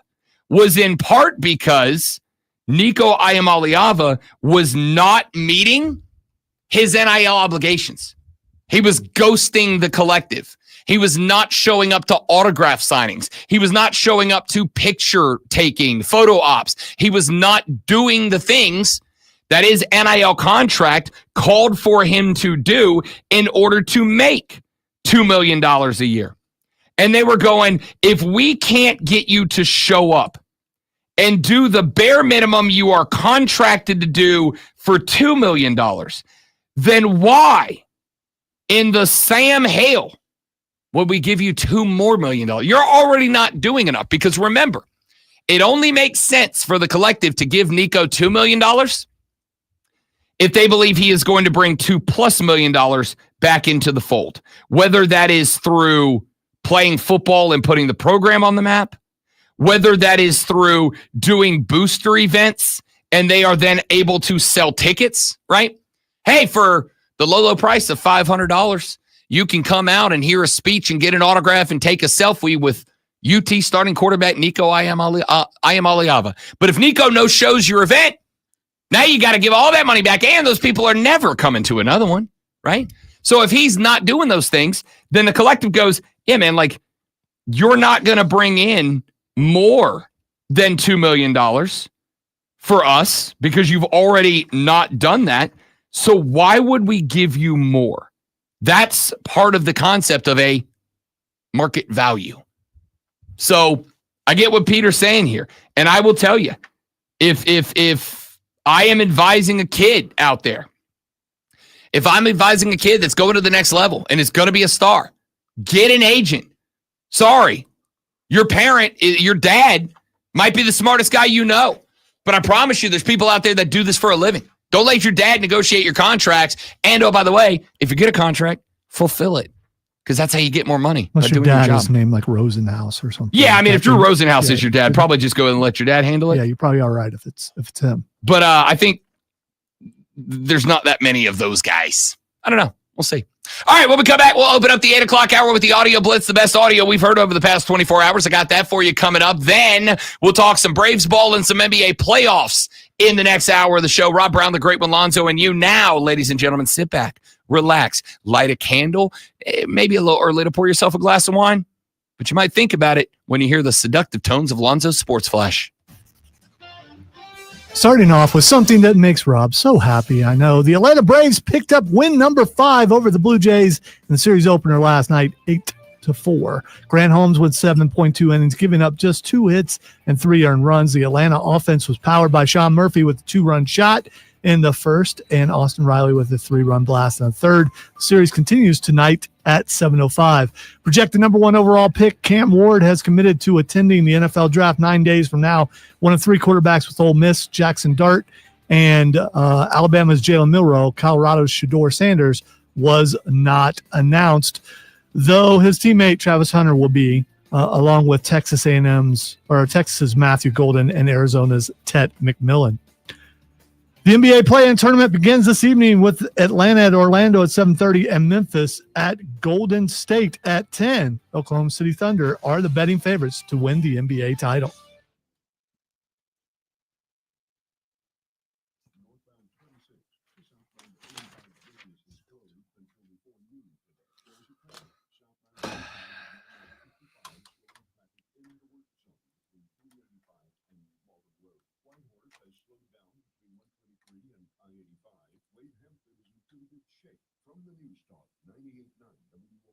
was in part because Nico Iamaleava was not meeting his NIL obligations. He was ghosting the collective. He was not showing up to autograph signings. He was not showing up to picture taking, photo ops. He was not doing the things that his NIL contract called for him to do in order to make $2 million a year. And they were going, if we can't get you to show up and do the bare minimum you are contracted to do for $2 million, then why in the Sam Hale would we give you $2 more million? You're already not doing enough, because remember, it only makes sense for the collective to give Nico $2 million if they believe he is going to bring $2+ million back into the fold, whether that is through playing football and putting the program on the map, whether that is through doing booster events and they are then able to sell tickets, right? Hey, for the low price of $500, you can come out and hear a speech and get an autograph and take a selfie with UT starting quarterback Nico Iamaleava. But if Nico no-shows your event, now you got to give all that money back, and those people are never coming to another one, right? So if he's not doing those things, then the collective goes, yeah, man, like, you're not going to bring in more than $2 million for us because you've already not done that. So why would we give you more? That's part of the concept of a market value. So I get what Peter's saying here. And I will tell you, if I am advising a kid out there, if I'm advising a kid that's going to the next level and is going to be a star, get an agent. Sorry, your parent, your dad might be the smartest guy you know, but I promise you there's people out there that do this for a living. Don't let your dad negotiate your contracts. And, oh, by the way, if you get a contract, fulfill it, because that's how you get more money.
Unless your dad is named like Rosenhaus or something.
Yeah, I mean, if Drew Rosenhaus is your dad, probably just go ahead and let your dad handle it.
Yeah, you're probably all right if it's him.
But I think there's not that many of those guys. I don't know. We'll see. All right, when we come back, we'll open up the 8 o'clock hour with the Audio Blitz, the best audio we've heard over the past 24 hours. I got that for you coming up. Then we'll talk some Braves ball and some NBA playoffs in the next hour of the show. Rob Brown, the Great One, Lonzo, and you. Now, ladies and gentlemen, sit back, relax, light a candle. Maybe a little early to pour yourself a glass of wine, but you might think about it when you hear the seductive tones of Lonzo's Sports Flash.
Starting off with something that makes Rob so happy, I know. The Atlanta Braves picked up win number 5 over the Blue Jays in the series opener last night, 8-4. Grant Holmes with 7.2 innings, giving up just 2 hits and 3 earned runs. The Atlanta offense was powered by Sean Murphy with a 2-run shot in the first and Austin Riley with a 3-run blast in the third. The series continues tonight at 7:05. Projected number 1 overall pick, Cam Ward, has committed to attending the NFL draft 9 days from now. One of 3 quarterbacks with Ole Miss, Jackson Dart, and Alabama's Jalen Milroe. Colorado's Shedeur Sanders was not announced, though his teammate Travis Hunter will be, along with Texas's Matthew Golden and Arizona's Tet McMillan. The NBA play-in tournament begins this evening with Atlanta at Orlando at 7:30 and Memphis at Golden State at 10. Oklahoma City Thunder are the betting favorites to win the NBA title.
From the News Talk 98.9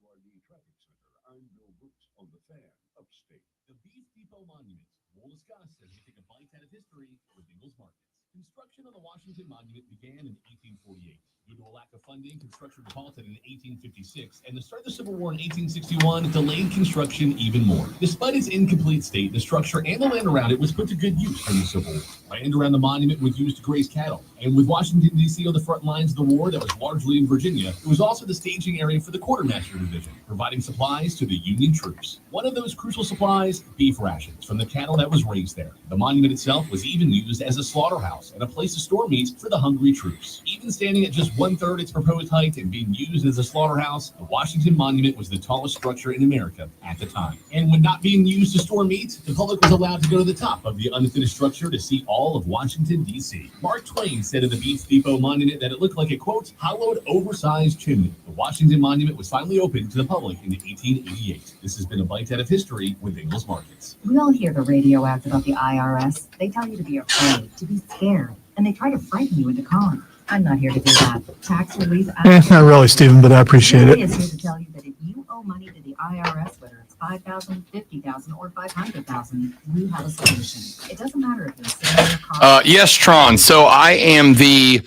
WORD Traffic Center, I'm Bill Brooks on the Fan, Upstate.
The Beef Depot Monument. We'll discuss as we take a bite out of history with Ingles Markets. Construction of the Washington Monument began in 1848. Due to a lack of funding, construction halted in 1856, and the start of the Civil War in 1861 delayed construction even more. Despite its incomplete state, the structure and the land around it was put to good use during the Civil War. Land around the monument was used to graze cattle, and with Washington, D.C. on the front lines of the war that was largely in Virginia, it was also the staging area for the Quartermaster Division, providing supplies to the Union troops. One of those crucial supplies, beef rations from the cattle that was raised there. The monument itself was even used as a slaughterhouse and a place to store meat for the hungry troops. Even standing at just 1/3 its proposed height and being used as a slaughterhouse, the Washington Monument was the tallest structure in America at the time. And when not being used to store meat, the public was allowed to go to the top of the unfinished structure to see all of Washington, D.C. Mark Twain said of the Beef Depot Monument that it looked like a, quote, hollowed, oversized chimney. The Washington Monument was finally opened to the public in 1888. This has been a bite out of history with Ingles Markets.
We all hear the radio ads about the IRS. They tell you to be afraid, to be scared, and they try to frighten you into calling. I'm not here to do that. Tax relief.
Not really, Stephen, but I appreciate it.
Is here to tell you that if you owe owe money to the IRS, whether it's $5,000, $50,000, or $500,000, we have a solution. It doesn't matter if you're senior or
Yes, Tron. So I am the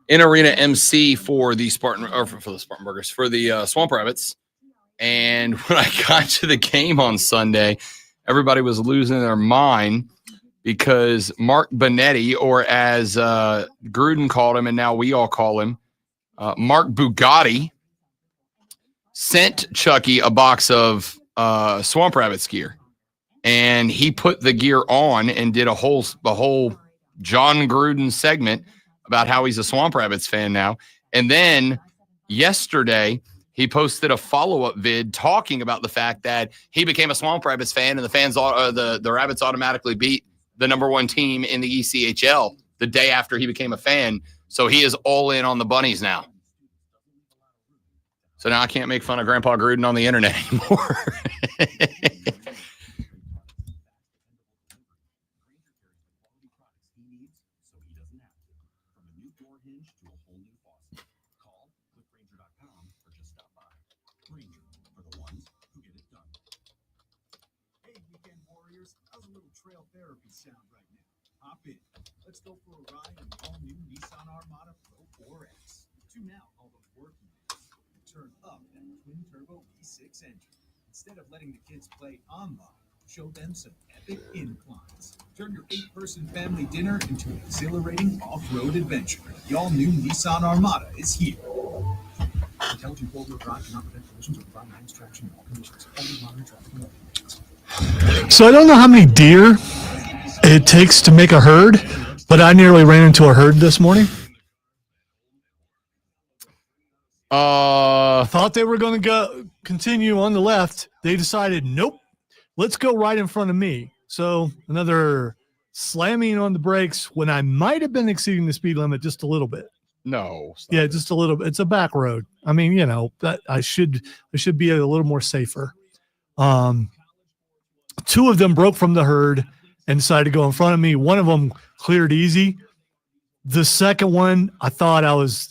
in-arena MC for the Spartan Burgers, for the Swamp Rabbits. And when I got to the game on Sunday, everybody was losing their mind because Mark Bonetti, or as Gruden called him, and now we all call him, Mark Bugatti, sent Chucky a box of Swamp Rabbits gear. And he put the gear on and did a whole John Gruden segment about how he's a Swamp Rabbits fan now. And then yesterday, he posted a follow-up vid talking about the fact that he became a Swamp Rabbits fan and the Rabbits automatically beat the number one team in the ECHL the day after he became a fan. So he is all in on the Bunnies now. So now I can't make fun of Grandpa Gruden on the internet anymore.
Trail therapy sound right now. Hop in. Let's go for a ride in the all-new Nissan Armada Pro 4X. Tune out all those working days. Turn up that twin-turbo V6 engine. Instead of letting the kids play online, show them some epic inclines. Turn your 8-person family dinner into an exhilarating off-road adventure. The all-new Nissan Armada is here. Intelligent four-wheel drive cannot prevent collisions or provide max traction in all conditions. Only modern traffic and weather.
So I don't know how many deer it takes to make a herd, but I nearly ran into a herd this morning. Thought they were going to continue on the left. They decided, nope, let's go right in front of me. So another slamming on the brakes when I might have been exceeding the speed limit just a little bit.
No.
Yeah, just a little bit. It's a back road. I mean, that I should be a little more safer. Two of them broke from the herd and decided to go in front of me. One of them cleared easy. The second one, I thought I was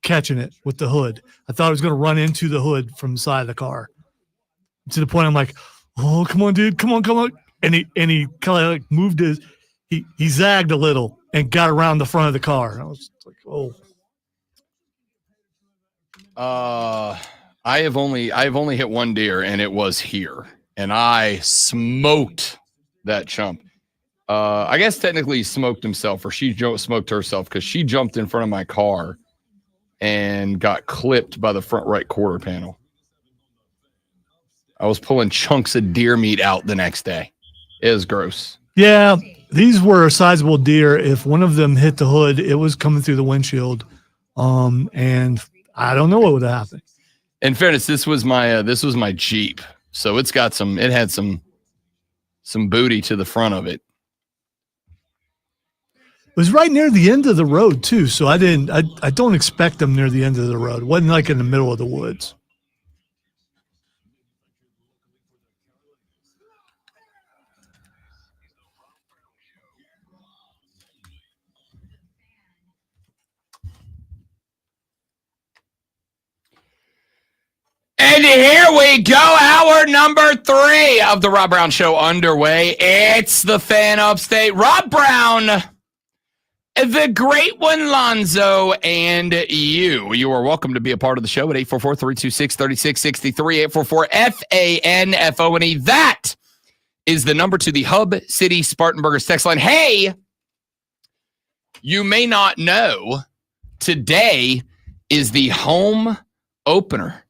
catching it with the hood. I thought I was going to run into the hood from the side of the car. To the point I'm like, oh, come on, dude, come on. And he kind of like moved he zagged a little and got around the front of the car. I was like, oh.
I have only hit one deer, and it was here. And I smoked that chump. I guess technically he smoked himself, or she smoked herself, because she jumped in front of my car and got clipped by the front right quarter panel. I was pulling chunks of deer meat out the next day. It was gross.
Yeah, these were sizable deer. If one of them hit the hood, it was coming through the windshield. And I don't know what would have happened.
In fairness, this was my Jeep. So it had some booty to the front of it.
It was right near the end of the road too. So I don't expect them near the end of the road. It wasn't like in the middle of the woods.
And here we go, hour number 3 of the Rob Brown Show underway. It's the fan upstate, Rob Brown, the great one, Lonzo, and you. You are welcome to be a part of the show at 844-326-3663, 844-FANFONE. That is the number to the Hub City Spartanburgers text line. Hey, you may not know, today is the home opener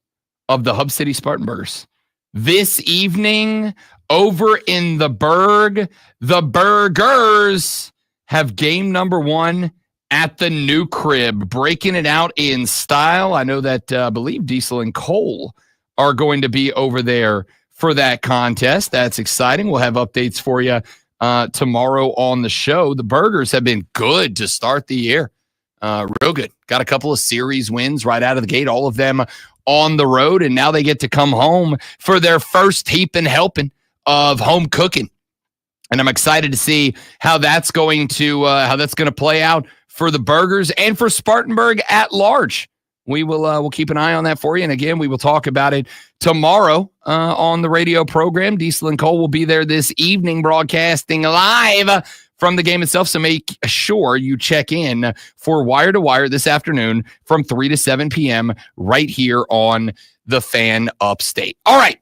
of the Hub City Spartanburgers. This evening, over in the Berg, the Burgers have game number 1 at the new crib, breaking it out in style. I know that I believe Diesel and Cole are going to be over there for that contest. That's exciting. We'll have updates for you tomorrow on the show. The Burgers have been good to start the year. Real good. Got a couple of series wins right out of the gate, all of them on the road, and now they get to come home for their first heap and helping of home cooking. And I'm excited to see how that's going to play out for the Burgers and for Spartanburg at large. we'll keep an eye on that for you. And again, we will talk about it tomorrow on the radio program. Diesel and Cole will be there this evening broadcasting live from the game itself. So make sure you check in for Wire to Wire this afternoon from 3 to 7 p.m. right here on the Fan Upstate. All right.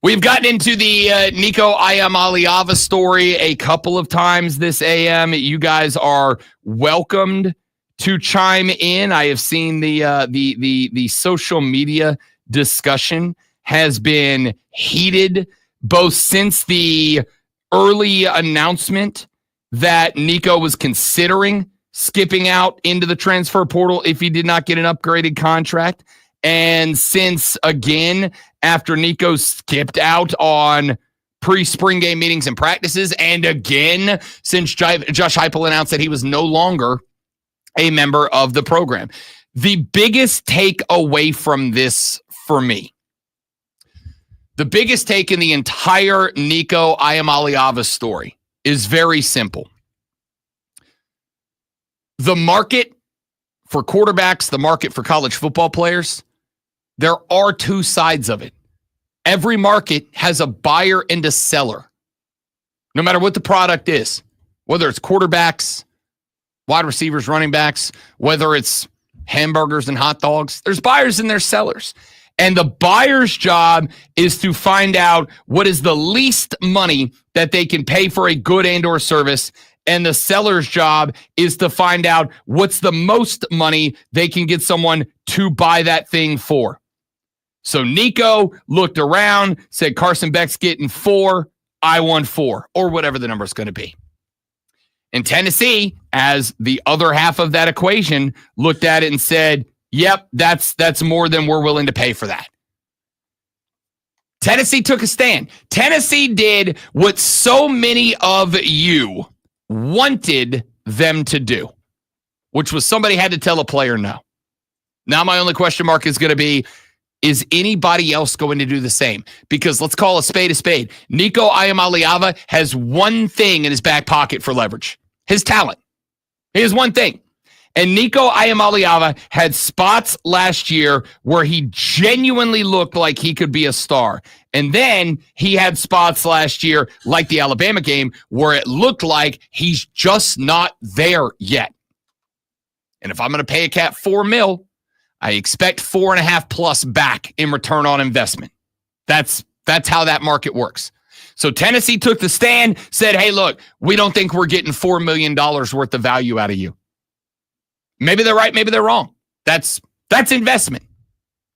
We've gotten into the Nico Iamaleava story a couple of times this AM. You guys are welcomed to chime in. I have seen the social media discussion has been heated both since the early announcement that Nico was considering skipping out into the transfer portal if he did not get an upgraded contract. And since, again, after Nico skipped out on pre-spring game meetings and practices, and again, since Josh Heupel announced that he was no longer a member of the program. The biggest take away from this for me, the biggest take in the entire Nico Iamaleava story is very simple. The market for quarterbacks, the market for college football players, there are two sides of it. Every market has a buyer and a seller, no matter what the product is, whether it's quarterbacks, wide receivers, running backs, whether it's hamburgers and hot dogs. There's buyers and there's sellers. And the buyer's job is to find out what is the least money that they can pay for a good and or service. And the seller's job is to find out what's the most money they can get someone to buy that thing for. So Nico looked around, said Carson Beck's getting 4, I want 4, or whatever the number is going to be. And Tennessee, as the other half of that equation, looked at it and said, yep, that's more than we're willing to pay for that. Tennessee took a stand. Tennessee did what so many of you wanted them to do, which was somebody had to tell a player no. Now my only question mark is going to be, is anybody else going to do the same? Because let's call a spade a spade. Nico Iamaleava has one thing in his back pocket for leverage. His talent. He has one thing. And Nico Iamaleava had spots last year where he genuinely looked like he could be a star. And then he had spots last year, like the Alabama game, where it looked like he's just not there yet. And if I'm going to pay a cat $4 million, I expect 4.5 plus back in return on investment. That's how that market works. So Tennessee took the stand, said, hey, look, we don't think we're getting $4 million worth of value out of you. Maybe they're right, maybe they're wrong. That's investment.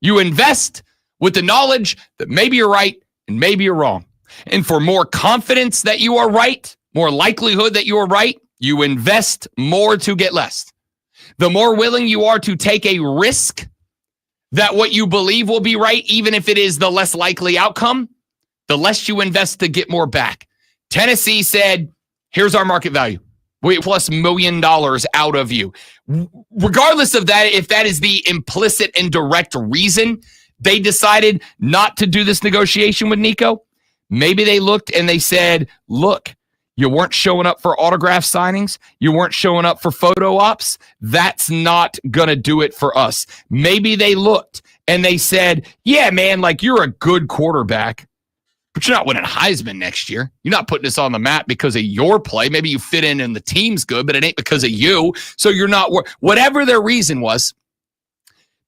You invest with the knowledge that maybe you're right and maybe you're wrong. And for more confidence that you are right, more likelihood that you are right, you invest more to get less. The more willing you are to take a risk that what you believe will be right, even if it is the less likely outcome, the less you invest to get more back. Tennessee said, here's our market value. We plus $1 million out of you. Regardless of that, if that is the implicit and direct reason they decided not to do this negotiation with Nico, maybe they looked and they said, look, you weren't showing up for autograph signings. You weren't showing up for photo ops. That's not going to do it for us. Maybe they looked and they said, yeah, man, like you're a good quarterback, but you're not winning Heisman next year. You're not putting us on the map because of your play. Maybe you fit in and the team's good, but it ain't because of you. So you're not, whatever their reason was,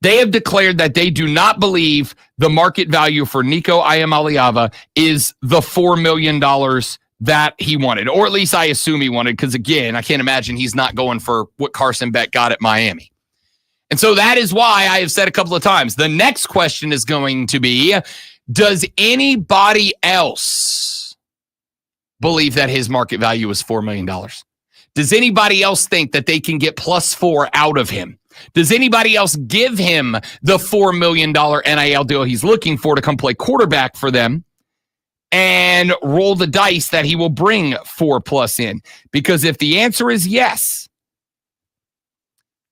they have declared that they do not believe the market value for Nico Iamaleava is the $4 million that he wanted, or at least I assume he wanted, because again, I can't imagine he's not going for what Carson Beck got at Miami. And so that is why I have said a couple of times, the next question is going to be, does anybody else believe that his market value is $4 million? Does anybody else think that they can get +4 out of him? Does anybody else give him the $4 million NIL deal he's looking for to come play quarterback for them and roll the dice that he will bring 4+ in? Because if the answer is yes,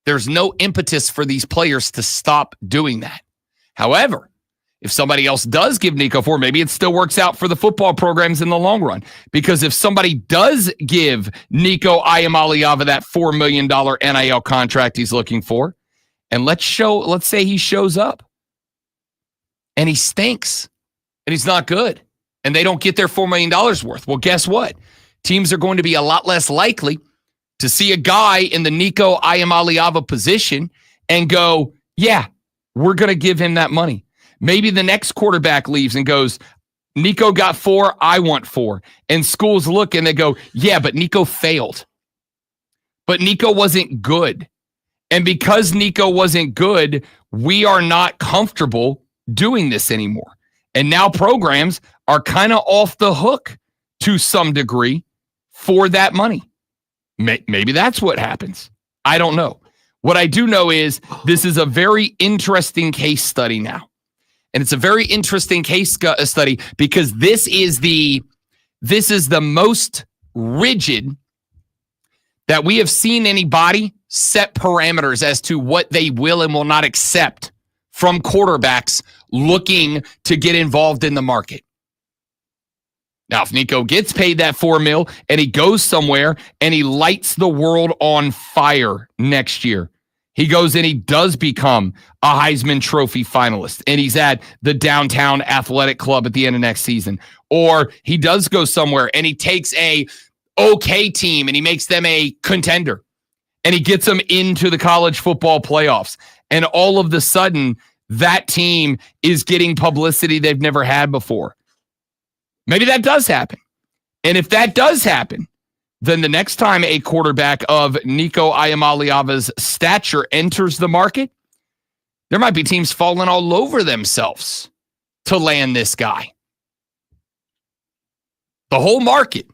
there's no impetus for these players to stop doing that. However, if somebody else does give Nico 4, maybe it still works out for the football programs in the long run. Because if somebody does give Nico Iamaleava that $4 million NIL contract he's looking for, And let's say he shows up and he stinks and he's not good and they don't get their $4 million worth. Well, guess what? Teams are going to be a lot less likely to see a guy in the Nico Iamaleava position and go, yeah, we're going to give him that money. Maybe the next quarterback leaves and goes, Nico got 4, I want 4. And schools look and they go, yeah, but Nico failed. But Nico wasn't good. And because Nico wasn't good, we are not comfortable doing this anymore. And now programs are kind of off the hook to some degree for that money. Maybe that's what happens. I don't know. What I do know is this is a very interesting case study now. And it's a very interesting case study because this is the most rigid that we have seen anybody set parameters as to what they will and will not accept from quarterbacks looking to get involved in the market. Now, if Nico gets paid that $4 million and he goes somewhere and he lights the world on fire next year, he goes and he does become a Heisman Trophy finalist and he's at the Downtown Athletic Club at the end of next season. Or he does go somewhere and he takes a okay team and he makes them a contender and he gets them into the college football playoffs. And all of the sudden, that team is getting publicity they've never had before. Maybe that does happen. And if that does happen, then the next time a quarterback of Nico Iamaleava's stature enters the market, there might be teams falling all over themselves to land this guy. The whole market,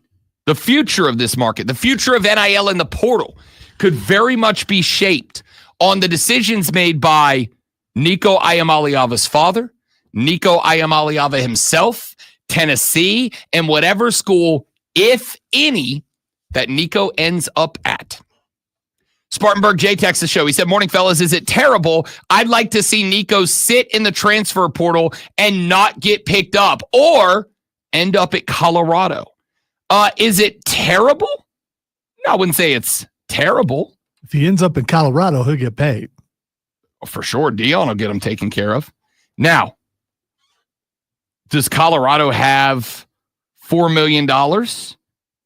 the future of this market, the future of NIL and the portal could very much be shaped on the decisions made by Nico Iamaleava's father, Nico Iamaleava himself, Tennessee, and whatever school, if any, that Nico ends up at. Spartanburg J texts the show. He said, morning, fellas, is it terrible? I'd like to see Nico sit in the transfer portal and not get picked up or end up at Colorado. Is it terrible? No, I wouldn't say it's terrible.
If he ends up in Colorado, he'll get paid.
For sure, Dion will get him taken care of. Now, does Colorado have $4 million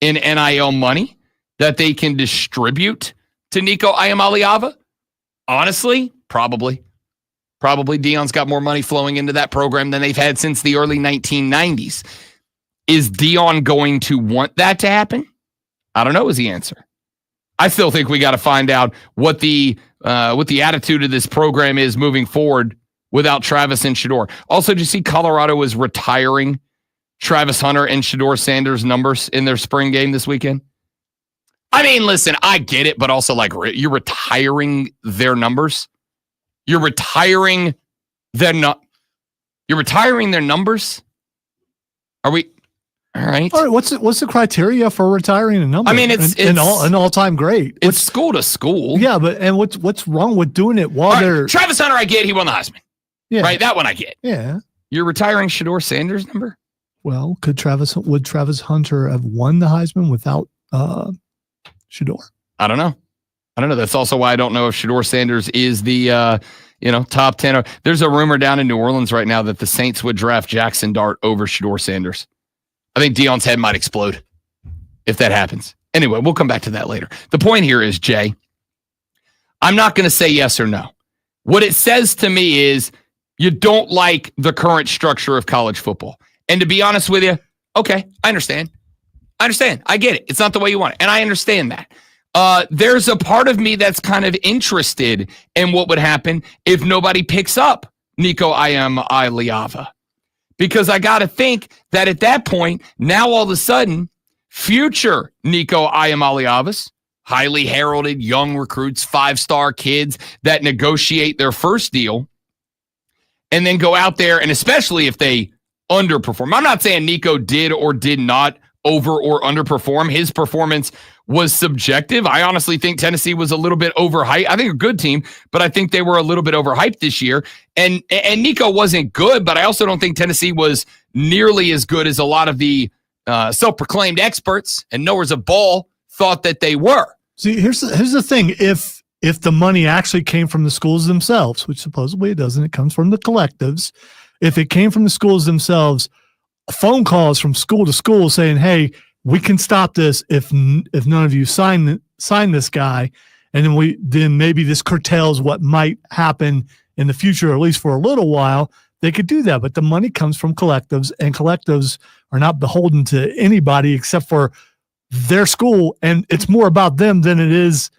in NIL money that they can distribute to Nico Iamaleava? Honestly, probably. Probably Dion's got more money flowing into that program than they've had since the early 1990s. Is Dion going to want that to happen? I don't know is the answer. I still think we got to find out what the attitude of this program is moving forward without Travis and Shedeur. Also, did you see Colorado is retiring Travis Hunter and Shedeur Sanders' numbers in their spring game this weekend? I mean, listen, I get it, but also like you're retiring their numbers. You're retiring their numbers. Are we? All right.
All right. What's the criteria for retiring a number?
I mean, it's
an all-time great.
It's school to school.
Yeah, but what's wrong with doing it while they're
Travis Hunter? I get he won the Heisman.
Yeah.
Right. That one I get.
Yeah.
You're retiring Shedeur Sanders' number.
Well, would Travis Hunter have won the Heisman without Shedeur?
I don't know. That's also why I don't know if Shedeur Sanders is the top 10. There's a rumor down in New Orleans right now that the Saints would draft Jackson Dart over Shedeur Sanders. I think Dion's head might explode if that happens. Anyway, we'll come back to that later. The point here is, Jay, I'm not going to say yes or no. What it says to me is you don't like the current structure of college football. And to be honest with you, okay, I understand. I get it. It's not the way you want it. And I understand that. There's a part of me that's kind of interested in what would happen if nobody picks up Nico Iamaleava. Because I got to think that at that point, now all of a sudden, future Nico Iamaleavas, highly heralded young recruits, 5-star kids that negotiate their first deal and then go out there, and especially if they underperform. I'm not saying Nico did or did not over or underperform. His performance was subjective. I honestly think Tennessee was a little bit overhyped. I think a good team, but I think they were a little bit overhyped this year. And Nico wasn't good, but I also don't think Tennessee was nearly as good as a lot of the self-proclaimed experts and knowers of ball thought that they were.
See, here's the thing. If if the money actually came from the schools themselves, which supposedly it doesn't, it comes from the collectives. If it came from the schools themselves, phone calls from school to school saying, hey, we can stop this if none of you sign this guy, and then maybe this curtails what might happen in the future, or at least for a little while, they could do that. But the money comes from collectives, and collectives are not beholden to anybody except for their school, and it's more about them than it is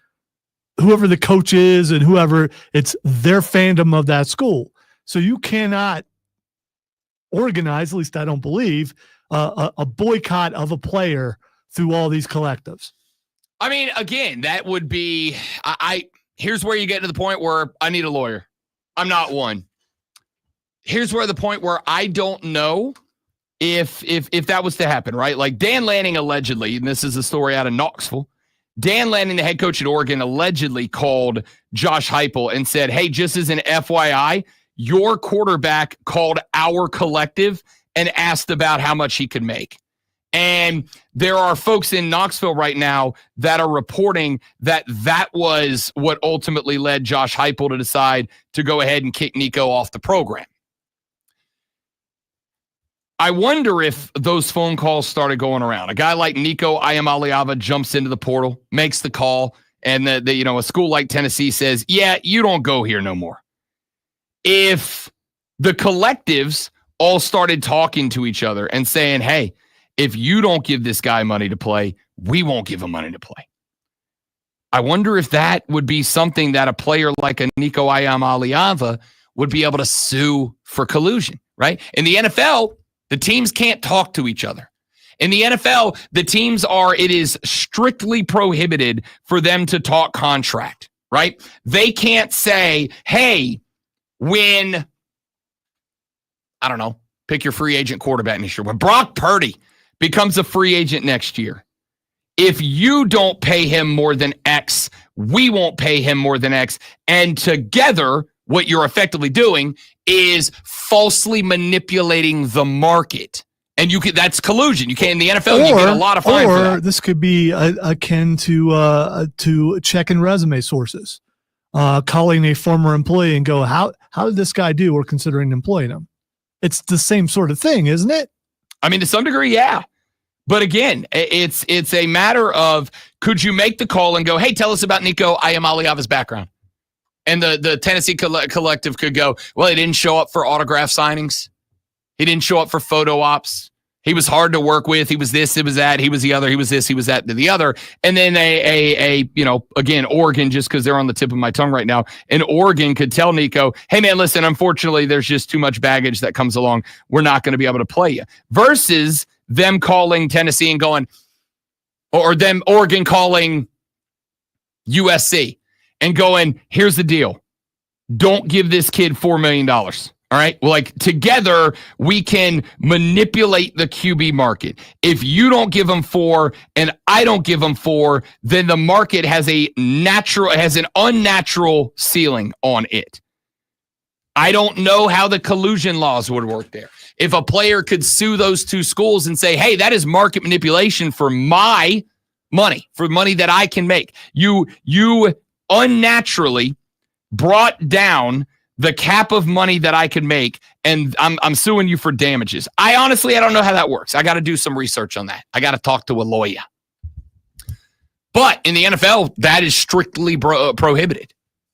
whoever the coach is and whoever. It's their fandom of that school. So you cannot organize, at least I don't believe, a boycott of a player through all these collectives.
I mean, again, that would be here's where you get to the point where I need a lawyer. I'm not one. Here's where the point where I don't know if that was to happen, right? Like Dan Lanning allegedly, and this is a story out of Knoxville, Dan Lanning, the head coach at Oregon, allegedly called Josh Heupel and said, hey, just as an FYI, your quarterback called our collective and asked about how much he could make. And there are folks in Knoxville right now that are reporting that was what ultimately led Josh Heupel to decide to go ahead and kick Nico off the program. I wonder if those phone calls started going around. A guy like Nico Iamaleava jumps into the portal, makes the call, and a school like Tennessee says, yeah, you don't go here no more. If the collectives all started talking to each other and saying, hey, if you don't give this guy money to play, we won't give him money to play. I wonder if that would be something that a player like a Nico Iamaleava would be able to sue for collusion, right? In the NFL, the teams can't talk to each other. In the NFL, it is strictly prohibited for them to talk contract, right? They can't say, hey, when, I don't know, pick your free agent quarterback next year. When Brock Purdy becomes a free agent next year, if you don't pay him more than X, we won't pay him more than X. And together, what you're effectively doing is falsely manipulating the market. And that's collusion. You can't, in the NFL, you get a lot of fine for that.
Or this could be akin to checking resume sources, calling a former employee and go, how did this guy do? We're considering employing him. It's the same sort of thing, isn't it?
I mean, to some degree, yeah. But again, it's a matter of, could you make the call and go, hey, tell us about Nico Iamaleava's background? And the Tennessee collective could go, well, he didn't show up for autograph signings. He didn't show up for photo ops. He was hard to work with. He was this, he was that, he was the other, he was this, he was that, the other. And then again, Oregon, just because they're on the tip of my tongue right now, and Oregon could tell Nico, hey, man, listen, unfortunately, there's just too much baggage that comes along. We're not going to be able to play you. Versus them calling Tennessee and going, or them Oregon calling USC and going, here's the deal. Don't give this kid $4 million. All right. Well, like together we can manipulate the QB market. If you don't give them 4 and I don't give them 4, then the market has an unnatural ceiling on it. I don't know how the collusion laws would work there. If a player could sue those two schools and say, hey, that is market manipulation for my money, for money that I can make. You unnaturally brought down the cap of money that I could make, and I'm suing you for damages. I don't know how that works. I got to do some research on that. I got to talk to a lawyer. But in the NFL, that is strictly prohibited.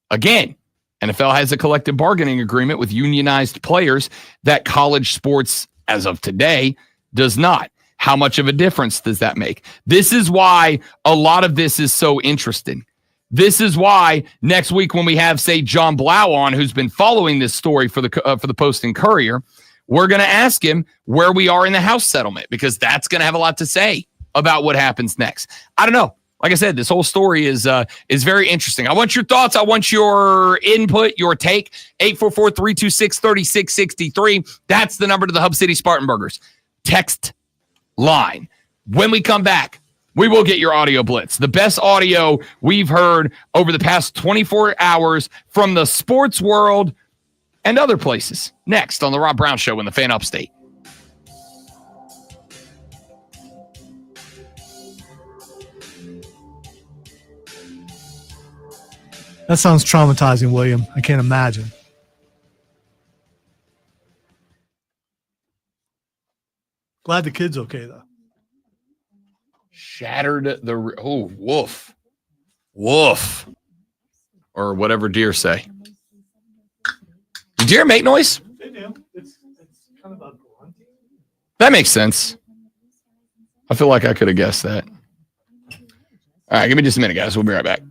Again, NFL has a collective bargaining agreement with unionized players that college sports, as of today, does not. How much of a difference does that make? This is why a lot of this is so interesting. This is why next week when we have, say, John Blau on, who's been following this story for the Post and Courier, we're going to ask him where we are in the House settlement, because that's going to have a lot to say about what happens next. I don't know. Like I said, this whole story is very interesting. I want your thoughts. I want your input, your take. 844-326-3663. That's the number to the Hub City Spartan Burgers text line. When we come back, we will get your audio blitz. The best audio we've heard over the past 24 hours from the sports world and other places. Next on the Rob Brown Show in the Fan Upstate.
That sounds traumatizing, William. I can't imagine. Glad the kid's okay, though.
Shattered the... Oh, woof. Woof. Or whatever deer say. Do deer make noise?
They do. It's kind of a grunting.
That makes sense. I feel like I could have guessed that. All right, give me just a minute, guys. We'll be right back.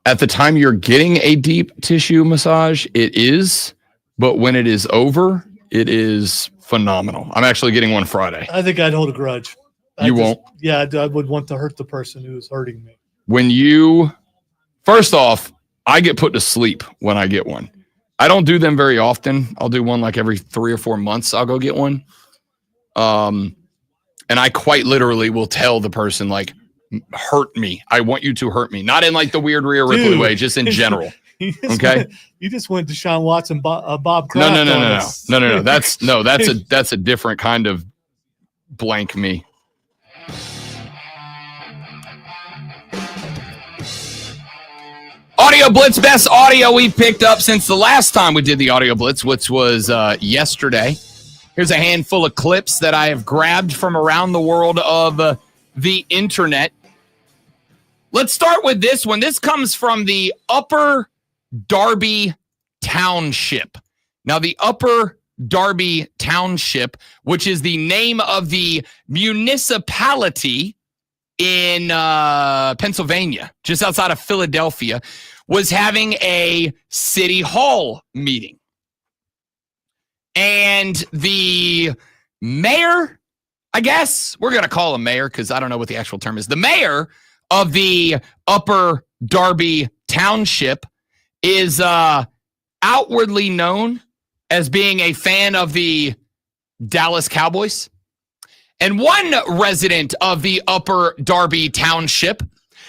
At the time you're getting a deep tissue massage, it is, but when it is over, it is phenomenal. I'm actually getting one Friday.
I think I'd hold a grudge.
You won't?
Yeah, I would want to hurt the person who's hurting me.
When you, first off, I get put to sleep when I get one. I don't do them very often. I'll do one like every 3 or 4 months. I'll go get one. And I quite literally will tell the person, like, hurt me. I want you to hurt me. Not in like the weird Rhea Ripley way, just in general. Okay.
You just went Deshaun Watson, Bob Kraft.
No. That's a different kind of blank me. Audio Blitz, best audio we've picked up since the last time we did the Audio Blitz, which was yesterday. Here's a handful of clips that I have grabbed from around the world of the internet. Let's start with this one. This comes from the Upper Darby Township. Now, the Upper Darby Township, which is the name of the municipality in Pennsylvania, just outside of Philadelphia, was having a city hall meeting. And the mayor, I guess we're going to call him mayor because I don't know what the actual term is. The mayor of the Upper Darby Township is outwardly known as being a fan of the Dallas Cowboys. And one resident of the Upper Darby Township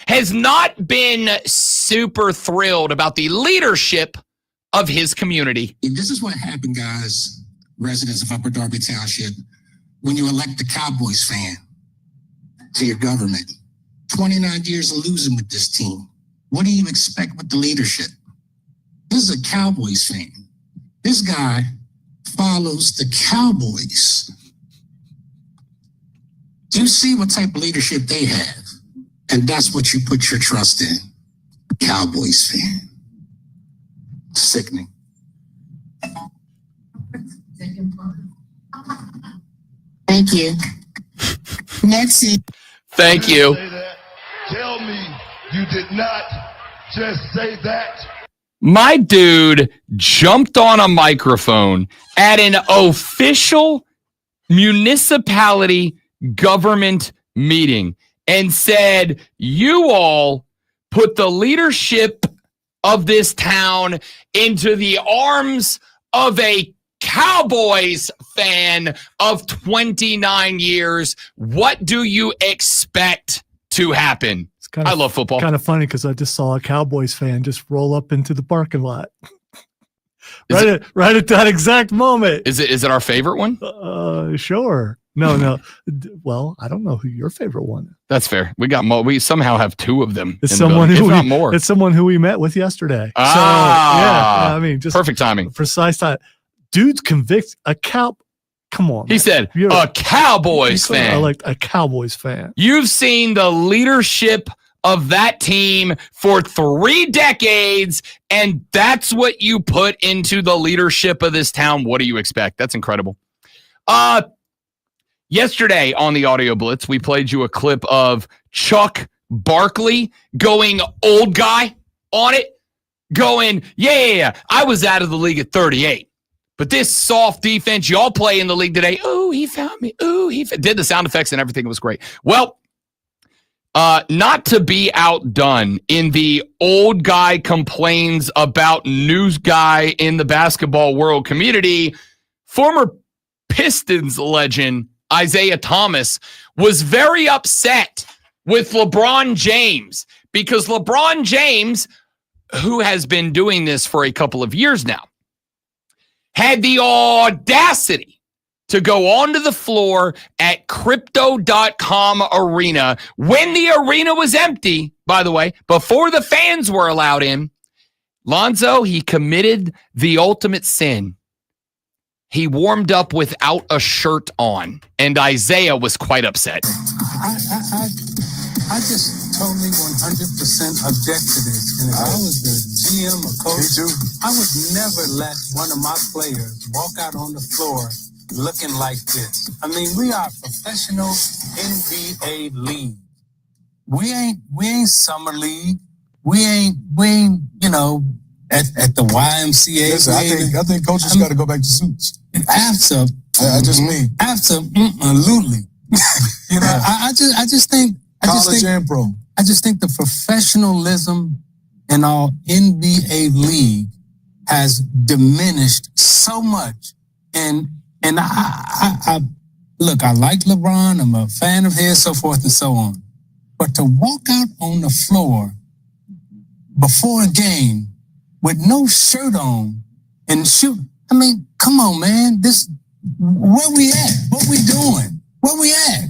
has not been super thrilled about the leadership of his community.
This is what happened, guys, residents of Upper Darby Township, when you elect the Cowboys fan to your government. 29 years of losing with this team. What do you expect with the leadership? This is a Cowboys fan. This guy follows the Cowboys. You see what type of leadership they have, and that's what you put your trust in. Cowboys fan. Sickening. Thank you. Next.
Thank you.
Tell me you did not just say that.
My dude jumped on a microphone at an official municipality government meeting and said, you all put the leadership of this town into the arms of a Cowboys fan of 29 years. What do you expect to happen? I love football.
Kind of funny because I just saw a Cowboys fan just roll up into the parking lot. right at that exact moment.
Is it our favorite one?
Sure. No. Well, I don't know who your favorite one is.
That's fair. We somehow have two of them.
It's someone who
not more.
It's someone who we met with yesterday.
Ah,
so, yeah. I mean, just
perfect timing.
Precise time. Dude's convict a cow. Come on.
He said a Cowboys fan.
I like a Cowboys fan.
You've seen the leadership of that team for 3 decades, and that's what you put into the leadership of this town. What do you expect? That's incredible. Yesterday on the Audio Blitz, we played you a clip of Chuck Barkley going old guy on it, going, yeah, I was out of the league at 38. But this soft defense, y'all play in the league today. Ooh, he found me. Ooh, did the sound effects and everything. It was great. Well, not to be outdone in the old guy complains about news guy in the basketball world community, former Pistons legend Isaiah Thomas was very upset with LeBron James because LeBron James, who has been doing this for a couple of years now, had the audacity to go onto the floor at Crypto.com Arena when the arena was empty, by the way, before the fans were allowed in. Lonzo, he committed the ultimate sin. He warmed up without a shirt on, and Isaiah was quite upset.
I just totally 100% object to this. And if I was the GM or coach, I would never let one of my players walk out on the floor looking like this. I mean, we are a professional NBA league. We ain't summer league. We ain't, at the YMCA.
Listen, I think coaches got to go back to suits.
Absolutely. Absolutely. I just think
college and pro.
I just think the professionalism in our NBA league has diminished so much. And I look, I like LeBron. I'm a fan of his, so forth and so on. But to walk out on the floor before a game with no shirt on and shoot, I mean, come on, man. Where we at? What we doing? Where we at?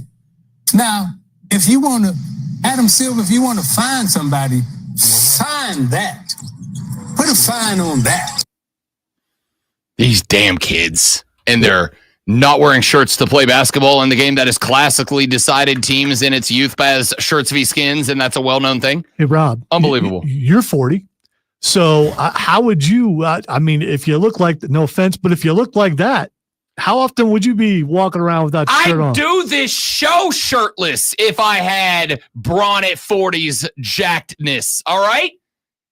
Now, if you want to, Adam Silver, if you want to find somebody, sign that. Put a fine on that.
These damn kids. And they're not wearing shirts to play basketball in the game that is classically decided teams in its youth as shirts v skins, and that's a well-known thing.
Hey, Rob.
Unbelievable.
You're 40. So how would you, I mean, if you look like, no offense, but if you look like that, How often would you be walking around without your shirt on?
I'd do this show shirtless if I had Braun at 40's jackedness, all right?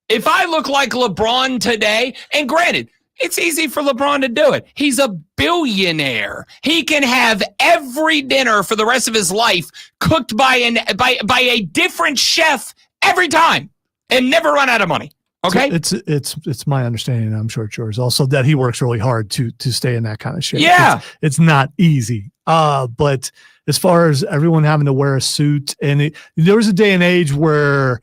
If I look like LeBron today, and granted, it's easy for LeBron to do it. He's a billionaire. He can have every dinner for the rest of his life cooked by a different chef every time and never run out of money. Okay,
so it's my understanding, and I'm sure it's yours also, that he works really hard to stay in that kind of shape.
Yeah,
it's not easy. But as far as everyone having to wear a suit, and there was a day and age where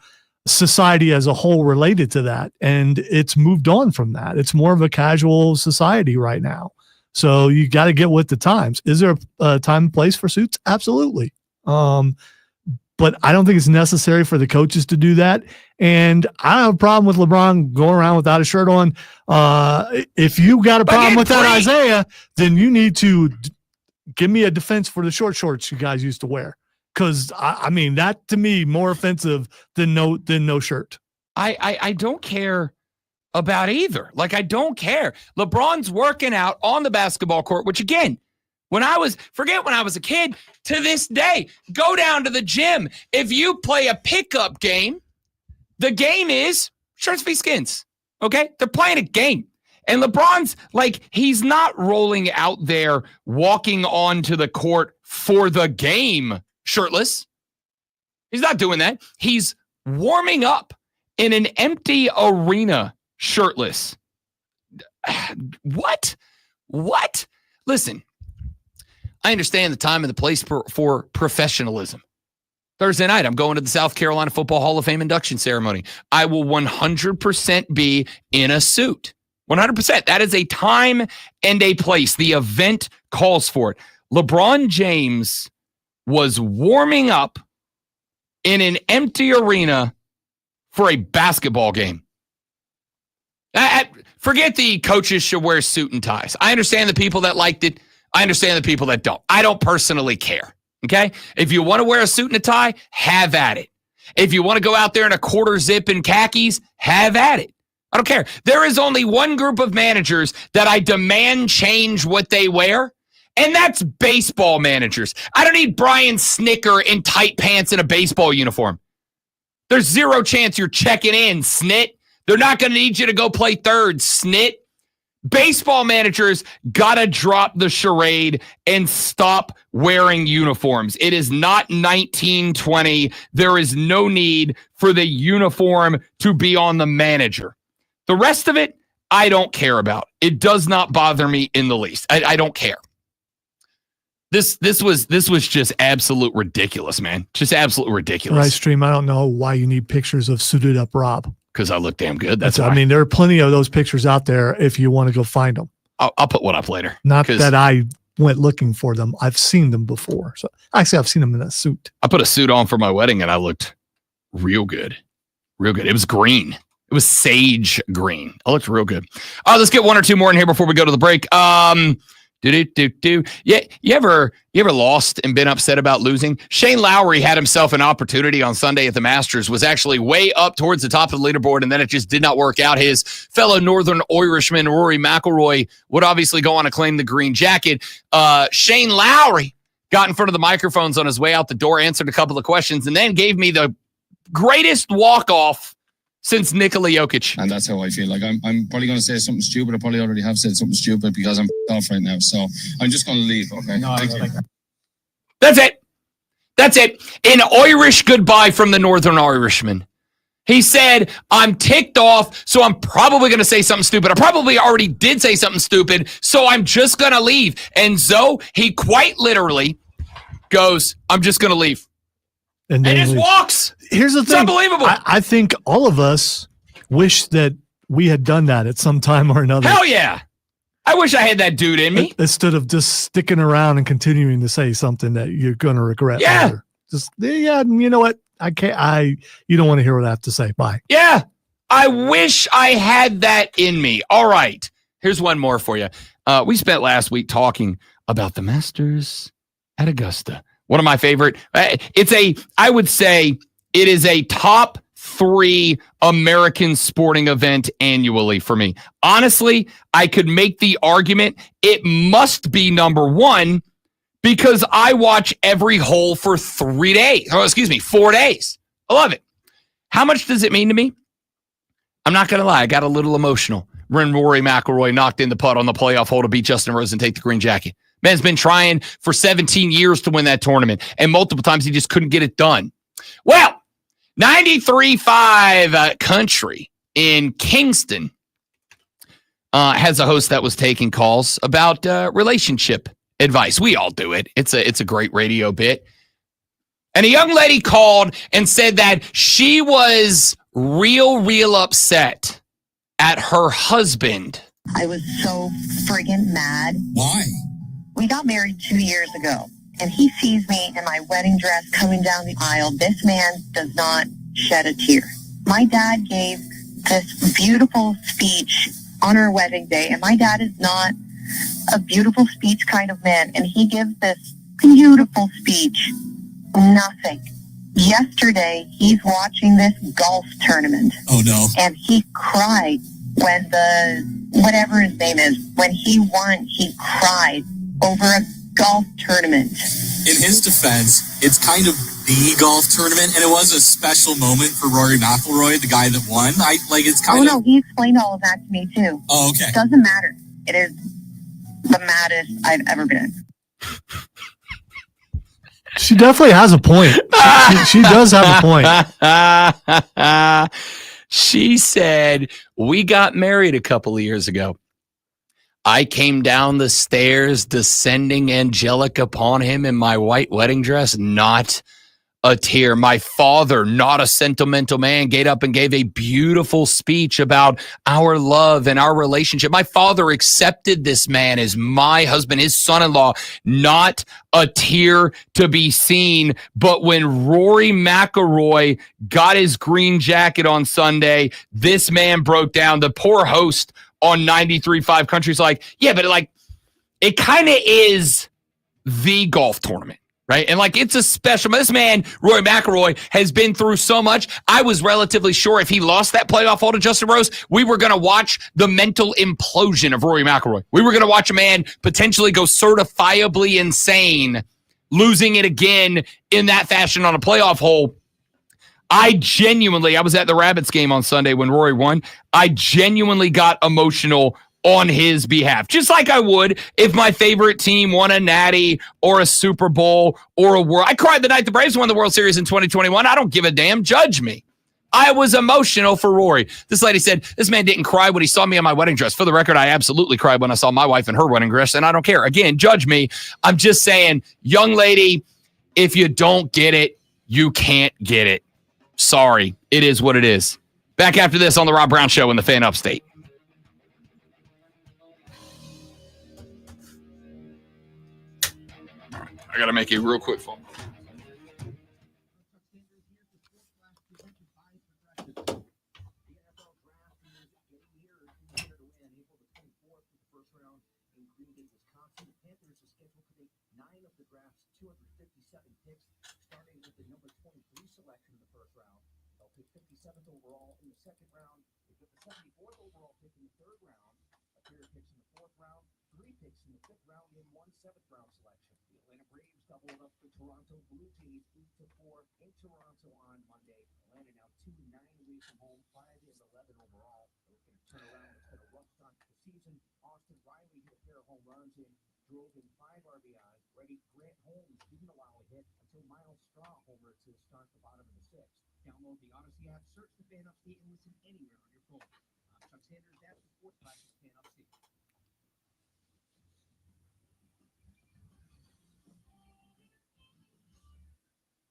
society as a whole related to that, and it's moved on from that. It's more of a casual society right now. So you got to get with the times. Is there a time and place for suits? Absolutely. But I don't think it's necessary for the coaches to do that. And I don't have a problem with LeBron going around without a shirt on. If you got a problem with that, Isaiah, then you need to give me a defense for the short shorts you guys used to wear. Because, I mean, that to me more offensive than no shirt.
I don't care about either. Like, I don't care. LeBron's working out on the basketball court, which, again, forget when I was a kid, to this day, go down to the gym. If you play a pickup game, the game is shirts v skins. Okay? They're playing a game. And LeBron's like, he's not rolling out there, walking onto the court for the game shirtless. He's not doing that. He's warming up in an empty arena shirtless. What? Listen, I understand the time and the place for professionalism. Thursday night, I'm going to the South Carolina Football Hall of Fame induction ceremony. I will 100% be in a suit. 100%. That is a time and a place. The event calls for it. LeBron James was warming up in an empty arena for a basketball game. Forget the coaches should wear suit and ties. I understand the people that liked it. I understand the people that don't. I don't personally care. Okay? If you want to wear a suit and a tie, have at it. If you want to go out there in a quarter zip and khakis, have at it. I don't care. There is only one group of managers that I demand change what they wear, and that's baseball managers. I don't need Brian Snicker in tight pants and a baseball uniform. There's zero chance you're checking in, snit. They're not going to need you to go play third, snit. Baseball managers got to drop the charade and stop wearing uniforms. It is not 1920. There is no need for the uniform to be on the manager. The rest of it, I don't care about. It does not bother me in the least. I don't care. This was just absolute ridiculous, man. Just absolute ridiculous.
Right, Stream. I don't know why you need pictures of suited up Rob.
Because I look damn good. That's why.
I mean, there are plenty of those pictures out there if you want to go find them.
I'll put one up later.
Not that I went looking for them. I've seen them before. So actually, I've seen them in a suit.
I put a suit on for my wedding and I looked real good. Real good. It was green. It was sage green. I looked real good. Let's get one or two more in here before we go to the break. Yeah, you ever lost and been upset about losing? Shane Lowry had himself an opportunity on Sunday at the Masters, was actually way up towards the top of the leaderboard, and then it just did not work out. His fellow Northern Irishman, Rory McIlroy, would obviously go on to claim the green jacket. Shane Lowry got in front of the microphones on his way out the door, answered a couple of questions, and then gave me the greatest walk-off since Nikola Jokic.
And that's how I feel. Like I'm probably going to say something stupid. I probably already have said something stupid because I'm off right now. So I'm just going to leave. Okay. No,
That's it. That's it. An Irish goodbye from the Northern Irishman. He said, I'm ticked off, so I'm probably going to say something stupid. I probably already did say something stupid, so I'm just going to leave. And Zoe, he quite literally goes, I'm just going to leave. And just walks.
Here's the thing.
It's unbelievable.
I think all of us wish that we had done that at some time or another.
Hell yeah. I wish I had that dude in me.
Instead of just sticking around and continuing to say something that you're going to regret later. You know what? You don't want to hear what I have to say. Bye.
Yeah. I wish I had that in me. All right. Here's one more for you. We spent last week talking about the Masters at Augusta. One of my favorite. I would say it is a top 3 American sporting event annually for me. Honestly, I could make the argument it must be number 1 because I watch every hole for 4 days. I love it. How much does it mean to me? I'm not going to lie. I got a little emotional when Rory McIlroy knocked in the putt on the playoff hole to beat Justin Rose and take the green jacket. Man's been trying for 17 years to win that tournament, and multiple times he just couldn't get it done. Well, 93.5 Country in Kingston has a host that was taking calls about relationship advice. We all do it. It's a great radio bit. And a young lady called and said that she was real upset at her husband.
I was so friggin' mad.
Why?
We got married 2 years ago, and he sees me in my wedding dress coming down the aisle. This man does not shed a tear. My dad gave this beautiful speech on our wedding day, and my dad is not a beautiful speech kind of man, and he gives this beautiful speech. Nothing. Yesterday, he's watching this golf tournament.
Oh, no.
And he cried when whatever his name is, when he won, he cried over a golf tournament.
In his defense, it's kind of the golf tournament, and it was a special moment for Rory McIlroy, the guy that won. It's kind of...
Oh, no, he explained all of that to me, too.
Oh, okay.
It doesn't matter. It is the maddest I've ever been.
She definitely has a point. She does have a point.
She said, we got married a couple of years ago. I came down the stairs, descending angelic upon him in my white wedding dress, not a tear. My father, not a sentimental man, get up and gave a beautiful speech about our love and our relationship. My father accepted this man as my husband, his son-in-law, not a tear to be seen. But when Rory McIlroy got his green jacket on Sunday, this man broke down. The poor host on 93.5 Country's like, yeah, but it kind of is the golf tournament. Right. And it's a special. This man, Rory McIlroy, has been through so much. I was relatively sure if he lost that playoff hole to Justin Rose, we were going to watch the mental implosion of Rory McIlroy. We were going to watch a man potentially go certifiably insane, losing it again in that fashion on a playoff hole. I was at the Rabbits game on Sunday when Rory won. I genuinely got emotional on his behalf, just like I would if my favorite team won a Natty or a Super Bowl or a World. I cried the night the Braves won the World Series in 2021. I don't give a damn. Judge me. I was emotional for Rory. This lady said, this man didn't cry when he saw me in my wedding dress. For the record, I absolutely cried when I saw my wife in her wedding dress, and I don't care. Again, judge me. I'm just saying, young lady, if you don't get it, you can't get it. Sorry. It is what it is. Back after this on the Rob Brown Show in the Fan Upstate. I got to make a real quick phone call.
Overall in the second round, they get the 74th overall pick in the third round, a pair of picks in the fourth round, 3 picks in the fifth round, and 1 7th round selection. The Atlanta Braves doubled up the Toronto Blue Jays 8-4 in Toronto on Monday. Atlanta now 2-9 away from home, 5-11 overall. They're looking to turn around. It's been a rough start to the season. Austin Riley hit a pair of home runs and drove in 5 RBIs. Grant Holmes didn't allow a hit until Miles Straw homered to start the bottom of the 6th. Download the Odyssey app, search the Fan Upstate, and listen anywhere on your phone. Chuck Sanders, that's the sports class of Fan Upstate.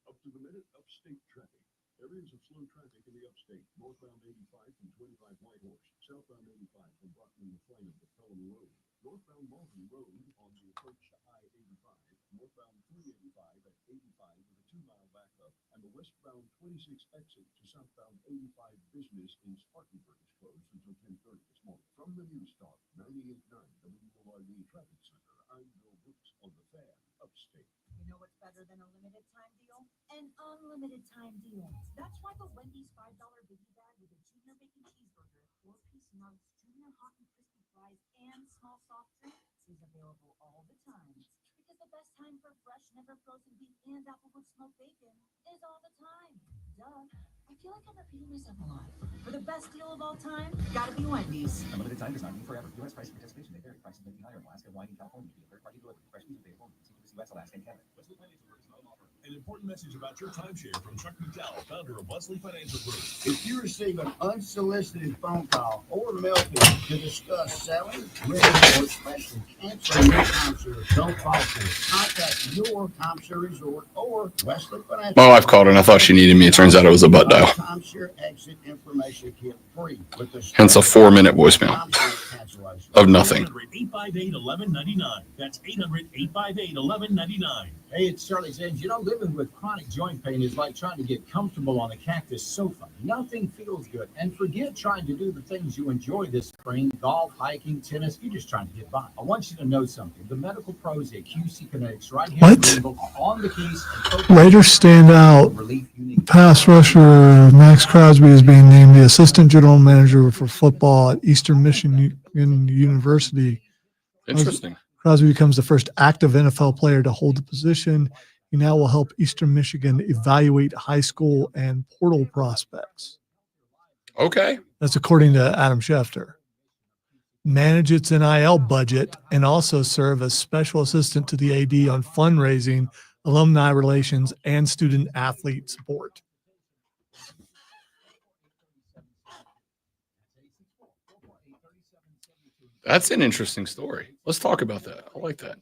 Up to the minute upstate traffic. Areas of slow traffic in the upstate. Northbound 85 from 25 Whitehorse. Southbound 85 from Brockman McLean to Pelham Road. Northbound Malton Road on the approach to I-85. Northbound 385 at 85 with a 2-mile backup. And the westbound 26 exit to southbound 85 business in Spartanburg is closed until 10:30 this morning. From the News Talk 98.9 WORD Traffic Center, I'm Bill Brooks on the Fan Upstate.
know what's better than a limited time deal? An unlimited time deal. That's why the Wendy's $5 biggie bag with a junior bacon cheeseburger, 4-piece nugs, junior hot and crispy fries, and small soft drinks is available all the time. Because the best time for fresh, never frozen beef and Applewood smoked bacon is all the time. Duh. I feel like I'm repeating myself a lot. For the best deal of all time, gotta be Wendy's.
Unlimited time does not mean forever. U.S. price and participation may vary. Prices may be higher in Alaska, Hawaii, and California. Third-party delivery. Fresh meat available. See U.S., Alaska, and Canada.
An important message about your timeshare from Chuck McDowell, founder of Wesley Financial Group.
If you receive an unsolicited phone call or mail piece to discuss selling, renting, or especially canceling your timeshare, don't fall for it. Contact your timeshare resort or Wesley Financial.
My wife called and I thought she needed me. It turns out it was a butt dial.
Timeshare exit information kit free with the
Hence a 4-minute voicemail of nothing.
858-1199. That's 800-858-1199.
Hey, it's Charlie James. You know, living with chronic joint pain is like trying to get comfortable on a cactus sofa. Nothing feels good. And forget trying to do the things you enjoy this spring, golf, hiking, tennis. You're just trying to get by. I want you to know something. The medical pros at QC Kinetics right here in Greenville are on the case.
Raiders standout pass rusher Max Crosby is being named the assistant general manager for football at Eastern Michigan University.
Interesting.
Crosby becomes the first active NFL player to hold the position. He now will help Eastern Michigan evaluate high school and portal prospects.
Okay.
That's according to Adam Schefter. Manage its NIL budget and also serve as special assistant to the AD on fundraising, alumni relations, and student athlete support.
That's an interesting story. Let's talk about that. I like that.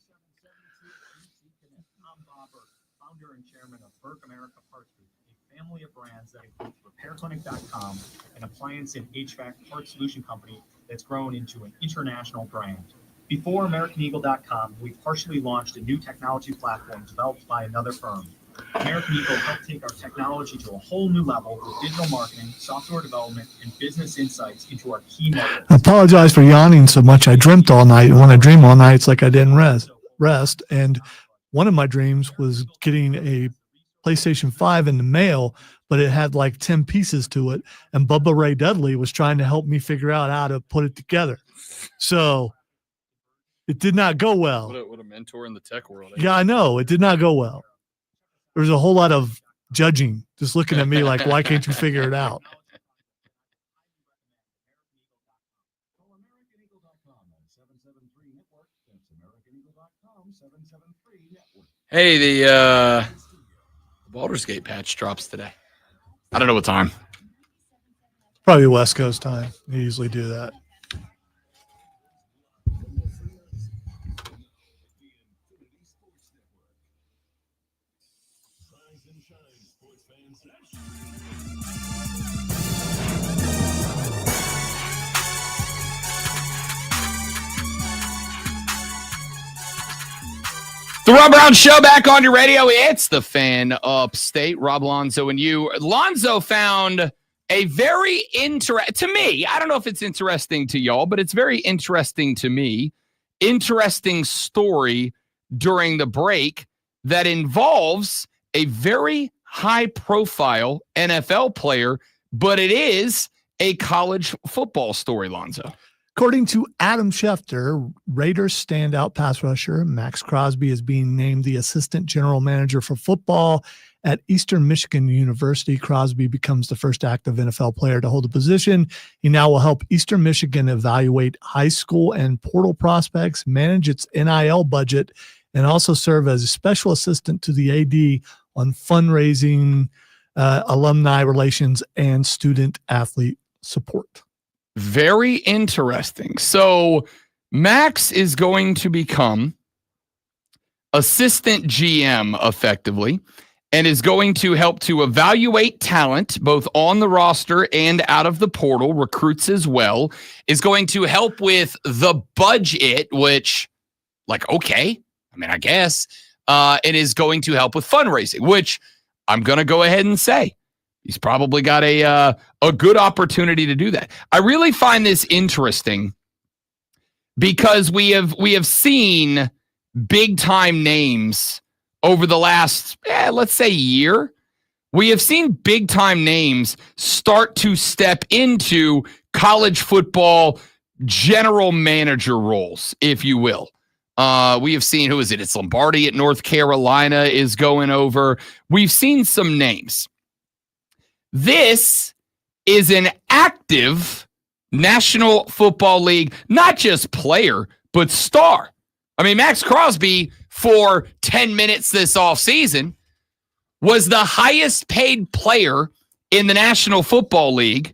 Founder and chairman of Burke America Parts Group, a family of brands that includes RepairClinic.com, an appliance and HVAC parts solution company that's grown into an international brand. Before AmericanEagle.com, we partially launched a new technology platform developed by another firm. American Eagle helped take our technology to a whole new level with digital marketing, software development, and business insights into our key markets.
I apologize for yawning so much. I dreamt all night. And when I dream all night, it's like I didn't rest. And one of my dreams was getting a PlayStation 5 in the mail, but it had like 10 pieces to it. And Bubba Ray Dudley was trying to help me figure out how to put it together. So it did not go well.
What a mentor in the tech world.
Yeah, I know. It did not go well. There was a whole lot of judging, just looking at me like, why can't you figure it out?
Hey, the Baldur's Gate patch drops today. I don't know what time.
Probably West Coast time. They usually do that.
The Rob Brown Show back on your radio. It's the Fan Upstate. Rob Lonzo and you. Lonzo found a very to me, I don't know if it's interesting to y'all, but it's very interesting to me. Interesting story during the break that involves a very high-profile NFL player, but it is a college football story, Lonzo.
According to Adam Schefter, Raiders standout pass rusher Max Crosby is being named the assistant general manager for football at Eastern Michigan University. Crosby becomes the first active NFL player to hold the position. He now will help Eastern Michigan evaluate high school and portal prospects, manage its NIL budget, and also serve as a special assistant to the AD on fundraising, alumni relations, and student athlete support.
Very interesting. So Max is going to become assistant GM effectively and is going to help to evaluate talent both on the roster and out of the portal, recruits as well, is going to help with the budget, which, like, okay, I mean, I guess, it is going to help with fundraising, which I'm going to go ahead and say, he's probably got a good opportunity to do that. I really find this interesting because we have seen big time names over the last, let's say, year, we have seen big-time names start to step into college football general manager roles, if you will. We have seen, who is it? It's Lombardi at North Carolina is going over. We've seen some names. This is an active National Football League, not just player, but star. I mean, Max Crosby, for 10 minutes this offseason, was the highest paid player in the National Football League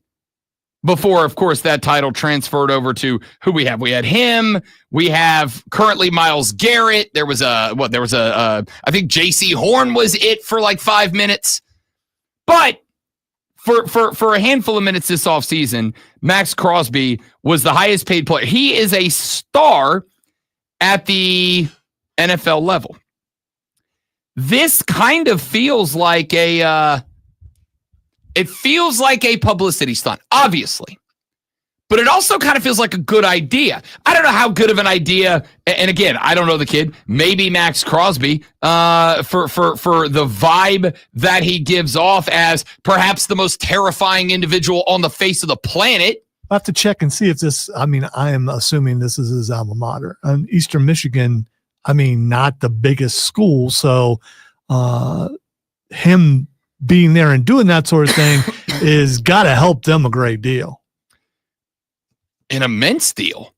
before, of course, that title transferred over to who we have. We had him. We have currently Myles Garrett. There was I think J.C. Horn was it for like 5 minutes. But for a handful of minutes this offseason, Max Crosby was the highest paid player. He is a star at the NFL level. This kind of feels like a publicity stunt, obviously. But it also kind of feels like a good idea. I don't know how good of an idea, and again, I don't know the kid. Maybe Max Crosby, for the vibe that he gives off as perhaps the most terrifying individual on the face of the planet.
I'll have to check and see if this, I am assuming this is his alma mater. Eastern Michigan, not the biggest school, so him being there and doing that sort of thing is got to help them a great deal.
An immense deal.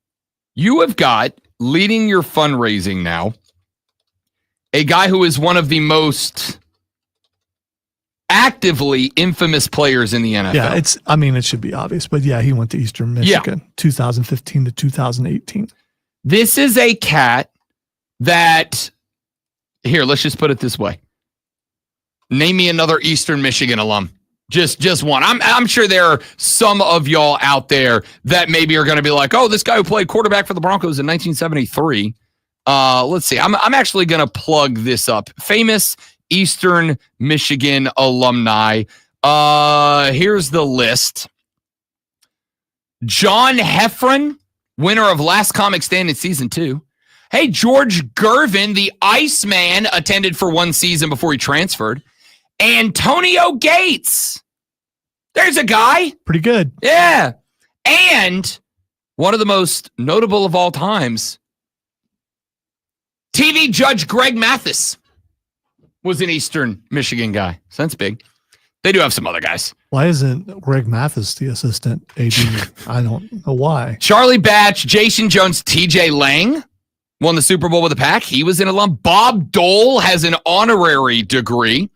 You have got, leading your fundraising now, a guy who is one of the most actively infamous players in the NFL.
Yeah, it should be obvious, but yeah, he went to Eastern Michigan, 2015 to 2018.
This is a cat that, here, let's just put it this way. Name me another Eastern Michigan alum. Just one. I'm sure there are some of y'all out there that maybe are going to be like, oh, this guy who played quarterback for the Broncos in 1973. Let's see. I'm actually going to plug this up. Famous Eastern Michigan alumni. Here's the list. John Heffron, winner of Last Comic Stand in season 2. Hey, George Gervin, the Iceman, attended for one season before he transferred. Antonio Gates. There's a guy.
Pretty good.
Yeah. And one of the most notable of all times, TV judge Greg Mathis was an Eastern Michigan guy. So that's big. They do have some other guys.
Why isn't Greg Mathis the assistant AD? I don't know why.
Charlie Batch, Jason Jones, TJ Lang won the Super Bowl with the Pack. He was an alum. Bob Dole has an honorary degree.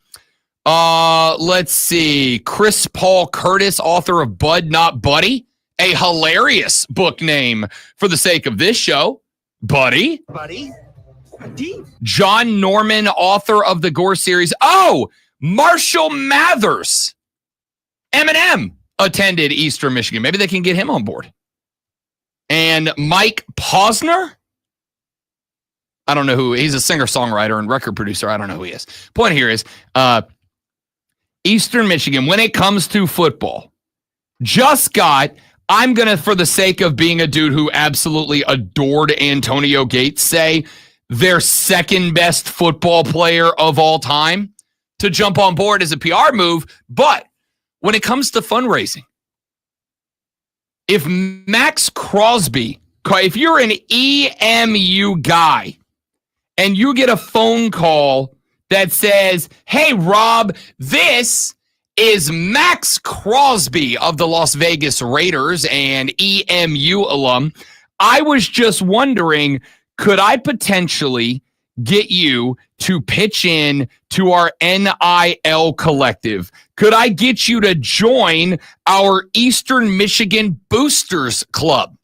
Let's see. Chris Paul Curtis, author of Bud Not Buddy, a hilarious book name for the sake of this show. Buddy. John Norman, author of the Gore series. Oh, Marshall Mathers. Eminem attended Eastern Michigan. Maybe they can get him on board. And Mike Posner. I don't know who. He's a singer-songwriter and record producer. I don't know who he is. Point here is, Eastern Michigan, when it comes to football, just got, I'm going to, for the sake of being a dude who absolutely adored Antonio Gates, say their second best football player of all time to jump on board as a PR move. But when it comes to fundraising, if Max Crosby, if you're an EMU guy and you get a phone call that says, hey, Rob, this is Max Crosby of the Las Vegas Raiders and EMU alum. I was just wondering, could I potentially get you to pitch in to our NIL collective? Could I get you to join our Eastern Michigan Boosters Club?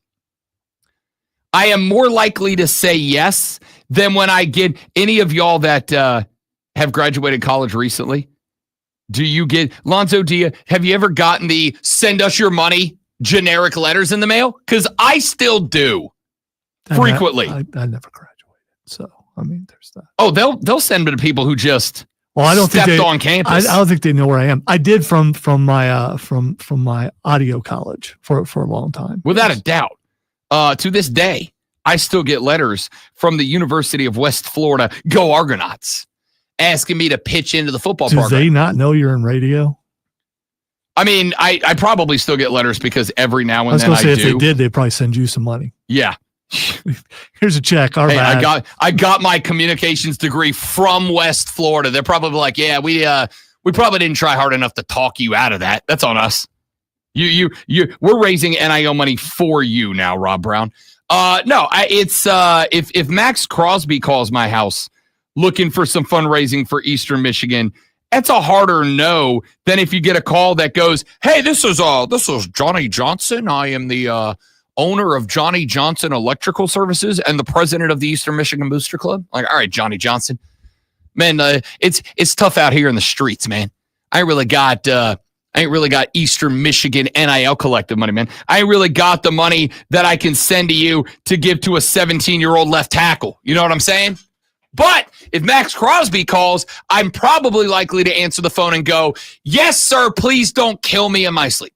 I am more likely to say yes than when I get any of y'all that have graduated college recently. Do you get, Lonzo, have you ever gotten the send us your money generic letters in the mail? Because I still do frequently.
I never graduated. So, there's that.
Oh, they'll send it to people who just
I don't
stepped
think
on campus.
I don't think they know where I am. I did from my audio college for a long time.
Without a doubt. To this day, I still get letters from the University of West Florida, Go Argonauts. asking me to pitch into the football
Do
program.
they not know you're in radio?
I mean, I probably still get letters because every now
I
and
was
then
going to say,
I
if
do.
they did, they'd probably send you some money.
Yeah.
Here's a check. Our
Hey,
bad.
I got my communications degree from West Florida. They're probably like, yeah, we probably didn't try hard enough to talk you out of that. That's on us. We're raising NIL money for you now, Rob Brown. If Max Crosby calls my house looking for some fundraising for Eastern Michigan, that's a harder no than if you get a call that goes, hey, this is Johnny Johnson. I am the owner of Johnny Johnson Electrical Services and the president of the Eastern Michigan Booster Club. Like, all right, Johnny Johnson, man, it's tough out here in the streets, man. I ain't really got Eastern Michigan NIL collective money, man. I ain't really got the money that I can send to you to give to a 17-year-old left tackle. You know what I'm saying? But if Max Crosby calls, I'm probably likely to answer the phone and go, yes, sir, please don't kill me in my sleep.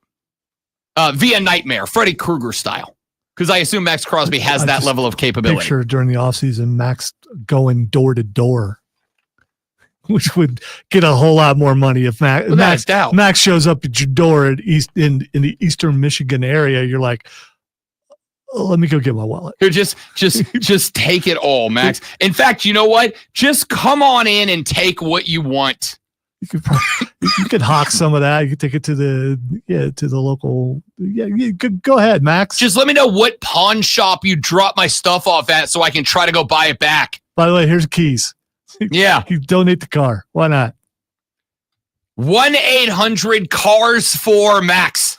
Via nightmare, Freddy Krueger style. Because I assume Max Crosby has that level of capability.
Picture during the offseason, Max going door to door, which would get a whole lot more money if Max shows up at your door in the Eastern Michigan area. You're like, oh, let me go get my wallet.
Here, just take it all, Max. In fact, you know what? Just come on in and take what you want.
You could hawk some of that. You could take it to the local. Yeah, you could go ahead, Max.
Just let me know what pawn shop you drop my stuff off at so I can try to go buy it back.
By the way, here's keys.
Yeah.
You donate the car. Why not?
1-800-CARS-4-MAX.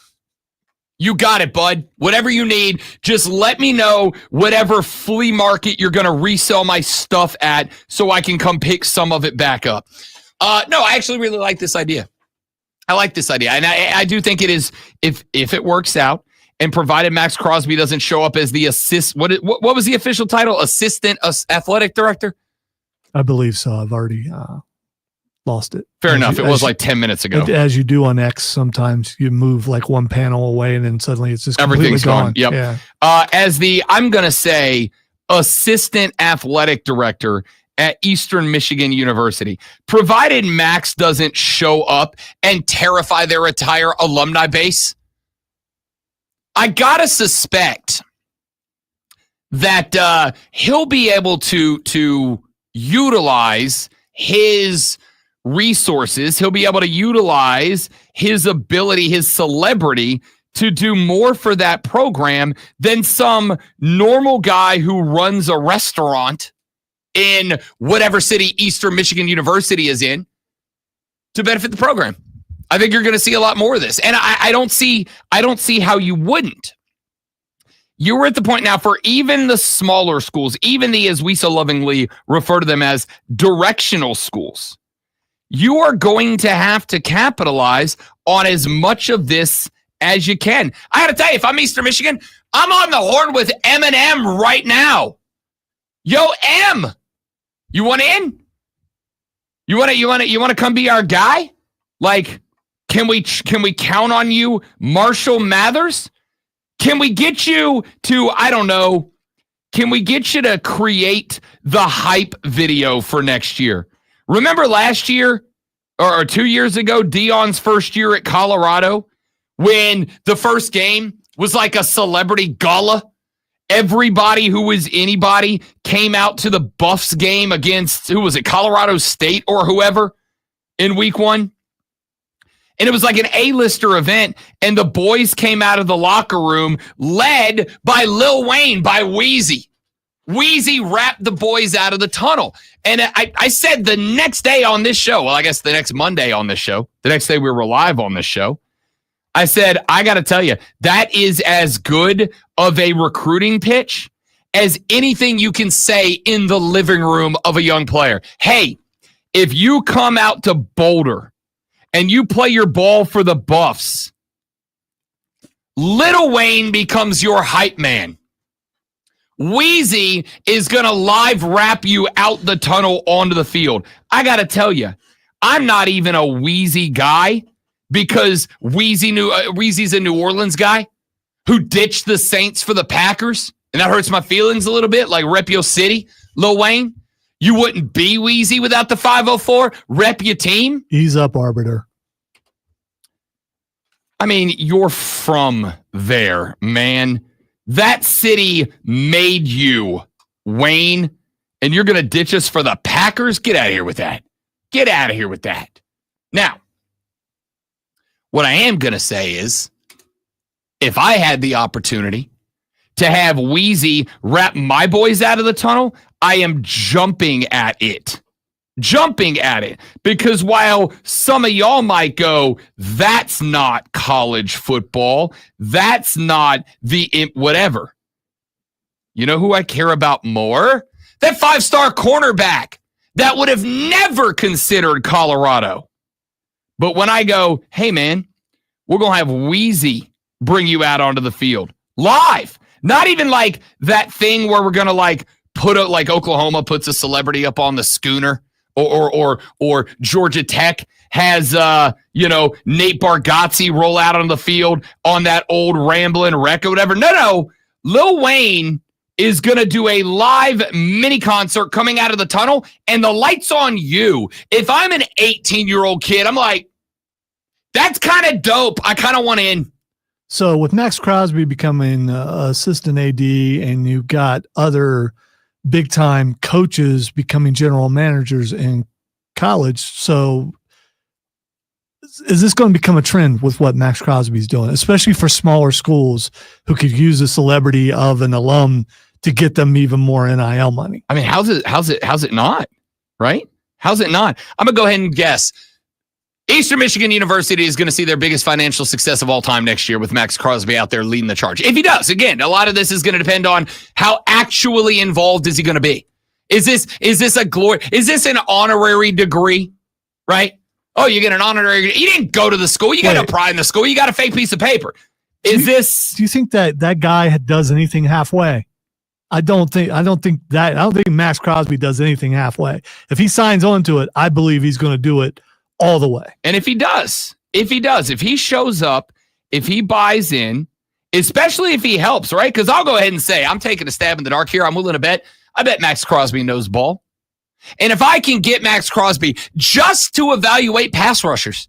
You got it, bud. Whatever you need, just let me know whatever flea market you're going to resell my stuff at so I can come pick some of it back up. No, I actually really like this idea. I like this idea. And I do think it is, if it works out, and provided Max Crosby doesn't show up as the what was the official title? Assistant athletic director?
I believe so. I've already lost it.
Fair enough. It was like 10 minutes ago.
As you do on X, sometimes you move like one panel away and then suddenly it's just
everything's gone. Yep.
Yeah.
As the, I'm going to say, assistant athletic director at Eastern Michigan University, provided Max doesn't show up and terrify their entire alumni base, I got to suspect that he'll be able to utilize his resources. He'll be able to utilize his ability, his celebrity, to do more for that program than some normal guy who runs a restaurant in whatever city Eastern Michigan University is in to benefit the program. I think you're going to see a lot more of this. And I don't see how you wouldn't. You were at the point now for even the smaller schools, even the, as we so lovingly refer to them as, directional schools. You are going to have to capitalize on as much of this as you can. I got to tell you, if I'm Eastern Michigan, I'm on the horn with Eminem right now. Yo, M, you want in? You want to come be our guy? Like, can we count on you, Marshall Mathers? Can we get you to, I don't know, can we get you to create the hype video for next year? Remember last year or 2 years ago, Deion's first year at Colorado, when the first game was like a celebrity gala? Everybody who was anybody came out to the Buffs game against, who was it, Colorado State or whoever in week 1? And it was like an A-lister event, and the boys came out of the locker room led by Lil Wayne, by Wheezy. Wheezy rapped the boys out of the tunnel. And I said the next day on this show, well, I guess the next Monday on this show, the next day we were live on this show, I said, I got to tell you, that is as good of a recruiting pitch as anything you can say in the living room of a young player. Hey, if you come out to Boulder and you play your ball for the Buffs, Lil Wayne becomes your hype man. Wheezy is going to live rap you out the tunnel onto the field. I got to tell you, I'm not even a Wheezy guy because Wheezy's a New Orleans guy who ditched the Saints for the Packers, and that hurts my feelings a little bit, like Rep Yo City, Lil Wayne. You wouldn't be Wheezy without the 504? Rep your team?
Ease up, Arbiter.
I mean, you're from there, man. That city made you, Wayne, and you're going to ditch us for the Packers? Get out of here with that. Get out of here with that. Now, what I am going to say is, if I had the opportunity to have Wheezy wrap my boys out of the tunnel, I am jumping at it. Because while some of y'all might go, that's not college football, that's not the whatever. You know who I care about more? That 5-star cornerback that would have never considered Colorado. But when I go, hey man, we're going to have Wheezy bring you out onto the field live. Not even like that thing where we're going to like put a, like Oklahoma puts a celebrity up on the schooner. Or Georgia Tech has Nate Bargatze roll out on the field on that old rambling wreck or whatever. No. Lil Wayne is going to do a live mini concert coming out of the tunnel, and the light's on you. If I'm an 18-year-old kid, I'm like, that's kind of dope. I kind of want in.
So with Max Crosby becoming assistant AD, and you've got other big-time coaches becoming general managers in college. So is this going to become a trend with what Max Crosby's doing, especially for smaller schools who could use a celebrity of an alum to get them even more NIL money?
I mean, how's it not, right? How's it not? I'm going to go ahead and guess. Eastern Michigan University is going to see their biggest financial success of all time next year with Max Crosby out there leading the charge. If he does, again, a lot of this is going to depend on how actually involved is he going to be. Is this a glory? Is this an honorary degree, right? Oh, you get an honorary degree. You didn't go to the school. You got no pride in the school. You got a fake piece of paper. Do you
think that guy does anything halfway? I don't think Max Crosby does anything halfway. If he signs on to it, I believe he's going to do it all the way.
And if he shows up, if he buys in, especially if he helps, right? Because I'll go ahead and say, I'm taking a stab in the dark here. I'm willing to bet. I bet Max Crosby knows ball. And if I can get Max Crosby just to evaluate pass rushers,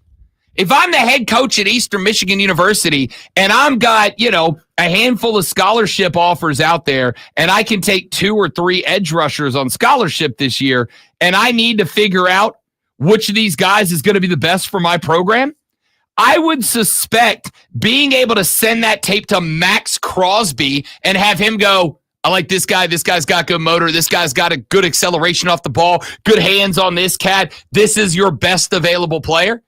if I'm the head coach at Eastern Michigan University and I've got, a handful of scholarship offers out there and I can take 2 or 3 edge rushers on scholarship this year and I need to figure out which of these guys is going to be the best for my program, I would suspect being able to send that tape to Max Crosby and have him go, I like this guy. This guy's got good motor. This guy's got a good acceleration off the ball, good hands on this cat. This is your best available player.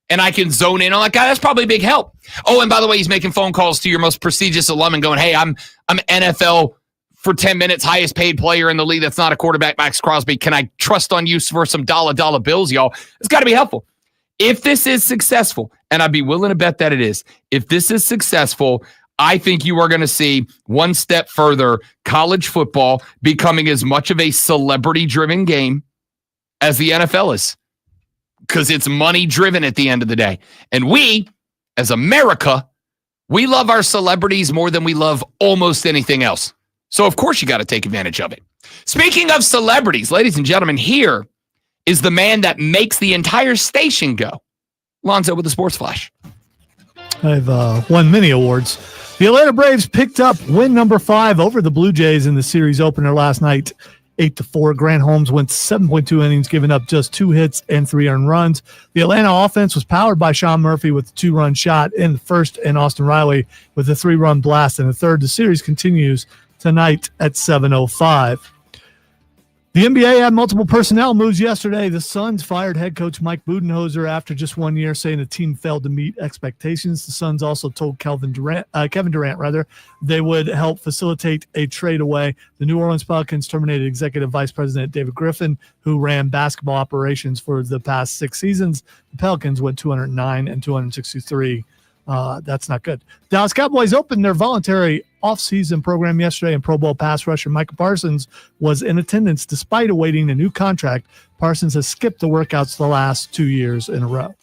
And I can zone in on that guy. That's probably a big help. Oh, and by the way, he's making phone calls to your most prestigious alum and going, hey, I'm NFL for 10 minutes, highest paid player in the league that's not a quarterback, Max Crosby. Can I trust on you for some dollar bills, y'all? It's got to be helpful. If this is successful, and I'd be willing to bet that it is, if this is successful, I think you are going to see one step further college football becoming as much of a celebrity-driven game as the NFL is. Because it's money-driven at the end of the day. And we, as America, we love our celebrities more than we love almost anything else. So, of course, you got to take advantage of it. Speaking of celebrities, ladies and gentlemen, here is the man that makes the entire station go. Lonzo with the Sports Flash.
I've won many awards. The Atlanta Braves picked up win number 5 over the Blue Jays in the series opener last night, 8-4. Grant Holmes went 7.2 innings, giving up just 2 hits and 3 earned runs. The Atlanta offense was powered by Sean Murphy with a 2-run shot in the first and Austin Riley with a 3-run blast in the third. The series continues tonight at 7:05. The NBA had multiple personnel moves yesterday. The Suns fired head coach Mike Budenholzer after just 1 year, saying the team failed to meet expectations. The Suns also told Kevin Durant, they would help facilitate a trade away. The New Orleans Pelicans terminated Executive Vice President David Griffin, who ran basketball operations for the past 6 seasons. The Pelicans went 209 and 263. That's not good. Dallas Cowboys opened their voluntary off-season program yesterday, and Pro Bowl pass rusher Micah Parsons was in attendance despite awaiting a new contract. Parsons has skipped the workouts the last 2 years in a row.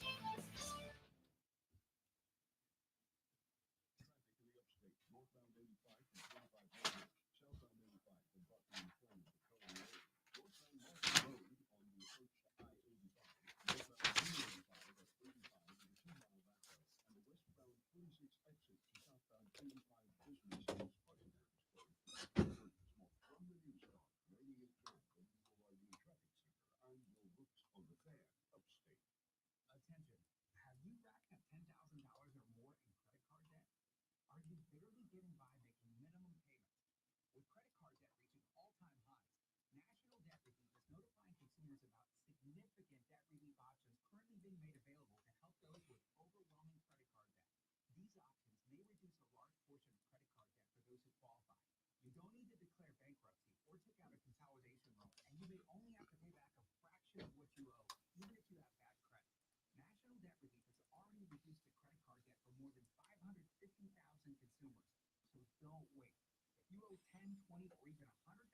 National Debt Relief is notifying consumers about significant debt relief options currently being made available to help those with overwhelming credit card debt. These options may reduce a large portion of credit card debt for those who qualify. You don't need to declare bankruptcy or take out a consolidation loan, and you may only have to pay back a fraction of what you owe, even if you have bad credit. National Debt Relief has already reduced the credit card debt for more than 550,000 consumers, so don't wait. If you owe $10, $20, or even $100,000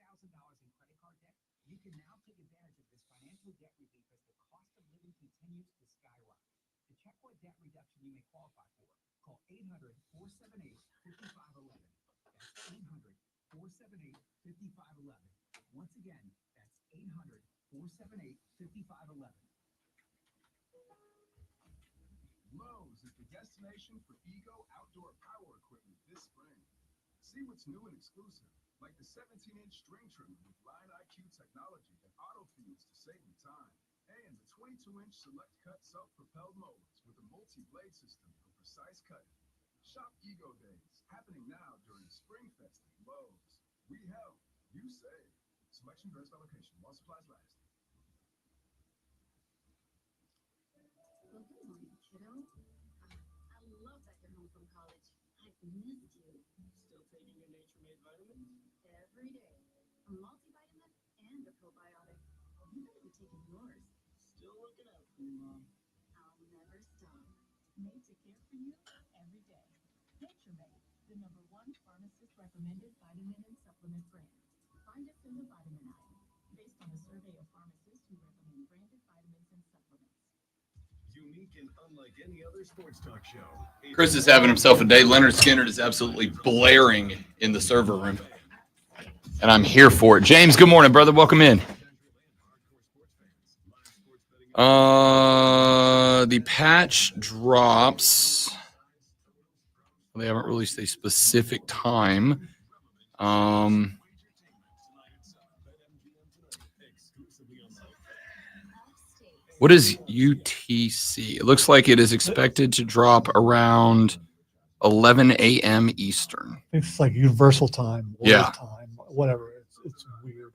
in credit card debt, you can now take advantage of this financial debt relief as the cost of living continues to skyrocket. To check what debt reduction you may qualify for, call 800-478-5511. That's 800-478-5511. Once again, that's 800-478-5511.
Lowe's is the destination for Ego outdoor power equipment this spring. See what's new and exclusive, like the 17-inch string trimmer with Line IQ technology and auto feeds to save you time, and the 22-inch select cut self-propelled mowers with a multi-blade system for precise cutting. Shop Ego Days, happening now during Spring Fest at Lowe's. We help, you save. Selection varies by location, while supplies last.
Well, good morning, kiddo. I love that you're home from college. I've missed you.
Still taking your nature-made vitamins?
Every day. A multivitamin and a probiotic. You better be taking yours.
Still looking out for you, Mom.
I'll never stop.
Made to care for you every day. Nature Made, the #1 pharmacist-recommended vitamin and supplement brand. Find us in the vitamin aisle, based on a survey of pharmacists who recommend branded vitamins and supplements.
Unique and unlike any other sports talk show.
Chris is having himself a day. Leonard Skinner is absolutely blaring in the server room. And I'm here for it. James, good morning, brother. Welcome in. The patch drops. They haven't released a specific time. What is UTC? It looks like it is expected to drop around 11 a.m. Eastern.
It's like universal time, world
Yeah.
time, whatever. It's weird.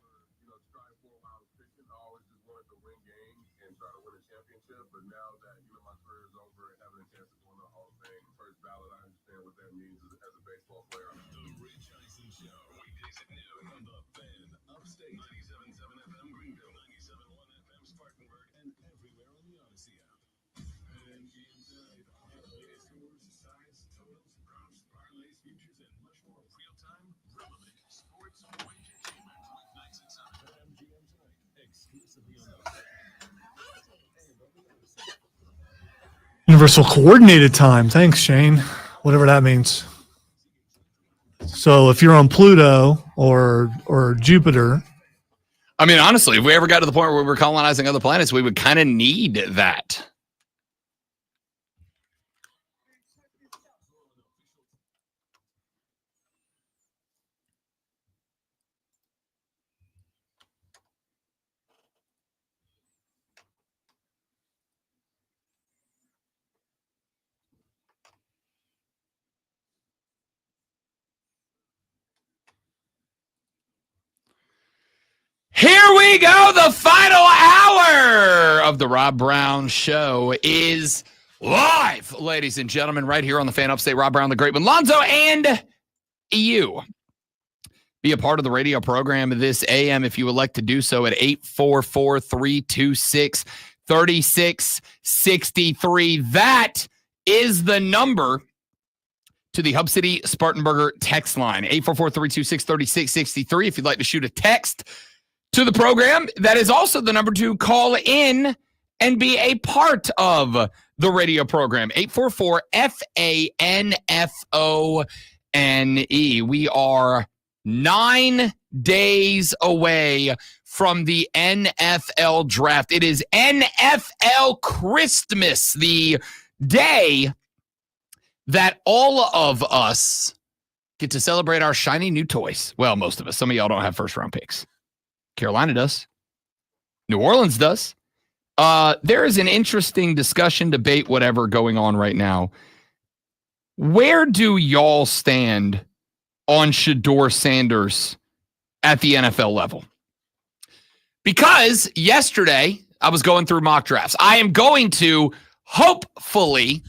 But now that my career is over and having a chance to win the Hall of Fame, first ballot, I understand what that means as a baseball player.
The Rich Eisen Show, weekdays at noon on the Fan Upstate 97.7 FM Greenville, 97.1 FM Spartanburg, and everywhere on the Odyssey app. And games tonight, latest scores, sides, totals, props, parlays, futures, and much more real-time, relevant sports entertainment. Weeknights at 7 MGM tonight, exclusively on the Fan.
Universal coordinated time. Thanks, Shane. Whatever that means. So if you're on Pluto or Jupiter.
I mean, honestly, if we ever got to the point where we're colonizing other planets, we would kind of need that. Here we go. The final hour of the Rob Brown Show is live, ladies and gentlemen, right here on the Fan Upstate. Rob Brown, the Great One, Lonzo, and you. Be a part of the radio program this AM if you would like to do so at 844-326-3663. That is the number to the Hub City Spartanburger text line, 844-326-3663. If you'd like to shoot a text to the program, that is also the number to call in and be a part of the radio program, 844-FANFONE. We are 9 days away from the NFL draft. It is NFL Christmas, the day that all of us get to celebrate our shiny new toys. Well, most of us. Some of y'all don't have first-round picks. Carolina does. New Orleans does. There is an interesting discussion, debate, whatever going on right now. Where do y'all stand on Shedeur Sanders at the NFL level? Because yesterday I was going through mock drafts. I am going to hopefully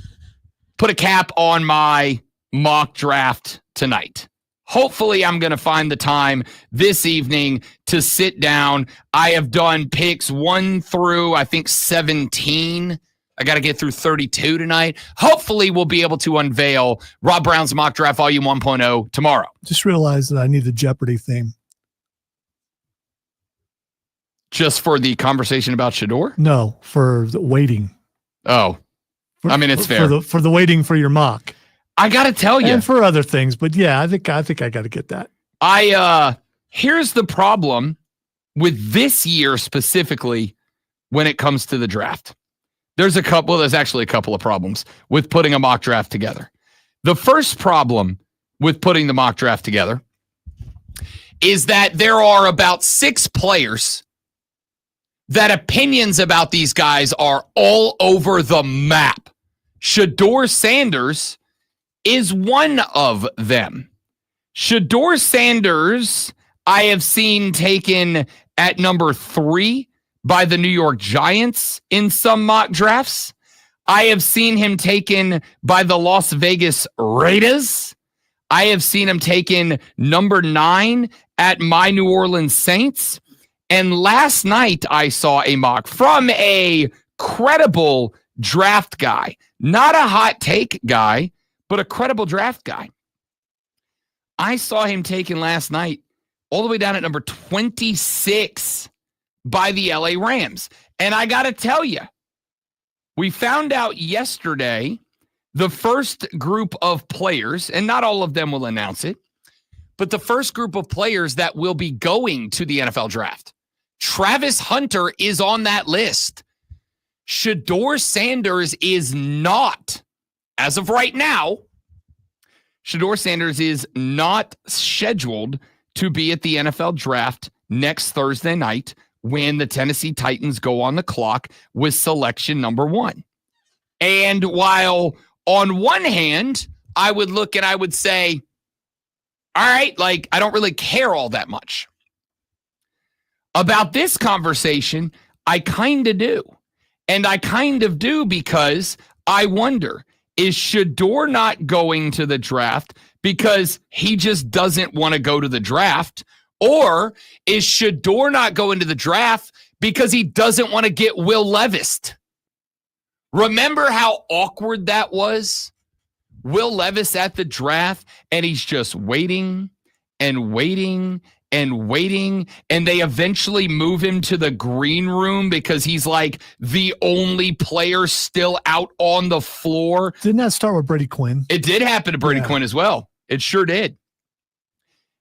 put a cap on my mock draft tonight. Hopefully, I'm going to find the time this evening to sit down. I have done picks 1 through, I think, 17. I got to get through 32 tonight. Hopefully, we'll be able to unveil Rob Brown's Mock Draft Volume 1.0 tomorrow.
Just realized that I need the Jeopardy theme.
Just for the conversation about Shedeur?
No, for the waiting.
Oh, I mean, it's fair.
For the waiting for your mock.
I got to tell you.
And for other things, but yeah, I think I got to get that.
Here's the problem with this year specifically when it comes to the draft. There's actually a couple of problems with putting a mock draft together. The first problem with putting the mock draft together is that there are about 6 players that opinions about these guys are all over the map. Shedeur Sanders is one of them. Shedeur Sanders, I have seen taken at number 3 by the New York Giants in some mock drafts. I have seen him taken by the Las Vegas Raiders. I have seen him taken number 9 at my New Orleans Saints. And last night I saw a mock from a credible draft guy, not a hot take guy, but a credible draft guy. I saw him taken last night all the way down at number 26 by the LA Rams. And I got to tell you, we found out yesterday the first group of players, and not all of them will announce it, but the first group of players that will be going to the NFL draft. Travis Hunter is on that list. Shedeur Sanders is not. As of right now, Shedeur Sanders is not scheduled to be at the NFL draft next Thursday night when the Tennessee Titans go on the clock with selection number 1. And while on one hand, I would look and I would say, all right, like, I don't really care all that much. About this conversation, I kind of do. And I kind of do because I wonder, is Shedeur not going to the draft because he just doesn't want to go to the draft? Or is Shedeur not going to the draft because he doesn't want to get Will Levis? Remember how awkward that was? Will Levis at the draft, and he's just waiting and waiting and waiting, and they eventually move him to the green room because he's like the only player still out on the floor.
Didn't that start with Brady Quinn?
It did happen to Brady Quinn as well. It sure did.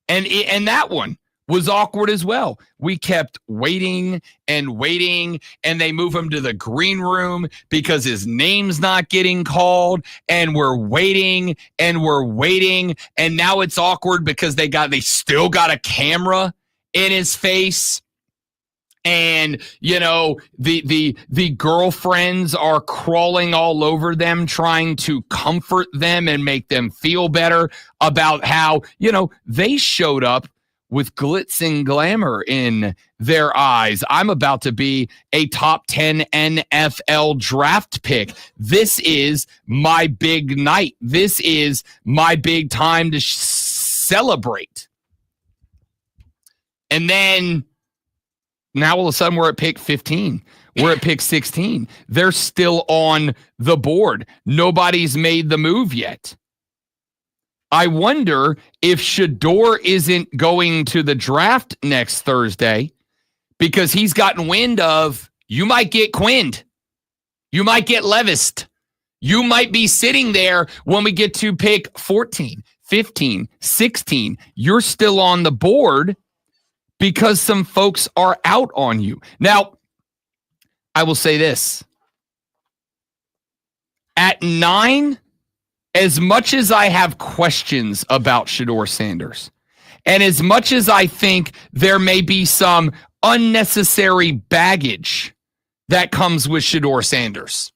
And that one was awkward as well. We kept waiting and waiting, and they move him to the green room because his name's not getting called, and we're waiting and we're waiting, and now it's awkward because they still got a camera in his face. And, you know, the girlfriends are crawling all over them, trying to comfort them and make them feel better about how, you know, they showed up with glitz and glamour in their eyes. I'm about to be a top 10 NFL draft pick. This is my big night. This is my big time to celebrate. And then now all of a sudden we're at pick 15. We're at pick 16. They're still on the board. Nobody's made the move yet. I wonder if Shedeur isn't going to the draft next Thursday because he's gotten wind of, you might get Quinned. You might get Levis. You might be sitting there when we get to pick 14, 15, 16. You're still on the board because some folks are out on you. Now, I will say this. At 9, as much as I have questions about Shedeur Sanders, and as much as I think there may be some unnecessary baggage that comes with Shedeur Sanders,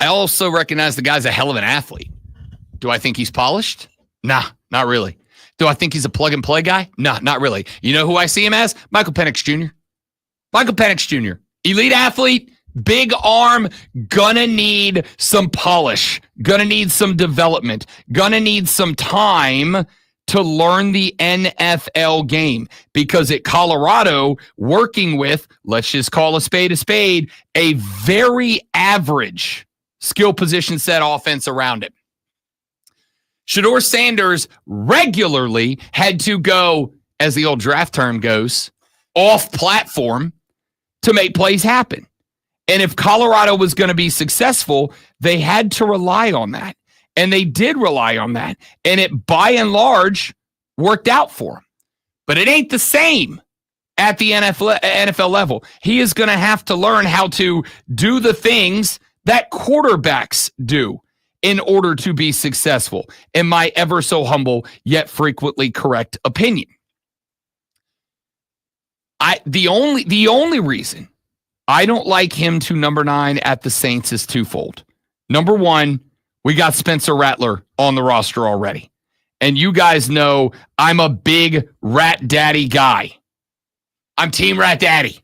I also recognize the guy's a hell of an athlete. Do I think he's polished? Nah, not really. Do I think he's a plug-and-play guy? No, not really. You know who I see him as? Michael Penix Jr. Michael Penix Jr. Elite athlete, big arm, gonna need some polish, gonna need some development, gonna need some time to learn the NFL game. Because at Colorado, working with, let's just call a spade, a very average skill position set offense around it. Shedeur Sanders regularly had to go, as the old draft term goes, off platform to make plays happen. And if Colorado was going to be successful, they had to rely on that. And they did rely on that. And it, by and large, worked out for him. But it ain't the same at the NFL level. He is going to have to learn how to do the things that quarterbacks do in order to be successful, in my ever so humble yet frequently correct opinion. The only reason I don't like him to number 9 at the Saints is twofold. Number one, we got Spencer Rattler on the roster already. And you guys know I'm a big Rat Daddy guy. I'm Team Rat Daddy.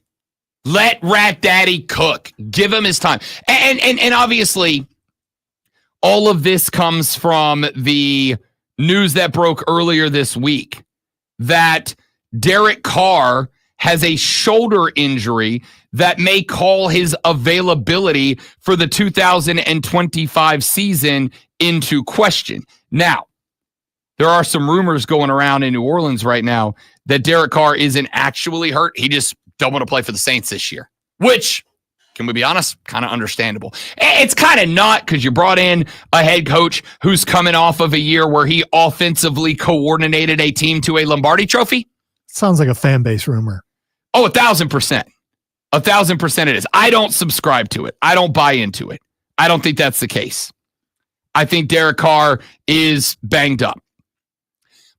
Let Rat Daddy cook. Give him his time. And obviously, all of this comes from the news that broke earlier this week that Derek Carr has a shoulder injury that may call his availability for the 2025 season into question. Now, there are some rumors going around in New Orleans right now that Derek Carr isn't actually hurt. He just don't want to play for the Saints this year, which, can we be honest, kind of understandable. It's kind of not, because you brought in a head coach who's coming off of a year where he offensively coordinated a team to a Lombardi trophy.
Sounds like a fan base rumor.
Oh, 1,000%. 1,000% it is. I don't subscribe to it. I don't buy into it. I don't think that's the case. I think Derek Carr is banged up.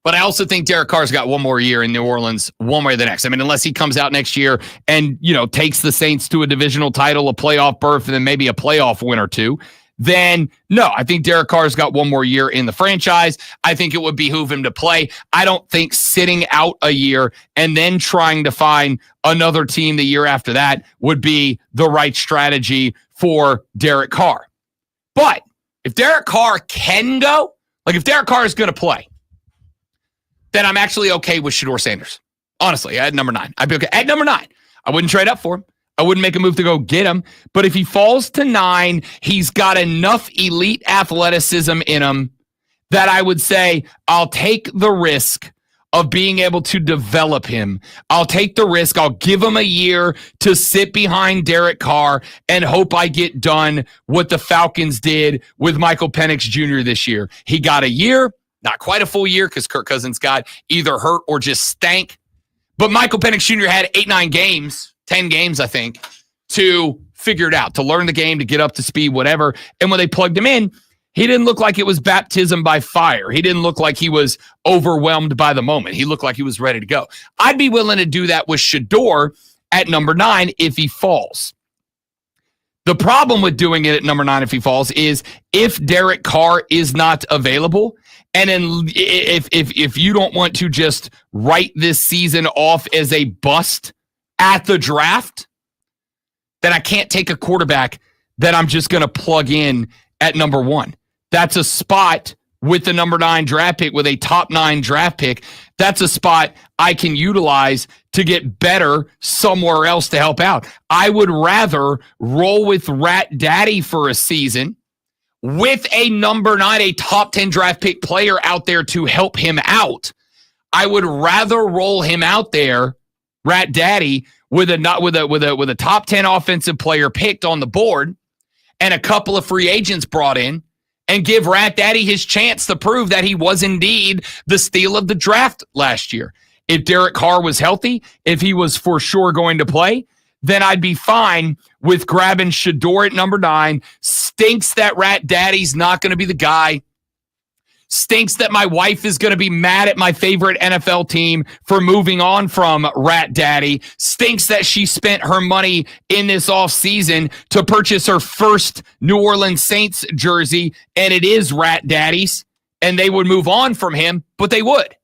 But I also think Derek Carr's got one more year in New Orleans, one way or the next. I mean, unless he comes out next year and, takes the Saints to a divisional title, a playoff berth, and then maybe a playoff win or two, then no, I think Derek Carr's got one more year in the franchise. I think it would behoove him to play. I don't think sitting out a year and then trying to find another team the year after that would be the right strategy for Derek Carr. But if Derek Carr can go, like if Derek Carr is going to play, then I'm actually okay with Shedeur Sanders. Honestly, at number 9. I'd be okay. At number 9, I wouldn't trade up for him. I wouldn't make a move to go get him. But if he falls to 9, he's got enough elite athleticism in him that I would say I'll take the risk of being able to develop him. I'll take the risk. I'll give him a year to sit behind Derek Carr and hope I get done what the Falcons did with Michael Penix Jr. this year. He got a year. Not quite a full year because Kirk Cousins got either hurt or just stank. But Michael Penix Jr. had 8-9 games, 10 games, I think, to figure it out, to learn the game, to get up to speed, whatever. And when they plugged him in, he didn't look like it was baptism by fire. He didn't look like he was overwhelmed by the moment. He looked like he was ready to go. I'd be willing to do that with Shedeur at number 9 if he falls. The problem with doing it at number 9 if he falls is if Derek Carr is not available, and then if you don't want to just write this season off as a bust at the draft, then I can't take a quarterback that I'm just going to plug in at number 1. That's a spot with the number 9 draft pick, with a top 9 draft pick. That's a spot I can utilize to get better somewhere else to help out. I would rather roll with Rat Daddy for a season with a number 9, a top 10 draft pick player out there to help him out. I would rather roll him out there, Rat Daddy, with a top 10 offensive player picked on the board and a couple of free agents brought in, and give Rat Daddy his chance to prove that he was indeed the steal of the draft last year. If Derek Carr was healthy, if he was for sure going to play, then I'd be fine with grabbing Shedeur at number 9. Stinks that Rat Daddy's not going to be the guy. Stinks that my wife is going to be mad at my favorite NFL team for moving on from Rat Daddy. Stinks that she spent her money in this offseason to purchase her first New Orleans Saints jersey, and it is Rat Daddy's, and they would move on from him, but they would.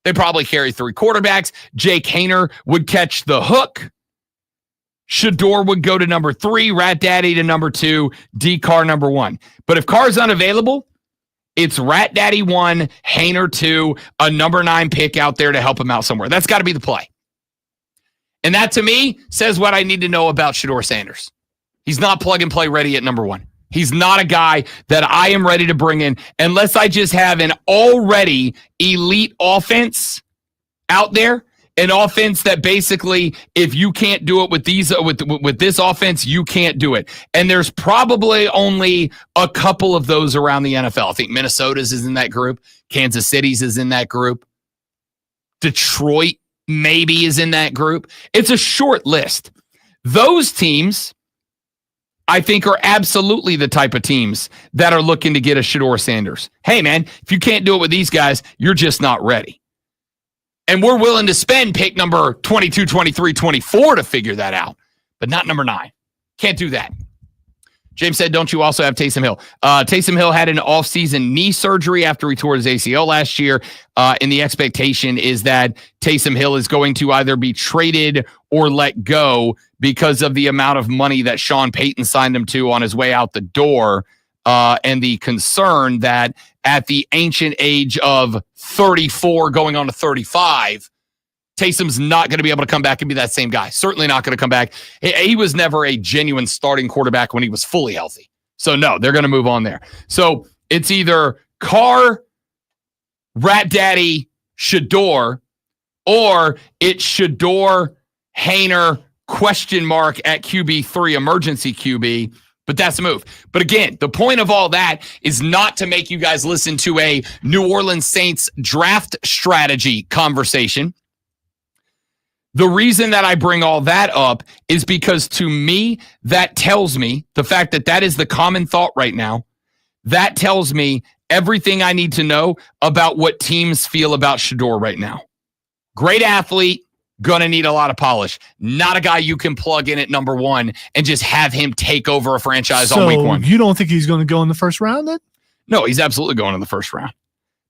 They probably carry 3 quarterbacks. Jake Haener would catch the hook. Shador would go to number 3, Rat Daddy to number 2, D Carr number 1. But if Carr's unavailable, it's Rat Daddy 1, Haener 2, a number 9 pick out there to help him out somewhere. That's got to be the play. And that, to me, says what I need to know about Shador Sanders. He's not plug-and-play ready at number 1. He's not a guy that I am ready to bring in unless I just have an already elite offense out there, an offense that basically, if you can't do it with these with this offense, you can't do it. And there's probably only a couple of those around the NFL. I think Minnesota's is in that group. Kansas City's is in that group. Detroit maybe is in that group. It's a short list. Those teams, I think, are absolutely the type of teams that are looking to get a Shador Sanders. Hey, man, if you can't do it with these guys, you're just not ready. And we're willing to spend pick number 22, 23, 24 to figure that out, but not number 9. Can't do that. James said, don't you also have Taysom Hill? Taysom Hill had an off-season knee surgery after he tore his ACL last year, and the expectation is that Taysom Hill is going to either be traded or let go because of the amount of money that Sean Payton signed him to on his way out the door, and the concern that at the ancient age of 34 going on to 35, Taysom's not going to be able to come back and be that same guy. Certainly not going to come back. He was never a genuine starting quarterback when he was fully healthy. So, no, they're going to move on there. So, it's either Carr, Rat Daddy, Shador, or it's Shador, Haener, question mark at QB3, emergency QB. But that's a move. But again, the point of all that is not to make you guys listen to a New Orleans Saints draft strategy conversation. The reason that I bring all that up is because to me, that tells me the fact that that is the common thought right now. That tells me everything I need to know about what teams feel about Shador right now. Great athlete, going to need a lot of polish. Not a guy you can plug in at number 1 and just have him take over a franchise on week 1.
You don't think he's going to go in the first round then?
No, he's absolutely going in the first round.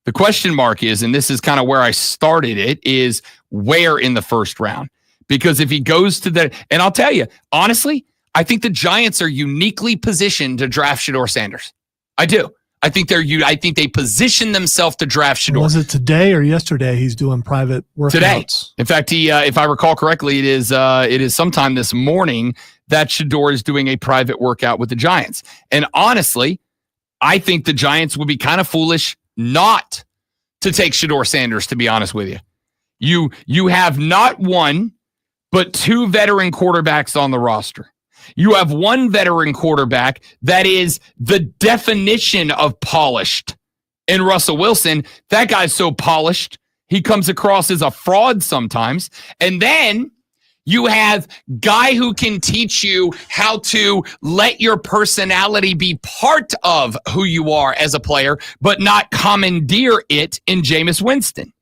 The question mark is, and this is kind of where I started it, is where in the first round? Because if he goes to the, and I'll tell you, honestly, I think the Giants are uniquely positioned to draft Shador Sanders. I do. I think they position themselves to draft Shador.
Was it today or yesterday he's doing private workouts?
Today. In fact, he, if I recall correctly, it is sometime this morning that Shador is doing a private workout with the Giants. And honestly, I think the Giants would be kind of foolish not to take Shador Sanders, to be honest with you. You have not one, but 2 veteran quarterbacks on the roster. You have one veteran quarterback that is the definition of polished in Russell Wilson. That guy's so polished, he comes across as a fraud sometimes. And then you have guy who can teach you how to let your personality be part of who you are as a player, but not commandeer it in Jameis Winston.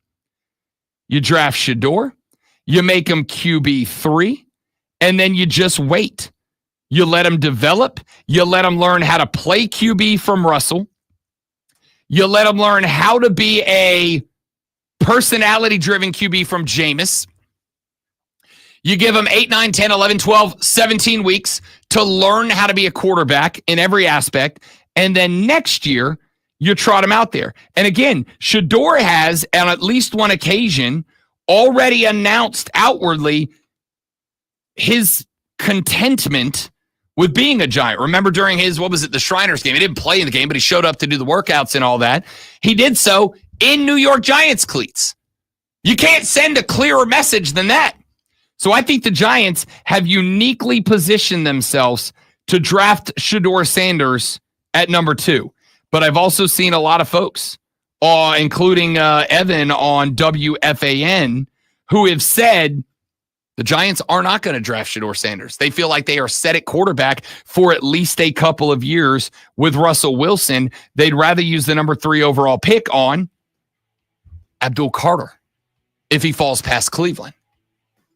You draft Shador, you make him QB3, and then you just wait. You let him develop. You let him learn how to play QB from Russell. You let him learn how to be a personality-driven QB from Jameis. You give him 8, 9, 10, 11, 12, 17 weeks to learn how to be a quarterback in every aspect. And then next year, you trot him out there. And again, Shador has, on at least one occasion, already announced outwardly his contentment with being a Giant. Remember during his, the Shriners game? He didn't play in the game, but he showed up to do the workouts and all that. He did so in New York Giants cleats. You can't send a clearer message than that. So I think the Giants have uniquely positioned themselves to draft Shador Sanders at number 2. But I've also seen a lot of folks, including Evan on WFAN, who have said the Giants are not going to draft Shador Sanders. They feel like they are set at quarterback for at least a couple of years with Russell Wilson. They'd rather use the number 3 overall pick on Abdul Carter if he falls past Cleveland.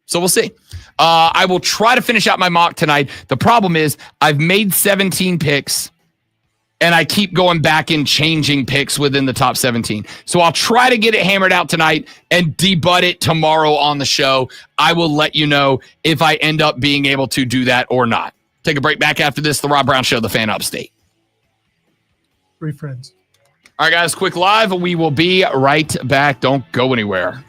So we'll see. I will try to finish out my mock tonight. The problem is I've made 17 picks. and I keep going back and changing picks within the top 17. So I'll try to get it hammered out tonight and debut it tomorrow on the show. I will let you know if I end up being able to do that or not. Take a break. Back after this, the Rob Brown Show, the Fan Upstate.
3 friends.
All right, guys, quick live. We will be right back. Don't go anywhere.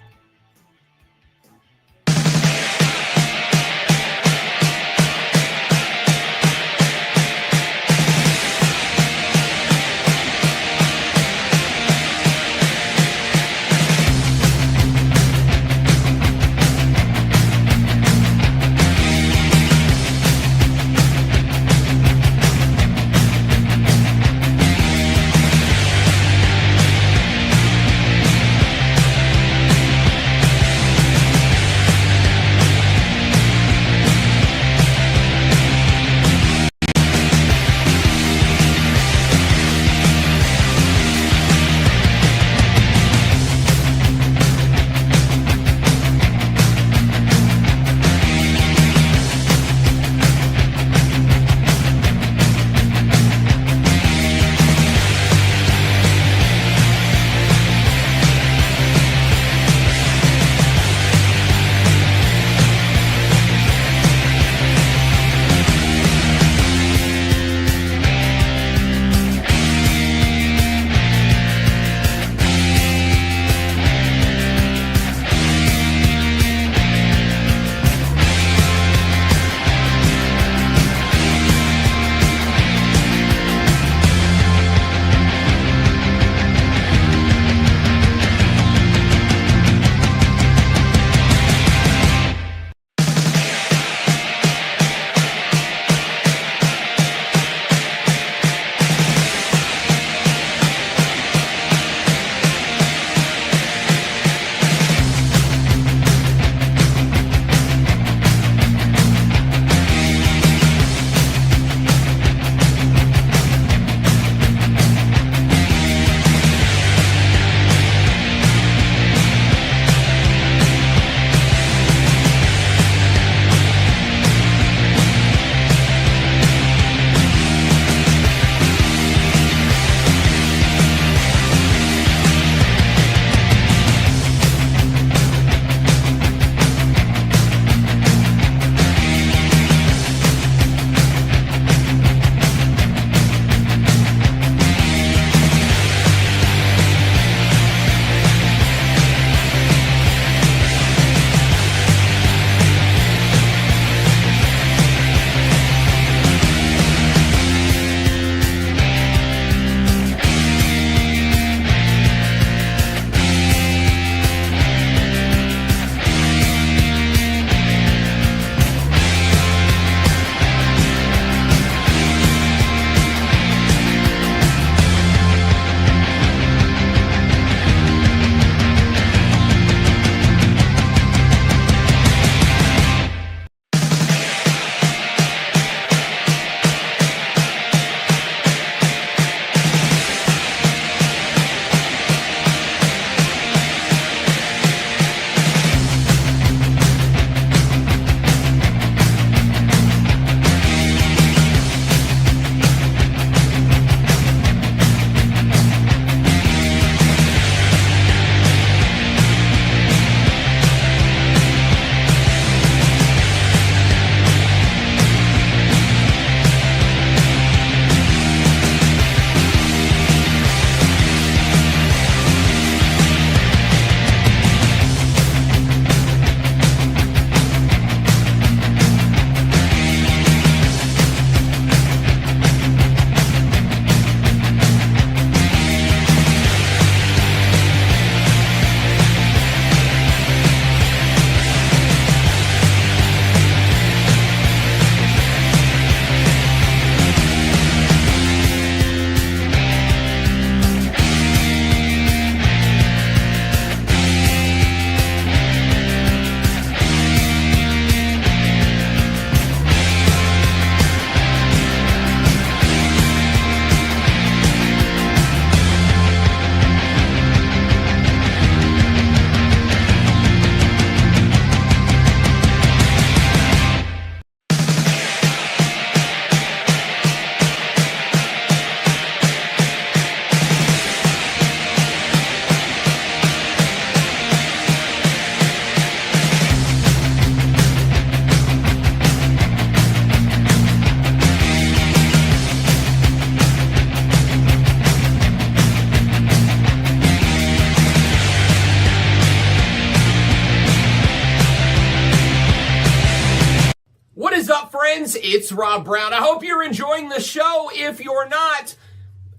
it's Rob Brown. I hope you're enjoying the show. If you're not,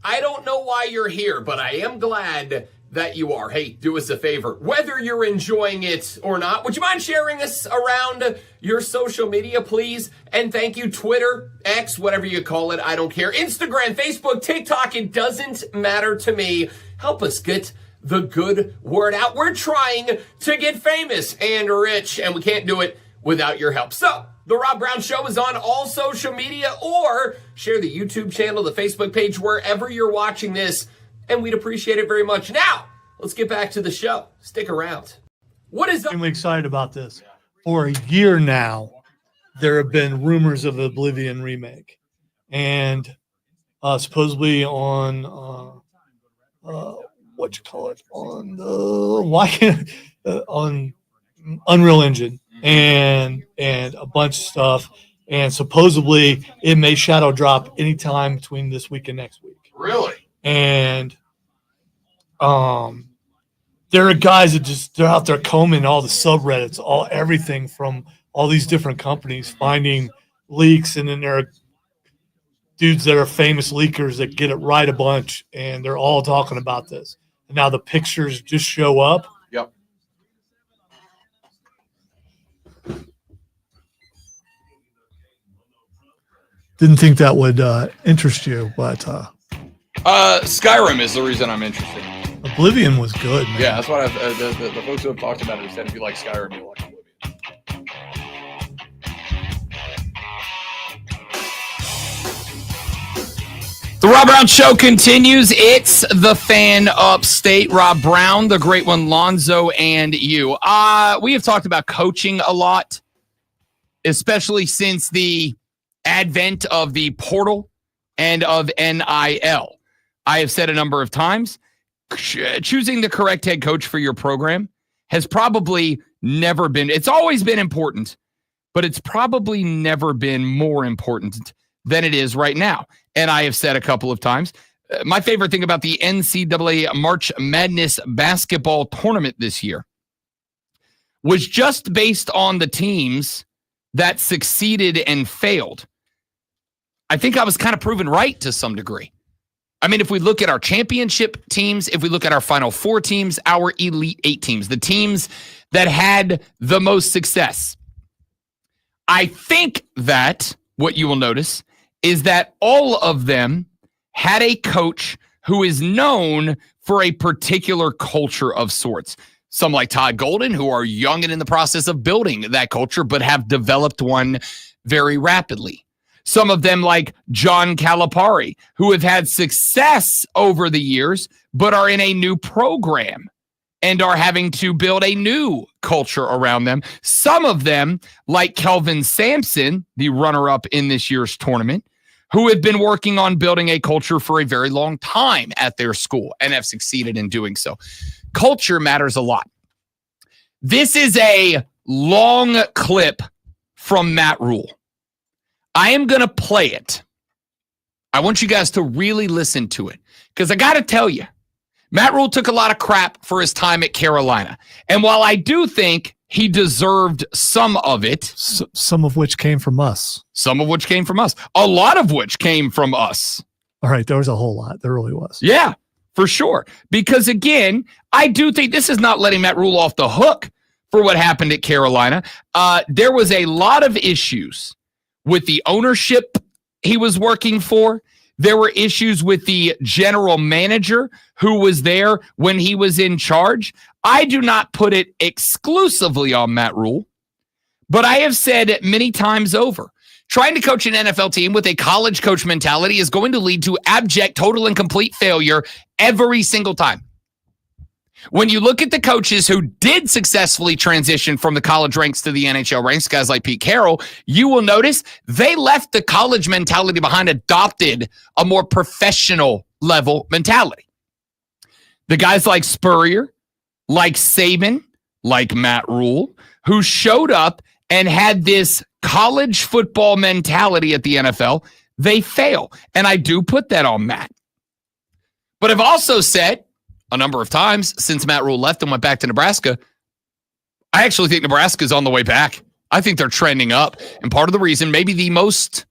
I don't know why you're here, but I am glad that you are. Hey, do us a favor. Whether you're enjoying it or not, would you mind sharing us around your social media, please? And thank you, Twitter, X, whatever you call it. I don't care. Instagram, Facebook, TikTok, it doesn't matter to me. Help us get the good word out. We're trying to get famous and rich, and we can't do it without your help. So, The Rob Brown Show is on all social media, or share the YouTube channel, the Facebook page, wherever you're watching this, and we'd appreciate it very much. Now, let's get back to the show. Stick around. What is
I'm excited about this. For a year now, there have been rumors of the Oblivion remake, and supposedly on what you call it, on the on Unreal Engine and a bunch of stuff, and supposedly it may shadow drop anytime between this week and next week.
Really?
And there are guys that they're out there combing all the subreddits, everything from all these different companies, finding leaks, and then there are dudes that are famous leakers that get it right a bunch, and they're all talking about this. And now the pictures just show up.
Yep.
Didn't think that would interest you, but
Skyrim is the reason I'm interested.
Oblivion was good, man.
Yeah, that's what I've the folks who have talked about it have said if you like Skyrim, you like Oblivion. The Rob Brown Show continues. It's the fan upstate. Rob Brown, the great one, Lonzo, and you. We have talked about coaching a lot, especially since the advent of the portal and of NIL. I have said a number of times, choosing the correct head coach for your program has probably never been, it's always been important, but it's probably never been more important than it is right now. And I have said a couple of times, my favorite thing about the NCAA March Madness basketball tournament this year was just based on the teams that succeeded and failed. I think I was kind of proven right to some degree. I mean, if we look at our championship teams, if we look at our Final Four teams, our Elite Eight teams, the teams that had the most success, I think that what you will notice is that all of them had a coach who is known for a particular culture of sorts. Some like Todd Golden, who are young and in the process of building that culture, but have developed one very rapidly. Some of them like John Calipari, who have had success over the years, but are in a new program and are having to build a new culture around them. Some of them, like Kelvin Sampson, the runner-up in this year's tournament, who have been working on building a culture for a very long time at their school and have succeeded in doing so. Culture matters a lot. This is a long clip from Matt Rule. I am going to play it. I want you guys to really listen to it, because I got to tell you, Matt Rule took a lot of crap for his time at Carolina. And while I do think he deserved some of it.
Some of which came from us.
Some of which came from us. A lot of which came from us.
All right, there was a whole lot. There really was.
Yeah, for sure. Because again, I do think this is not letting Matt Rule off the hook for what happened at Carolina. There was a lot of issues with the ownership he was working for. There were issues with the general manager who was there when he was in charge. I do not put it exclusively on Matt Rule, but I have said many times over, trying to coach an NFL team with a college coach mentality is going to lead to abject, total, and complete failure every single time. When you look at the coaches who did successfully transition from the college ranks to the NHL ranks, guys like Pete Carroll, you will notice they left the college mentality behind, adopted a more professional level mentality. The guys like Spurrier, like Saban, like Matt Rule, who showed up and had this college football mentality at the NFL, they fail. And I do put that on Matt. But I've also said a number of times since Matt Rule left and went back to Nebraska, I actually think Nebraska is on the way back. I think they're trending up. And part of the reason, maybe the most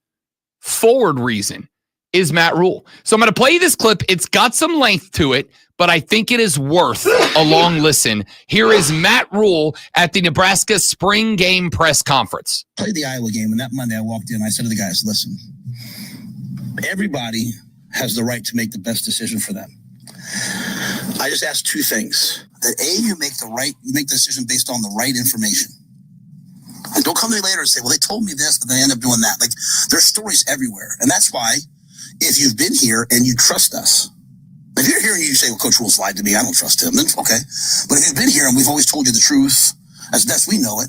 forward reason, is Matt Rule. So I'm going to play you this clip. It's got some length to it, but I think it is worth a long listen. Here is Matt Rule at the Nebraska spring game press conference.
Played the Iowa game, and that Monday I walked in. I said to the guys, listen, everybody has the right to make the best decision for them. I just asked two things. That A, you make the decision based on the right information. And don't come to me later and say, well, they told me this, but they end up doing that. Like, there's stories everywhere. And that's why, if you've been here and you trust us, if you're here and you say, well, Coach Rule's lied to me, I don't trust him, then okay. But if you've been here and we've always told you the truth, as best we know it,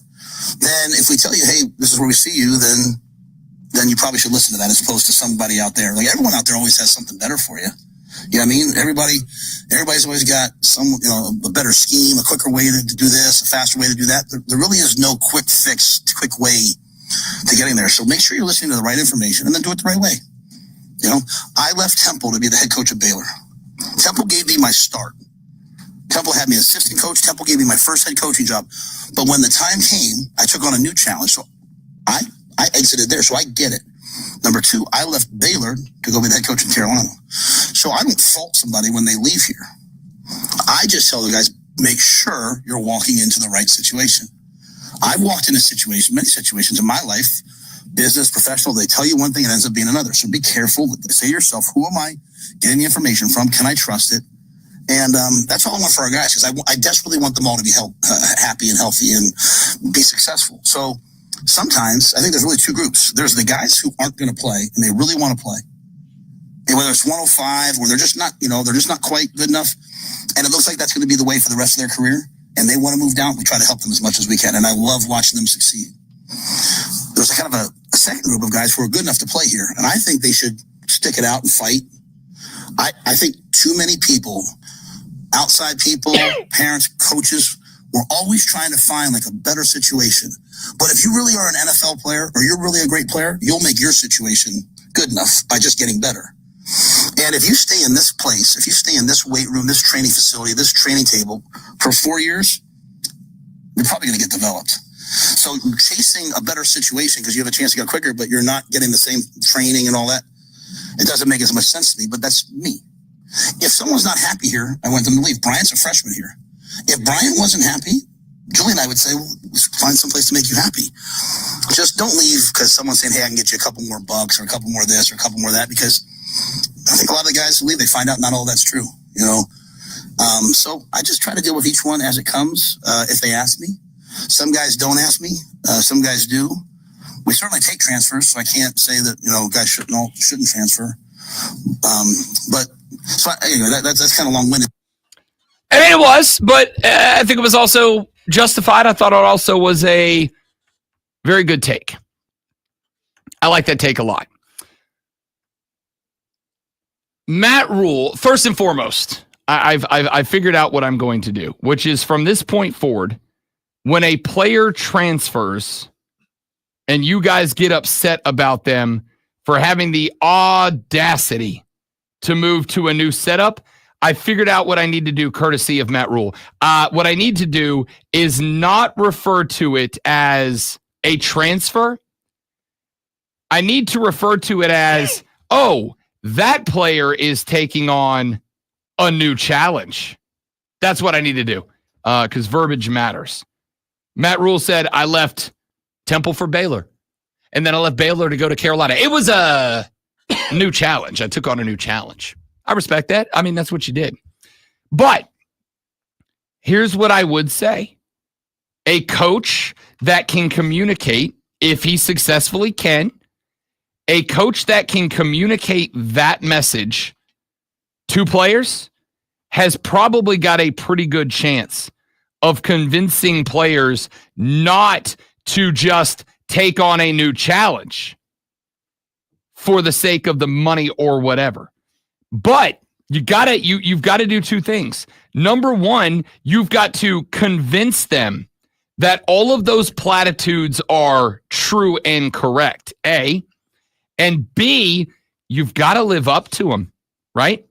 then if we tell you, hey, this is where we see you, then you probably should listen to that as opposed to somebody out there. Like, everyone out there always has something better for you. You know what I mean? Everybody's always got a better scheme, a quicker way to do this, a faster way to do that. There really is no quick fix, quick way to getting there. So make sure you're listening to the right information and then do it the right way. You know, I left Temple to be the head coach of Baylor. Temple gave me my start. Temple had me as assistant coach. Temple gave me my first head coaching job. But when the time came, I took on a new challenge. So I exited there, so I get it. Number two, I left Baylor to go be the head coach in Carolina. So I don't fault somebody when they leave here. I just tell the guys, make sure you're walking into the right situation. I've walked into many situations in my life, business, professional, they tell you one thing and it ends up being another. So be careful. Say to yourself, who am I getting the information from? Can I trust it? And that's all I want for our guys, because I desperately want them all to be happy and healthy and be successful. So sometimes I think there's really two groups. There's the guys who aren't going to play and they really want to play. And whether it's 105 or they're just not quite good enough. And it looks like that's going to be the way for the rest of their career. And they want to move down. We try to help them as much as we can. And I love watching them succeed. There's a kind of a second group of guys who are good enough to play here. And I think they should stick it out and fight. I think too many people, outside people, parents, coaches, we're always trying to find like a better situation. But if you really are an NFL player or you're really a great player, you'll make your situation good enough by just getting better. And if you stay in this place, if you stay in this weight room, this training facility, this training table for 4 years, you're probably going to get developed. So chasing a better situation because you have a chance to go quicker, but you're not getting the same training and all that, it doesn't make as much sense to me, but that's me. If someone's not happy here, I want them to leave. Brian's a freshman here. If Brian wasn't happy, Julie and I would say, well, find some place to make you happy. Just don't leave because someone's saying, hey, I can get you a couple more bucks or a couple more of this or a couple more of that, because I think a lot of the guys who leave, they find out not all that's true, you know. So I just try to deal with each one as it comes if they ask me. Some guys don't ask me. Some guys do. We certainly take transfers, so I can't say that, you know, guys shouldn't transfer. But so anyway, that's kind of long-winded.
I mean, it was, but I think it was also justified. I thought it also was a very good take. I like that take a lot. Matt Rule, first and foremost, I've figured out what I'm going to do, which is from this point forward, when a player transfers and you guys get upset about them for having the audacity to move to a new setup, I figured out what I need to do courtesy of Matt Rule. What I need to do is not refer to it as a transfer. I need to refer to it as, oh, that player is taking on a new challenge. That's what I need to do because verbiage matters. Matt Rule said, I left Temple for Baylor, and then I left Baylor to go to Carolina. It was a new challenge. I took on a new challenge. I respect that. I mean, that's what you did. But here's what I would say. A coach that can communicate, if he successfully can, a coach that can communicate that message to players has probably got a pretty good chance of convincing players not to just take on a new challenge for the sake of the money or whatever. But you've got to do two things. Number one, you've got to convince them that all of those platitudes are true and correct, A. And B, you've got to live up to them, right?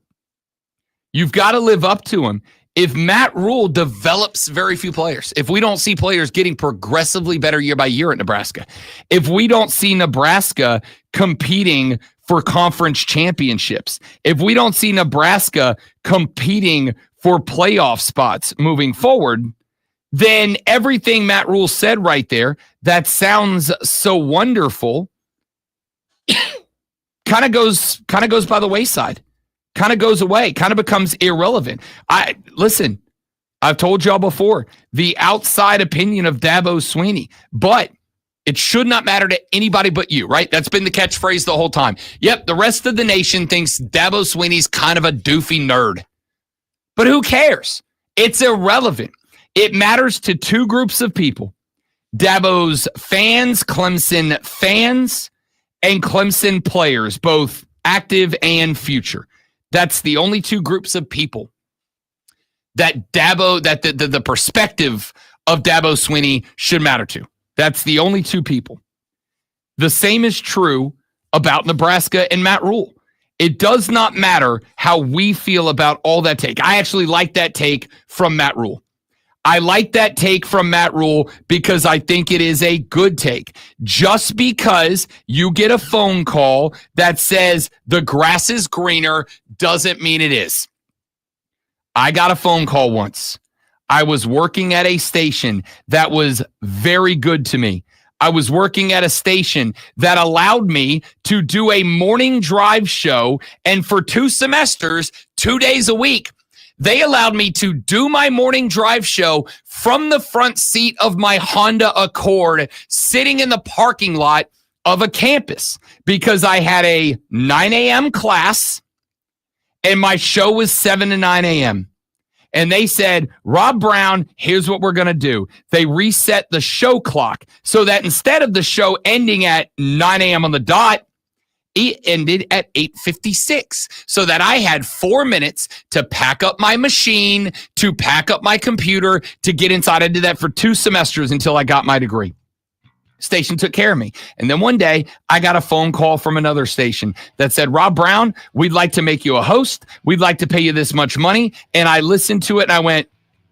You've got to live up to them. if Matt Rule develops very few players, if we don't see players getting progressively better year by year at Nebraska, if we don't see Nebraska competing for conference championships, if we don't see Nebraska competing for playoff spots moving forward, then everything Matt Rule said right there that sounds so wonderful kind of goes by the wayside. Kind of goes away, kind of becomes irrelevant. Listen, I've told y'all before, the outside opinion of Dabo Swinney, but it should not matter to anybody but you, right? That's been the catchphrase the whole time. Yep, the rest of the nation thinks Dabo Swinney's kind of a doofy nerd. But who cares? It's irrelevant. It matters to two groups of people. Dabo's fans, Clemson fans, and Clemson players, both active and future. That's the only two groups of people that the perspective of Dabo Swinney should matter to. That's the only two people. The same is true about Nebraska and Matt Rule. It does not matter how we feel about all that take. I actually like that take from Matt Rule. I like that take from Matt Rule because I think it is a good take. Just because you get a phone call that says the grass is greener doesn't mean it is. I got a phone call once. I was working at a station that was very good to me. I was working at a station that allowed me to do a morning drive show, and for 2 semesters, 2 days a week, they allowed me to do my morning drive show from the front seat of my Honda Accord, sitting in the parking lot of a campus, because I had a 9 a.m. class and my show was 7 to 9 a.m. And they said, Rob Brown, here's what we're going to do. They reset the show clock so that instead of the show ending at 9 a.m. on the dot, it ended at 8:56, so that I had 4 minutes to pack up my machine, to pack up my computer, to get inside. I did that for 2 semesters until I got my degree. Station took care of me. And then one day I got a phone call from another station that said, Rob Brown, we'd like to make you a host. We'd like to pay you this much money. And I listened to it and I went,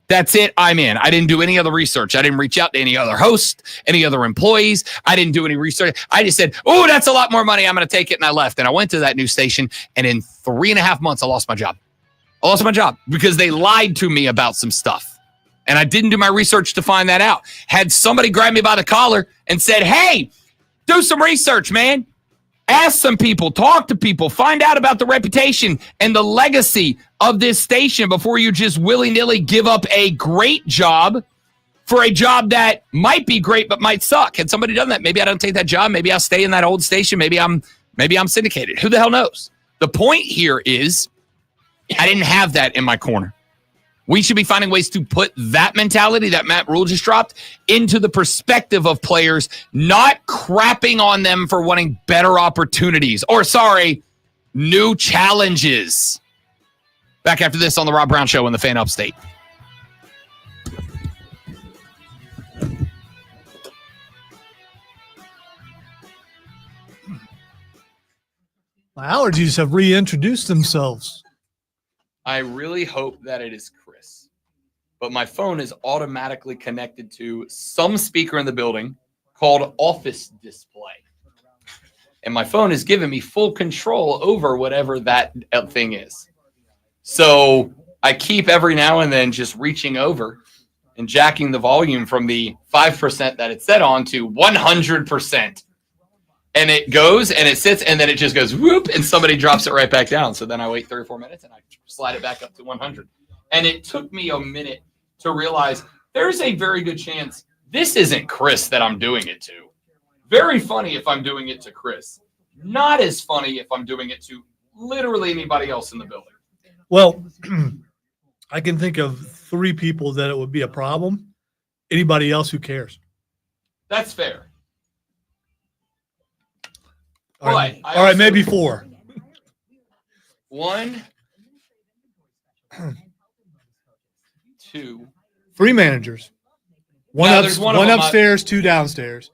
that's it. I'm in. I didn't do any other research. I didn't reach out to any other host, any other employees. I didn't do any research. I just said, oh, that's a lot more money. I'm going to take it. And I left. And I went to that new station. And in 3.5 months, I lost my job. I lost my job because they lied to me about some stuff. And I didn't do my research to find that out. Had somebody grab me by the collar and said, hey, do some research, man. Ask some people, talk to people, find out about the reputation and the legacy of this station before you just willy-nilly give up a great job for a job that might be great but might suck. Had somebody done that, maybe I don't take that job. Maybe I'll stay in that old station. Maybe I'm syndicated. Who the hell knows? The point here is I didn't have that in my corner. We should be finding ways to put that mentality that Matt Rule just dropped into the perspective of players, not crapping on them for wanting better opportunities new challenges. Back after this on the Rob Brown Show in the Fan Upstate.
My allergies have reintroduced themselves.
I really hope that it is Chris, but my phone is automatically connected to some speaker in the building called Office Display. And my phone is giving me full control over whatever that thing is. So I keep every now and then just reaching over and jacking the volume from the 5% that it's set on to 100%. And it goes and it sits and then it just goes whoop and somebody drops it right back down. So then I wait 3 or 4 minutes and I slide it back up to 100. And it took me a minute to realize there's a very good chance this isn't Chris that I'm doing it to. Very funny if I'm doing it to Chris. Not as funny if I'm doing it to literally anybody else in the building.
Well, I can think of 3 people that it would be a problem. Anybody else, who cares?
That's fair.
All right, maybe 4.
1, 2,
3 managers. One upstairs, 2 downstairs,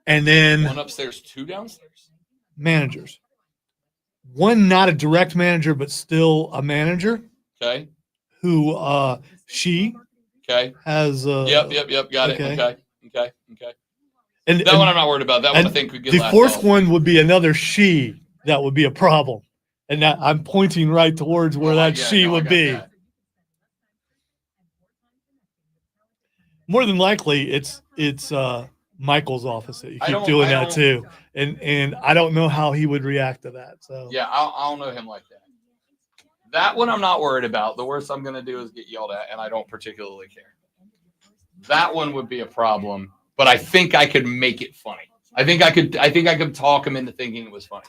and then
1 upstairs, 2 downstairs.
Managers. 1 not a direct manager, but still a manager.
Okay.
who she
Okay.
has.
Yep. Got it. Okay.
And
that one I'm not worried about. That one I think could get
the
laughed
fourth
off.
one would be another she that would be a problem, and that I'm pointing right towards where that she would be.
That.
More than likely, it's Michael's office that you keep doing that too, and I don't know how he would react to that. So
yeah, I don't know him like that. That one I'm not worried about. The worst I'm going to do is get yelled at, and I don't particularly care. That one would be a problem, but I think I could make it funny. I think I could talk him into thinking it was funny.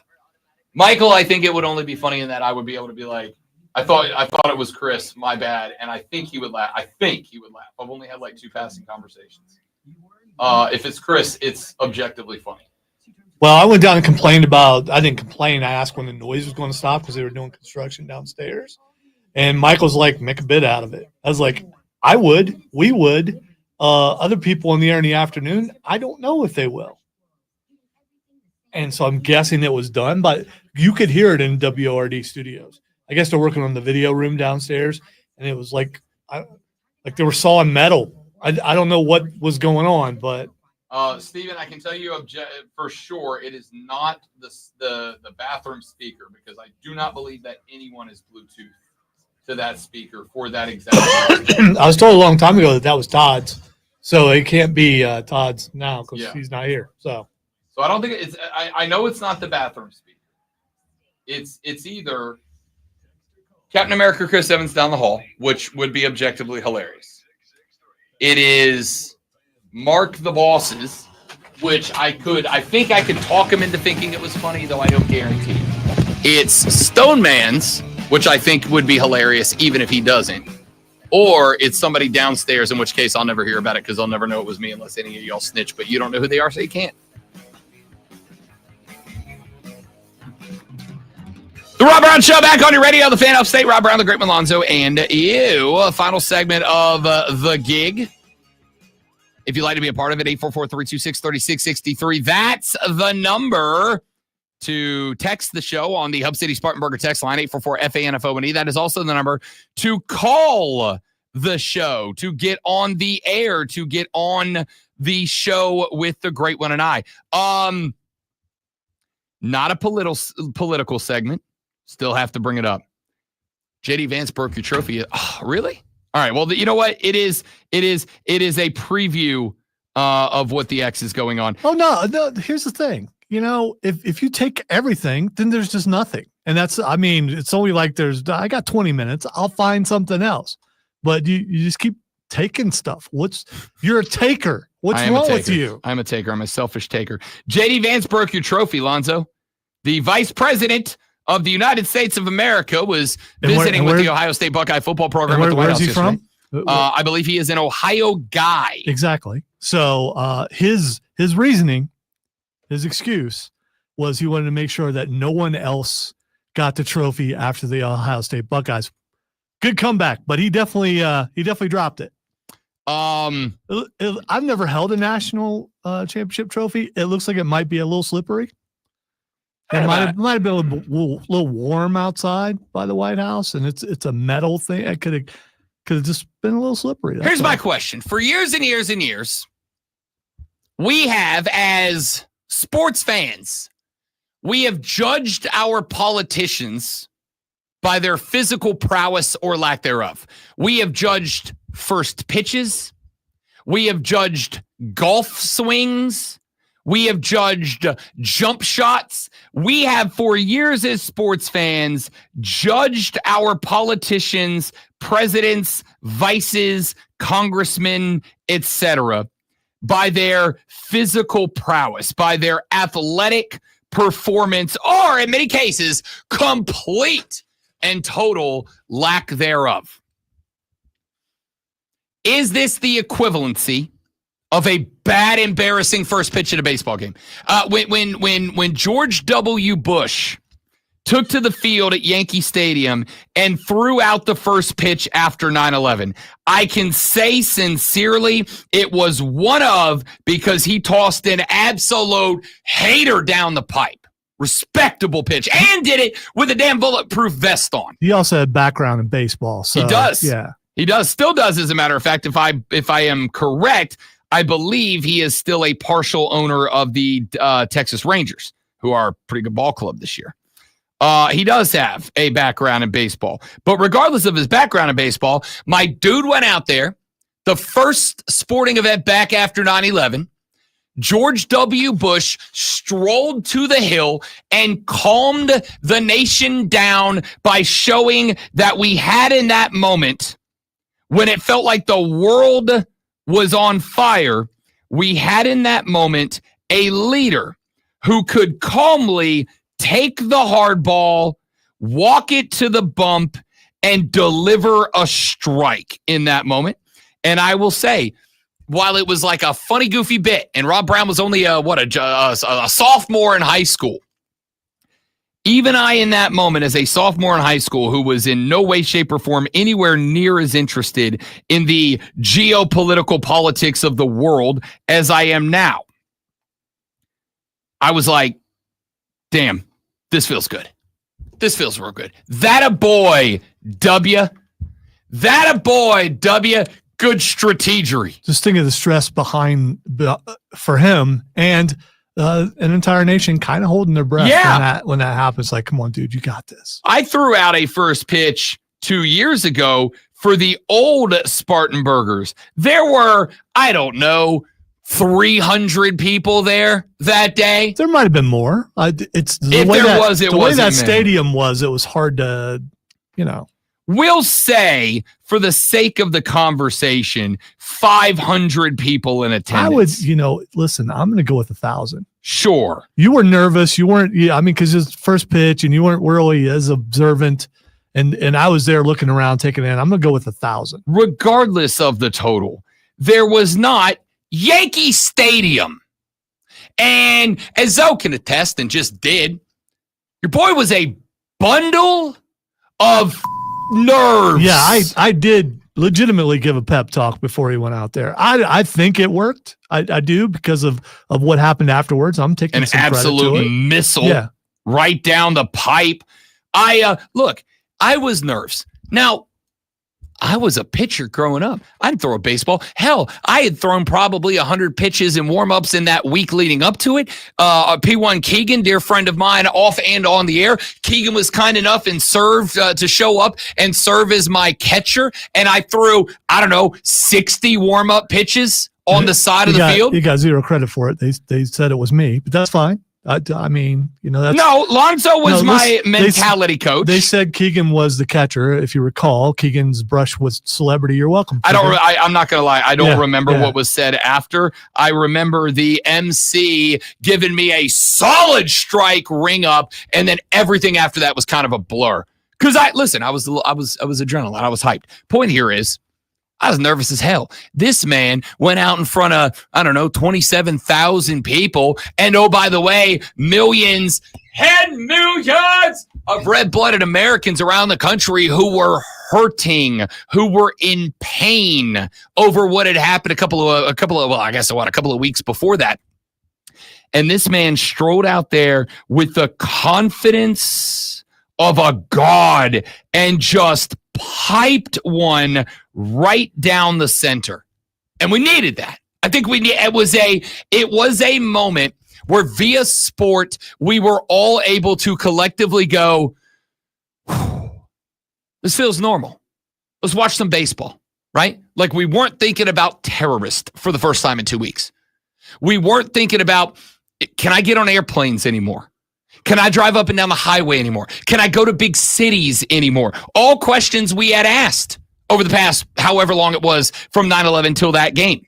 Michael, I think it would only be funny in that I would be able to be like, I thought it was Chris, my bad, and I think he would laugh. I've only had like 2 passing conversations. If it's Chris, it's objectively funny.
Well, I went down and complained about. I didn't complain. I asked when the noise was going to stop because they were doing construction downstairs, and Michael's like, "Make a bit out of it." I was like, "I would. We would. Other people in the air in the afternoon, I don't know if they will." And so I'm guessing it was done, but you could hear it in WORD studios. I guess they're working on the video room downstairs, and it was like they were sawing metal. I don't know what was going on, but
Steven, I can tell you for sure it is not the bathroom speaker, because I do not believe that anyone is Bluetooth to that speaker for that exact reason.
I was told a long time ago that was Todd's, so it can't be Todd's now because he's not here. So
I don't think it's. I know it's not the bathroom speaker. It's either Captain America Chris Evans down the hall, which would be objectively hilarious. It is Mark the Boss's, which I think I could talk him into thinking it was funny, though I don't guarantee it. It's Stone Man's, which I think would be hilarious even if he doesn't. Or it's somebody downstairs, in which case I'll never hear about it because I'll never know it was me unless any of y'all snitch, but you don't know who they are, so you can't. The Rob Brown Show back on your radio, the fan upstate, Rob Brown, the Great Malonzo, and you. Final segment of The Gig. If you'd like to be a part of it, 844-326-3663. That's the number to text the show on the Hub City Spartanburger text line, 844-FANFONE. That is also the number to call the show, to get on the air, to get on the show with the Great One and I. Not a political segment. Still have to bring it up. JD Vance broke your trophy. Oh, really? All right. Well, you know what? It is a preview of what the X is going on.
Oh no. Here's the thing. You know, if you take everything, then there's just nothing. And that's, I mean, it's only like I got 20 minutes. I'll find something else. But you just keep taking stuff. You're a taker. What's wrong with you?
I'm a taker. I'm a selfish taker. JD Vance broke your trophy, Lonzo. The vice president of the United States of America was visiting with the Ohio State Buckeye football program at the White House yesterday. From? I believe he is an Ohio guy.
Exactly. So his reasoning, his excuse was he wanted to make sure that no one else got the trophy after the Ohio State Buckeyes. Good comeback, but he definitely dropped it. I've never held a national championship trophy. It looks like it might be a little slippery. It might have been a little warm outside by the White House, and it's a metal thing. It could have just been a little slippery.
Here's my question. For years and years and years, we have, as sports fans, we have judged our politicians by their physical prowess or lack thereof. We have judged first pitches. We have judged golf swings. We have judged jump shots. We have, for years as sports fans, judged our politicians, presidents, vices, congressmen, etc., by their physical prowess, by their athletic performance, or in many cases, complete and total lack thereof. Is this the equivalency of a bad, embarrassing first pitch at a baseball game? When George W. Bush took to the field at Yankee Stadium and threw out the first pitch after 9/11, I can say sincerely it was because he tossed an absolute hater down the pipe. Respectable pitch. And did it with a damn bulletproof vest on.
He also had background in baseball. So,
He does.
Yeah.
He does. Still does, as a matter of fact. If I am correct, I believe he is still a partial owner of the Texas Rangers, who are a pretty good ball club this year. He does have a background in baseball. But regardless of his background in baseball, my dude went out there, the first sporting event back after 9/11. George W. Bush strolled to the Hill and calmed the nation down by showing that we had in that moment, when it felt like the world was on fire, we had in that moment a leader who could calmly take the hard ball, walk it to the bump, and deliver a strike in that moment. And I will say, while it was like a funny, goofy bit, and Rob Brown was only a sophomore in high school, even I, in that moment, as a sophomore in high school, who was in no way, shape, or form anywhere near as interested in the geopolitical politics of the world as I am now, I was like, damn, this feels good. This feels real good. That a boy, W. That a boy, W. Good strategery.
Just think of the stress behind for him and an entire nation kind of holding their breath when that happens. Like, come on, dude, you got this.
I threw out a first pitch 2 years ago for the old Spartanburgers. There were, I don't know, 300 people there that day.
There might have been more. It's the
if
way
there
that,
was, it
the way that
wasn't many.
stadium was. It was hard to,
We'll say, for the sake of the conversation, 500 people in attendance.
I would, listen, I'm going to go with 1,000.
Sure.
You were nervous. You weren't, because it's first pitch and you weren't really as observant. And I was there looking around, taking it in. I'm going to go with 1,000.
Regardless of the total, there was not Yankee Stadium. And as Zoe can attest and just did, your boy was a bundle of nerves.
Yeah, I did legitimately give a pep talk before he went out there. I think it worked. I do, because of what happened afterwards. I'm taking
an
some credit to
absolute
it.
missile right down the pipe. I was nervous. Now, I was a pitcher growing up. I'd throw a baseball. Hell, I had thrown probably 100 pitches in warm-ups in that week leading up to it. P1 Keegan, dear friend of mine, off and on the air. Keegan was kind enough and served to show up and serve as my catcher. And I threw, 60 warm-up pitches on the side of the field.
You got zero credit for it. They said it was me, but that's fine. That's
no. Lonzo was my mentality coach.
They said Keegan was the catcher. If you recall, Keegan's brush was celebrity. You're welcome.
I'm not gonna lie. I don't remember what was said after. I remember the MC giving me a solid strike ring up, and then everything after that was kind of a blur. Because I was adrenaline. I was hyped. Point here is, I was nervous as hell. This man went out in front of, 27,000 people. And oh, by the way, millions and millions of red-blooded Americans around the country who were hurting, who were in pain over what had happened a couple of weeks before that. And this man strolled out there with the confidence of a god and just piped one right down the center. And we needed that. I think it was a moment where via sport, we were all able to collectively go, this feels normal. Let's watch some baseball, right? Like, we weren't thinking about terrorists for the first time in 2 weeks. We weren't thinking about, can I get on airplanes anymore? Can I drive up and down the highway anymore? Can I go to big cities anymore? All questions we had asked over the past however long it was from 9/11 till that game.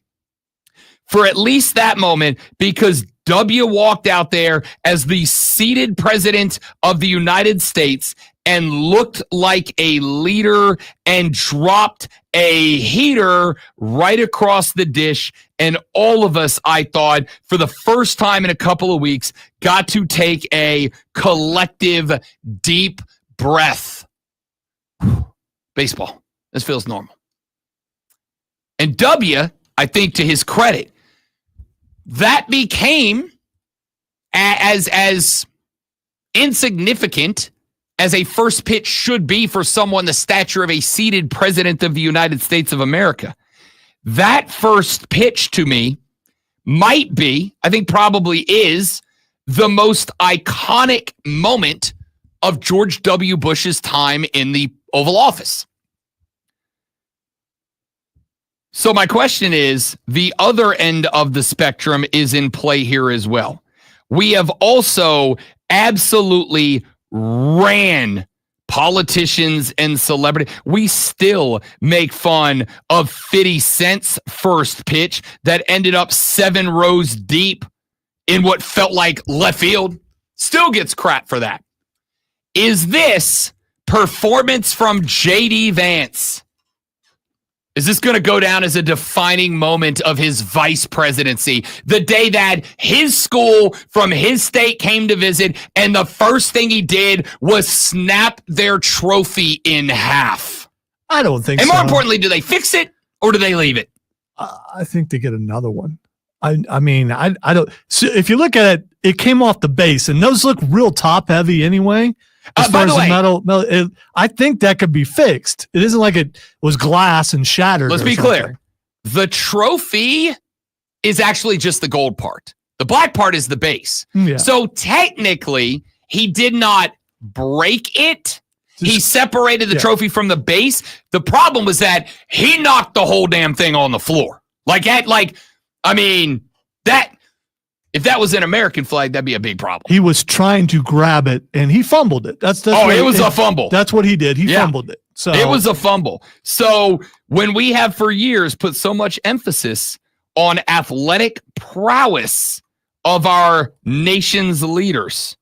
For at least that moment, because W walked out there as the seated president of the United States and looked like a leader and dropped a heater right across the dish. And all of us, I thought, for the first time in a couple of weeks, got to take a collective deep breath. Baseball. This feels normal. And W, I think, to his credit, that became as insignificant as a first pitch should be for someone the stature of a seated president of the United States of America, that first pitch to me might be, I think probably is, the most iconic moment of George W. Bush's time in the Oval Office. So my question is, the other end of the spectrum is in play here as well. We have also absolutely ran politicians and celebrity. We still make fun of 50 Cent's first pitch that ended up 7 rows deep in what felt like left field. Still gets crap for that. Is this performance from JD Vance? Is this going to go down as a defining moment of his vice presidency? The day that his school from his state came to visit, and the first thing he did was snap their trophy in half.
I don't think so.
And more importantly, do they fix it or do they leave it?
I think they get another one. I mean, I don't. So if you look at it, it came off the base, and those look real top heavy anyway. As far as the metal, I think that could be fixed. It isn't like it was glass and shattered.
Let's be clear. The trophy is actually just the gold part. The black part is the base.
Yeah.
So technically, he did not break it. He separated the trophy from the base. The problem was that he knocked the whole damn thing on the floor. If that was an American flag, that'd be a big problem.
He was trying to grab it, and he fumbled it.
It was a fumble.
That's what he did. He fumbled it. So
it was a fumble. So when we have for years put so much emphasis on athletic prowess of our nation's leaders,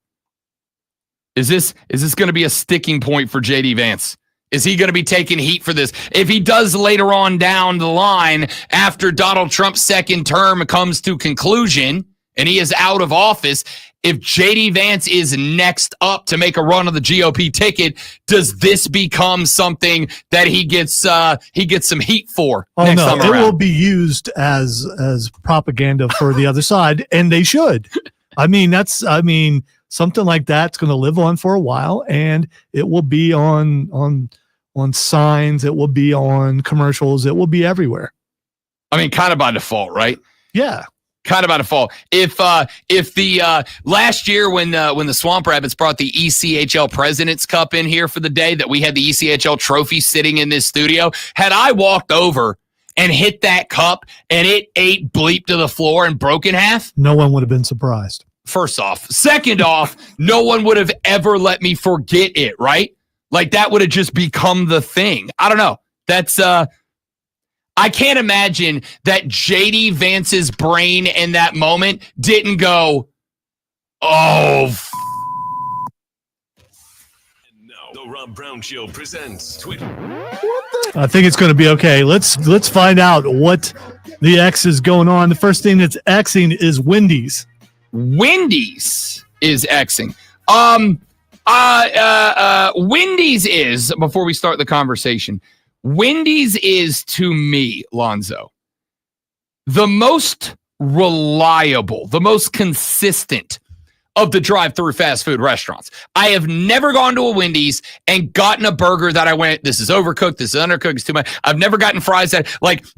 is this going to be a sticking point for JD Vance? Is he going to be taking heat for this? If he does later on down the line, after Donald Trump's second term comes to conclusion and he is out of office, if JD Vance is next up to make a run on the GOP ticket, does this become something that he gets some heat for next time around?
It will be used as propaganda for the other side, and they should. Something like that's going to live on for a while, and it will be on signs, it will be on commercials, it will be everywhere.
Kind of by default, right?
Yeah.
Kind of by default. If the last year when the Swamp Rabbits brought the ECHL President's Cup in here for the day that we had the ECHL trophy sitting in this studio, had I walked over and hit that cup and it ate bleep to the floor and broke in half,
no one would have been surprised.
First off. Second off, no one would have ever let me forget it, right? Like that would have just become the thing. I don't know. That's I can't imagine that JD Vance's brain in that moment didn't go, oh.
The Rob Brown Show presents Twitter.
I think it's going to be okay. Let's find out what the X is going on. The first thing that's Xing is Wendy's.
Wendy's is Xing. Wendy's is, before we start the conversation, Wendy's is, to me, Lonzo, the most reliable, the most consistent of the drive-through fast food restaurants. I have never gone to a Wendy's and gotten a burger that I went, this is overcooked, this is undercooked, it's too much. I've never gotten fries that,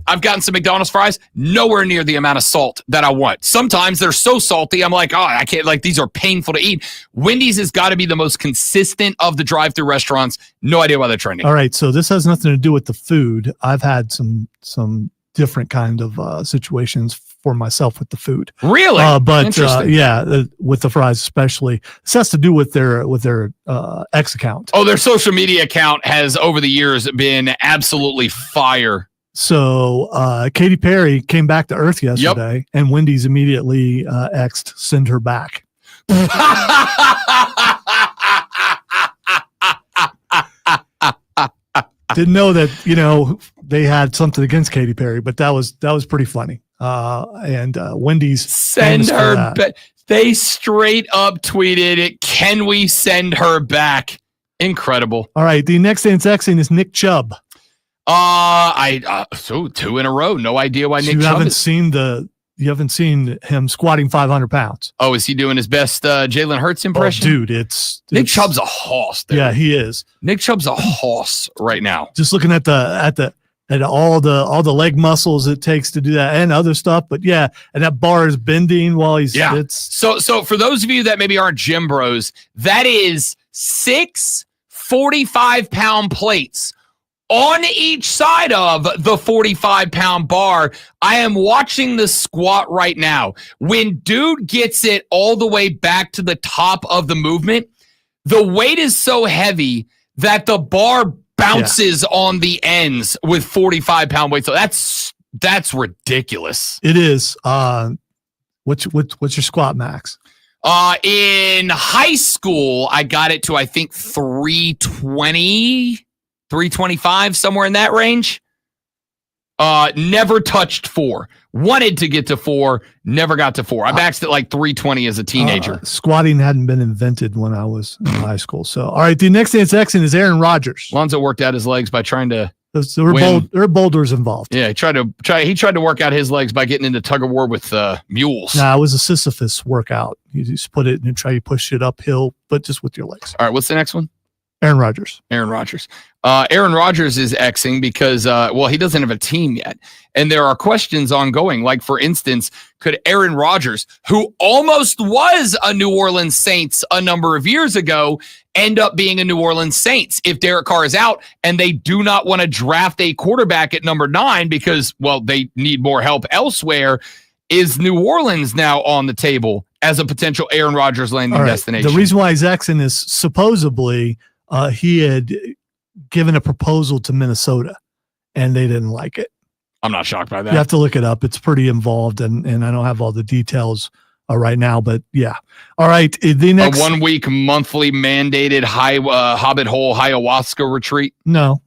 I've gotten some McDonald's fries, nowhere near the amount of salt that I want. Sometimes they're so salty, I'm like, I can't, these are painful to eat. Wendy's has got to be the most consistent of the drive-through restaurants. No idea why they're trending.
All right, so this has nothing to do with the food. I've had some different kind of situations for myself with the food.
Really?
With the fries especially. This has to do with their X account.
Oh, their social media account has over the years been absolutely fire.
So Katy Perry came back to Earth yesterday, and Wendy's immediately X'd, send her back. Didn't know that, they had something against Katy Perry, but that was pretty funny. And Wendy's
send her back. They straight up tweeted it. Can we send her back? Incredible.
All right. The next thing that's Xing is Nick Chubb.
So 2 in a row. No idea why Nick Chubb.
You haven't seen the you haven't seen him squatting 500 pounds.
Oh, is he doing his best Jalen Hurts impression?
Oh, dude, it's
Nick Chubb's a hoss. Dude.
Yeah, he is.
Nick Chubb's a hoss right now.
Just looking at all the leg muscles it takes to do that and other stuff. But yeah, and that bar is bending while he's
So for those of you that maybe aren't gym bros, that is 6 45-pound plates on each side of the 45-pound bar. I am watching the squat right now. When dude gets it all the way back to the top of the movement, the weight is so heavy that the bar bounces on the ends with 45-pound weight. So that's ridiculous.
It is. What's your squat max?
In high school, I got it to, I think, 320, 325, somewhere in that range. Never touched 4. Wanted to get to 4, never got to 4. I maxed at like 320 as a teenager.
Squatting hadn't been invented when I was in high school. So, all right, the next dance action is Aaron Rodgers.
Lonzo worked out his legs by trying to
there were boulders involved.
Yeah, he tried to work out his legs by getting into tug of war with mules.
Nah, it was a Sisyphus workout. You just put it and try to push it uphill, but just with your legs.
All right, what's the next one?
Aaron Rodgers.
Aaron Rodgers is Xing because, he doesn't have a team yet. And there are questions ongoing. Like, for instance, could Aaron Rodgers, who almost was a New Orleans Saints a number of years ago, end up being a New Orleans Saints if Derek Carr is out and they do not want to draft a quarterback at number 9 because, they need more help elsewhere? Is New Orleans now on the table as a potential Aaron Rodgers landing destination?
The reason why he's Xing is supposedly he had given a proposal to Minnesota and they didn't like it.
I'm not shocked by that.
You have to look it up. It's pretty involved and I don't have all the details right now, but yeah. All right. The next
1 week monthly mandated Hobbit Hole ayahuasca retreat.
No,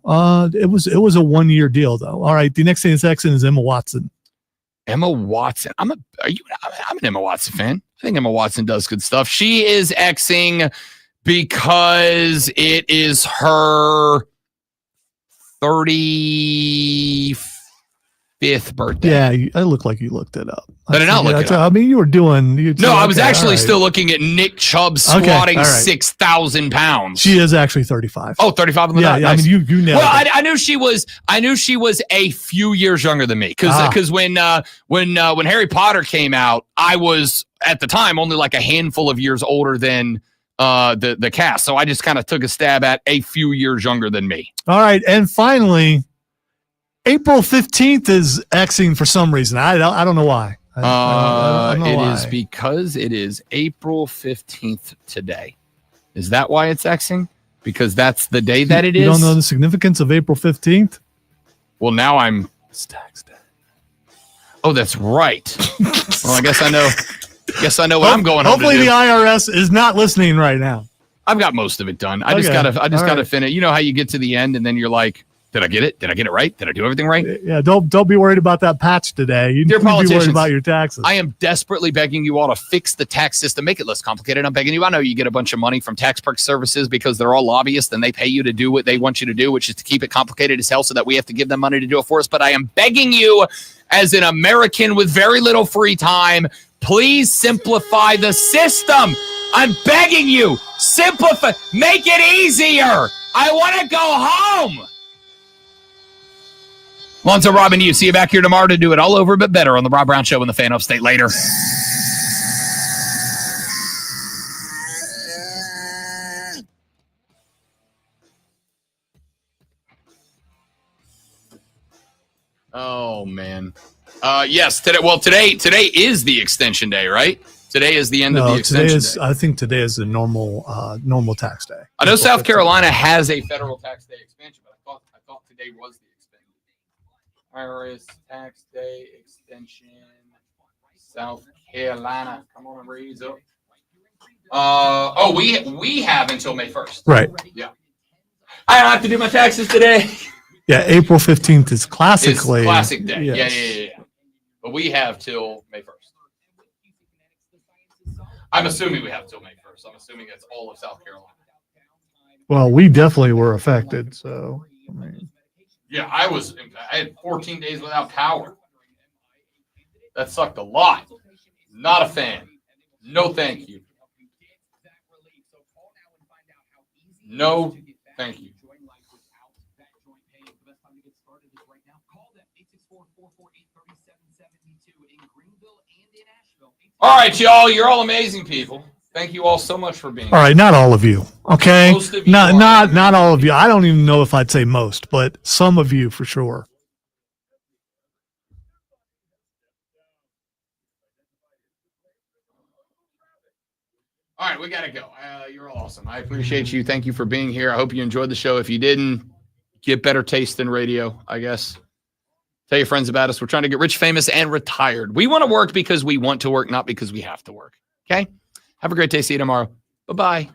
it was a 1 year deal though. All right. The next thing that's Xing is Emma Watson.
Emma Watson. I'm an Emma Watson fan. I think Emma Watson does good stuff. She is Xing because it is her 35th birthday.
Yeah, I look like you looked it up.
I did not look it up.
I mean, you were doing.
No, I was actually still looking at Nick Chubb squatting 6,000 pounds.
She is actually 35.
Oh, 35 on the
dot. Yeah, nice. I mean, you nailed it.
I knew she was a few years younger than me because when Harry Potter came out, I was at the time only like a handful of years older than the cast. So I just kind of took a stab at a few years younger than me.
All right, and finally, April 15th is Xing for some reason. I don't know why. I don't know why.
Is because it is April 15th today. Is that why it's Xing? Because that's the day that it is?
You don't know the significance of April 15th?
Well, now it's tax day. Oh, that's right. Well, I guess I know what I'm going home to do.
Hopefully the IRS is not listening right now.
I've got most of it done. I just gotta finish. You know how you get to the end and then you're like, did I get it? Did I get it right? Did I do everything right?
Yeah, don't be worried about that patch today. You
Dear
need to be worried
politicians,
about your taxes.
I am desperately begging you all to fix the tax system, make it less complicated. I'm begging you. I know you get a bunch of money from tax perk services because they're all lobbyists and they pay you to do what they want you to do, which is to keep it complicated as hell so that we have to give them money to do it for us. But I am begging you, as an American with very little free time, please simplify the system. I'm begging you, simplify, make it easier. I want to go home. Lonzo, Rob, and you. See you back here tomorrow to do it all over but better on the Rob Brown Show and the Fan Upstate later. Oh, man. Yes, today is the extension day, right? Today is the end of the extension day.
I think today is the normal tax day.
I know South Carolina has a federal tax day extension, but I thought today was the IRS tax day extension, South Carolina. Come on, raise up. We have until May 1st.
Right.
Yeah. I don't have to do my taxes today.
Yeah, April 15th is classically.
It's classic day.
Yes.
Yeah. But we have till May 1st. I'm assuming we have till May 1st. I'm assuming it's all of South Carolina.
Well, we definitely were affected, so. I mean.
Yeah, I had 14 days without power. That sucked a lot. Not a fan. No, thank you. No, thank you. All right, y'all. You're all amazing people. Thank you all so much for being
All right, not all of you. Okay,
Most of you
not all of you. I don't even know if I'd say most, but some of you for sure.
All right, we got to go. You're all awesome. I appreciate you. Thank you for being here. I hope you enjoyed the show. If you didn't, get better taste in radio, I guess. Tell your friends about us. We're trying to get rich, famous, and retired. We want to work because we want to work, not because we have to work. Okay? Have a great day. See you tomorrow. Bye-bye.